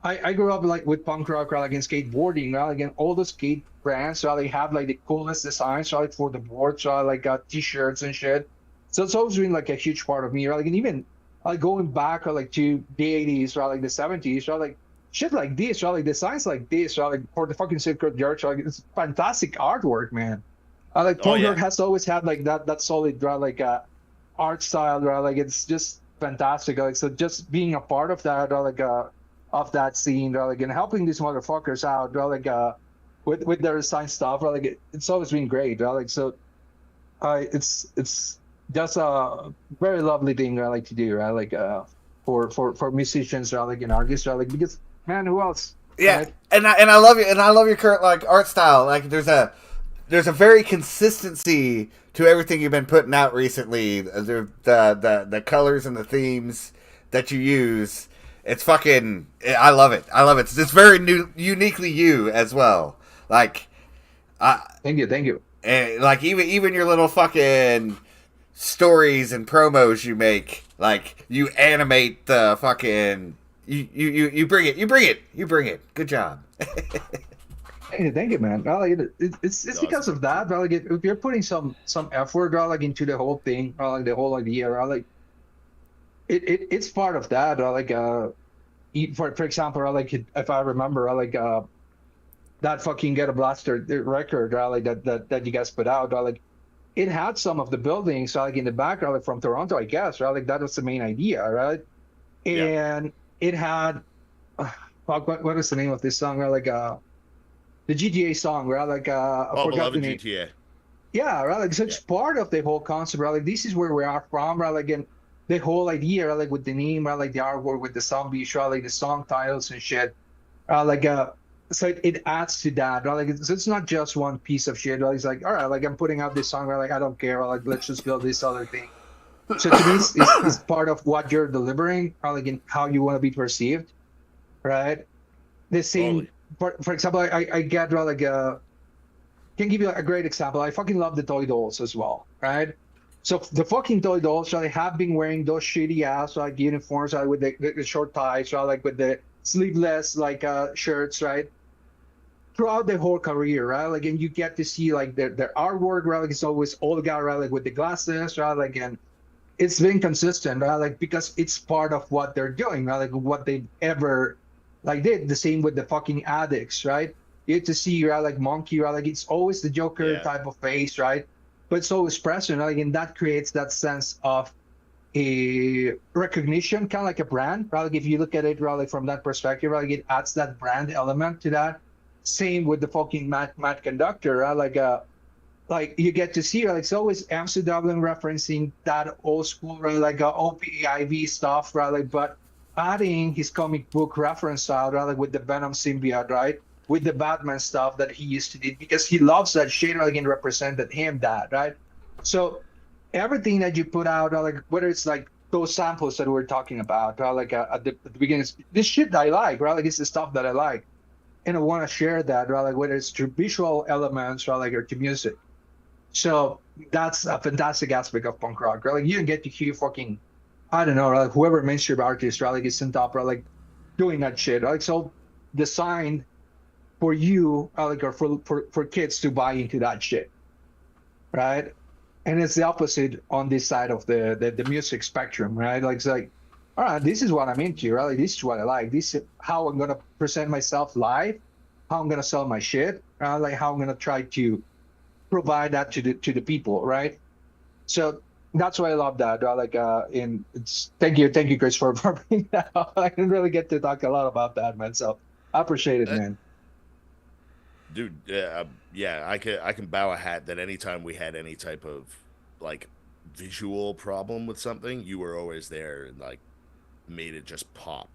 I grew up with punk rock, and skateboarding, and all the skate brands, they have the coolest designs, for the boards, got t-shirts and shit. So it's always been a huge part of me, and even going back to the 80s, the 70s, shit like this, designs like this, for the fucking Secret Church, it's fantastic artwork, man. Punk rock has always had that solid art style, it's just fantastic. So just being a part of that, of that scene, and helping these motherfuckers out, with their design stuff, it's always been great, so it's just a very lovely thing I like to do, for musicians, and artists, because man, who else? Yeah, right? and I love you, and I love your current art style. There's a very consistency to everything you've been putting out recently. The colors and the themes that you use, it's fucking. I love it. It's very uniquely you as well. Thank you. And even your little fucking stories and promos you make, you animate the fucking. You bring it. Good job. Thank you, man. It's because of that. If you're putting some effort, into the whole thing, the whole idea, it's part of that. For example, if I remember, that fucking Get a Blaster record, that you guys put out, it had some of the buildings, in the background, from Toronto, I guess, that was the main idea, right? And it had, what was the name of this song? The GTA song, right? I forgot Beloved the name. GTA. Yeah, right. So it's part of the whole concept, right? This is where we are from, right? And the whole idea, with the name, right? The artwork with the zombies, right? The song titles and shit. So it adds to that, right? So it's not just one piece of shit, right? It's all right, I'm putting out this song, right? I don't care, let's just build this other thing. So to me, it's part of what you're delivering, right? And how you want to be perceived, right? The same. Totally. For example, I get can give you a great example. I fucking love the toy dolls as well, right? So the fucking toy dolls, they have been wearing those shitty ass uniforms, with the short ties, with the sleeveless shirts, right? Throughout the whole career, right? And you get to see their artwork, right? It's always old guy, right? With the glasses, right? And it's been consistent, right? Because it's part of what they're doing, right? What they ever did. The same with the fucking addicts, right? You get to see, right? Monkey, right? It's always the Joker type of face, right? But it's always present, right? And that creates that sense of a recognition, kind of like a brand, right? If you look at it, right, from that perspective, right? It adds that brand element to that. Same with the fucking Matt Conductor, right? You get to see, it's always MCW referencing that old school, right? OPIV stuff, right? But adding his comic book reference style, right? With the Venom symbiote, right? with the Batman stuff that he used to do because he loves that shit. Again, represented him that right. So everything that you put out, like whether it's like those samples that we're talking about, right? Like at the beginning, this shit that I like, right? Like it's the stuff that I like, and I want to share that, right? Like whether it's to visual elements, right? Like or to music. So that's a fantastic aspect of punk rock, right? Like you can get to hear fucking, I don't know, like whoever mainstream artist, right? Like is in top, right? Like doing that shit, right? Like so designed for you, like or for kids to buy into that shit, right? And it's the opposite on this side of the music spectrum, right? Like it's like, all right, this is what I'm into, right? Like, this is what I like. This is how I'm gonna present myself live, how I'm gonna sell my shit, like how I'm gonna try to provide that to the people, right? So that's why I love that. Like, in it's thank you, Chris, for bringing that up. I didn't really get to talk a lot about that, man. So I appreciate it, man. Dude, yeah, I can bow a hat that anytime we had any type of like visual problem with something, you were always there and like made it just pop,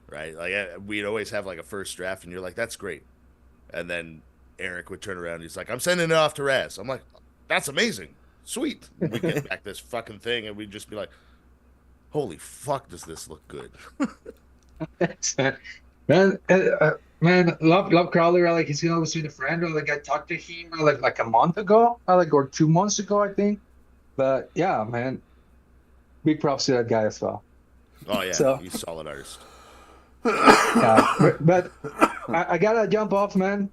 right? Like we'd always have like a first draft, and you're like, "That's great," and then Eric would turn around and he's like, "I'm sending it off to Raz." I'm like, "That's amazing, sweet." We get back this fucking thing, and we'd just be like, "Holy fuck, does this look good?" Man, love Crowley. Like he's always been a friend. Like I talked to him like a month ago, like or 2 months ago, I think. But yeah, man, big props to that guy as well. Oh yeah, So, he's a solid artist. yeah, but I gotta jump off, man.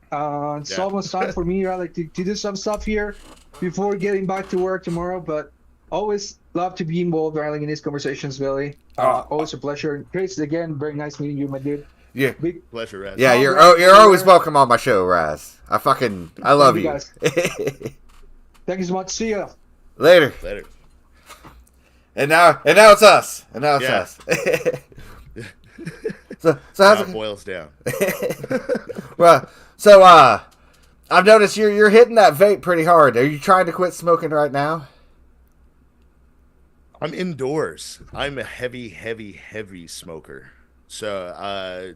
It's almost time for me, right? Like to do some stuff here before getting back to work tomorrow. But always love to be involved, right? Like in these conversations, Billy. Always a pleasure. Chris, again, very nice meeting you, my dude. Yeah, big pleasure, Raz. Yeah, you're always welcome on my show, Raz. I love you. Guys. Thank you so much. See ya. Later. And now it's us. And now it's us. so how's it boils down? Well, so I've noticed you're hitting that vape pretty hard. Are you trying to quit smoking right now? I'm indoors. I'm a heavy smoker. So,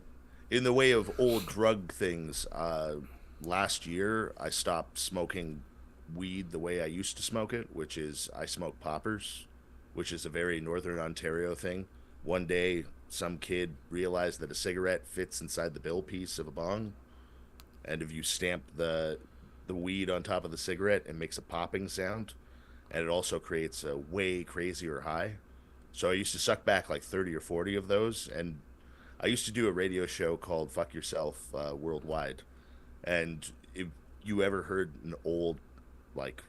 in the way of old drug things, last year I stopped smoking weed the way I used to smoke it, which is I smoke poppers, which is a very Northern Ontario thing. One day, some kid realized that a cigarette fits inside the bill piece of a bong, and if you stamp the weed on top of the cigarette, it makes a popping sound, and it also creates a way crazier high. So I used to suck back like 30 or 40 of those, and I used to do a radio show called Fuck Yourself Worldwide. And if you ever heard an old like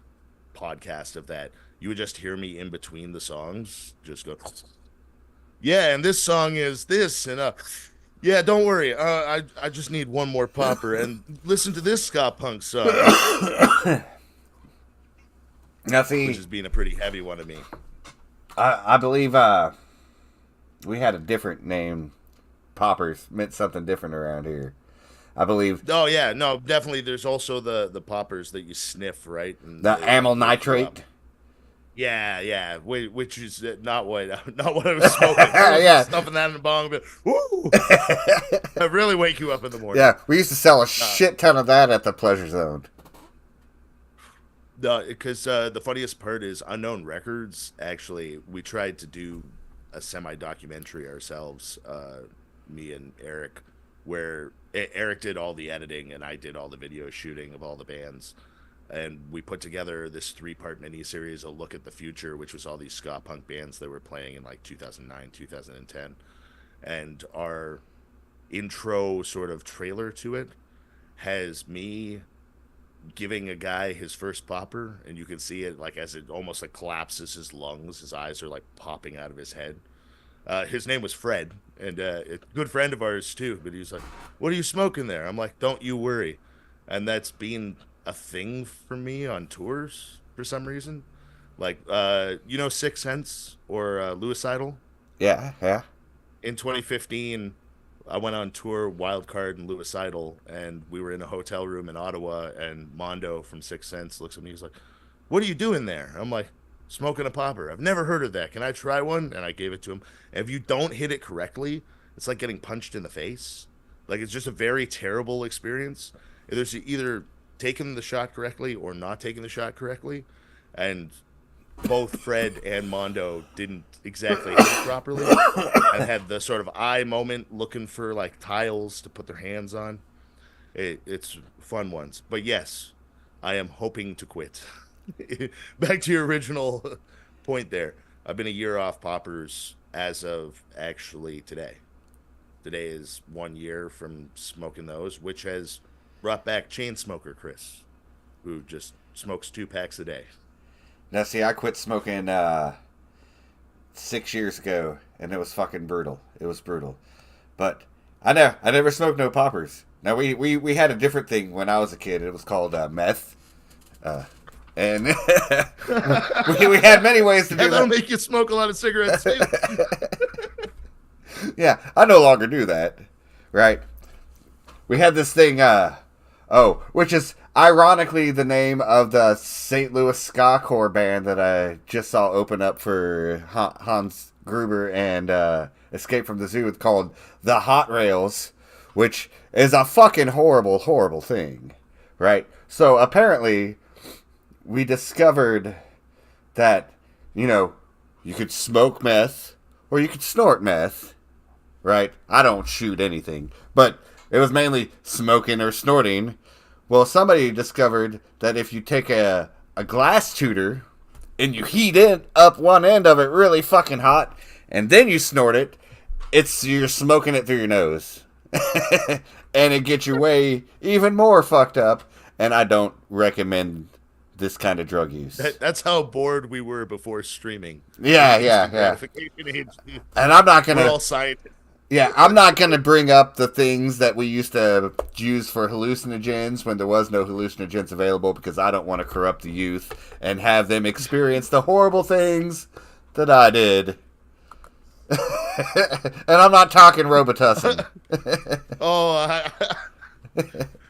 podcast of that, you would just hear me in between the songs just go, yeah, and this song is this, and yeah, don't worry, I just need one more popper, and listen to this ska punk song. Now see, which is being a pretty heavy one to me. I believe we had a different name. Poppers meant something different around here, I believe. Oh yeah, no, definitely. There's also the poppers that you sniff, right? And the amyl nitrate. Yeah, which is not what I was smoking. Yeah, stuffing that in the bong, but woo! I really wake you up in the morning. Yeah, we used to sell a shit ton of that at the Pleasure Zone. Because the funniest part is Unknown Records. Actually, we tried to do a semi-documentary ourselves. Me and Eric, where Eric did all the editing and I did all the video shooting of all the bands, and we put together this 3-part miniseries, A Look at the Future, which was all these ska punk bands that were playing in like 2009, 2010, and our intro sort of trailer to it has me giving a guy his first popper, and you can see it like as it almost like collapses his lungs, his eyes are like popping out of his head. His name was Fred, and a good friend of ours too. But he's like, "What are you smoking there?" I'm like, "Don't you worry," and that's been a thing for me on tours for some reason. Like, you know, Sixth Sense or Lewicidal? Yeah. In 2015, I went on tour, Wildcard and Lewicidal, and we were in a hotel room in Ottawa. And Mondo from Sixth Sense looks at me. He's like, "What are you doing there?" I'm like, "Smoking a popper. I've never heard of that. Can I try one?" And I gave it to him. And if you don't hit it correctly, it's like getting punched in the face. Like, it's just a very terrible experience. There's either taking the shot correctly or not taking the shot correctly, and both Fred and Mondo didn't exactly hit it properly and had the sort of eye moment looking for like tiles to put their hands on. It's fun ones. But yes, I am hoping to quit. Back to your original point there. I've been a year off poppers as of actually today. Today is 1 year from smoking those, which has brought back chain smoker Chris, who just smokes 2 packs a day. Now, see, I quit smoking 6 years ago, and it was fucking brutal. It was brutal. But I never smoked no poppers. Now, we had a different thing when I was a kid. It was called meth. And we had many ways to do that. That'll make you smoke a lot of cigarettes, too. Yeah, I no longer do that. Right? We had this thing, which is ironically the name of the St. Louis ska core band that I just saw open up for Hans Gruber and Escape from the Zoo. It's called The Hot Rails, which is a fucking horrible, horrible thing. Right? So apparently we discovered that, you could smoke meth or you could snort meth. Right? I don't shoot anything. But it was mainly smoking or snorting. Well, somebody discovered that if you take a glass tooter and you heat it up one end of it really fucking hot and then you snort it, you're smoking it through your nose. And it gets your way even more fucked up. And I don't recommend this kind of drug use. That's how bored we were before streaming. Yeah. And I'm not going to... We're all scientists. Yeah, I'm not going to bring up the things that we used to use for hallucinogens when there was no hallucinogens available because I don't want to corrupt the youth and have them experience the horrible things that I did. And I'm not talking Robitussin.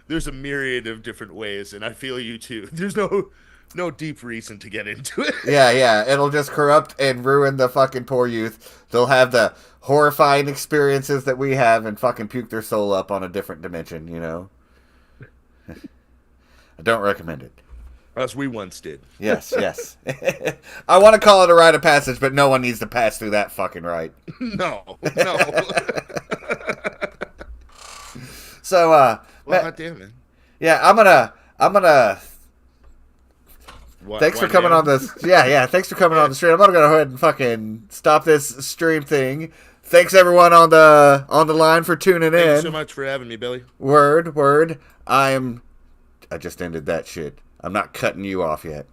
There's a myriad of different ways, and I feel you too. There's no deep reason to get into it. Yeah, it'll just corrupt and ruin the fucking poor youth. They'll have the horrifying experiences that we have and fucking puke their soul up on a different dimension, I don't recommend it. As we once did. Yes. I want to call it a rite of passage, but no one needs to pass through that fucking rite. No. So, well, God damn it. Yeah, I'm gonna. Thanks for coming on this. Yeah. Thanks for coming on the stream. I'm gonna go ahead and fucking stop this stream thing. Thanks everyone on the line for tuning in. Thank you so much for having me, Billy. Word. I just ended that shit. I'm not cutting you off yet.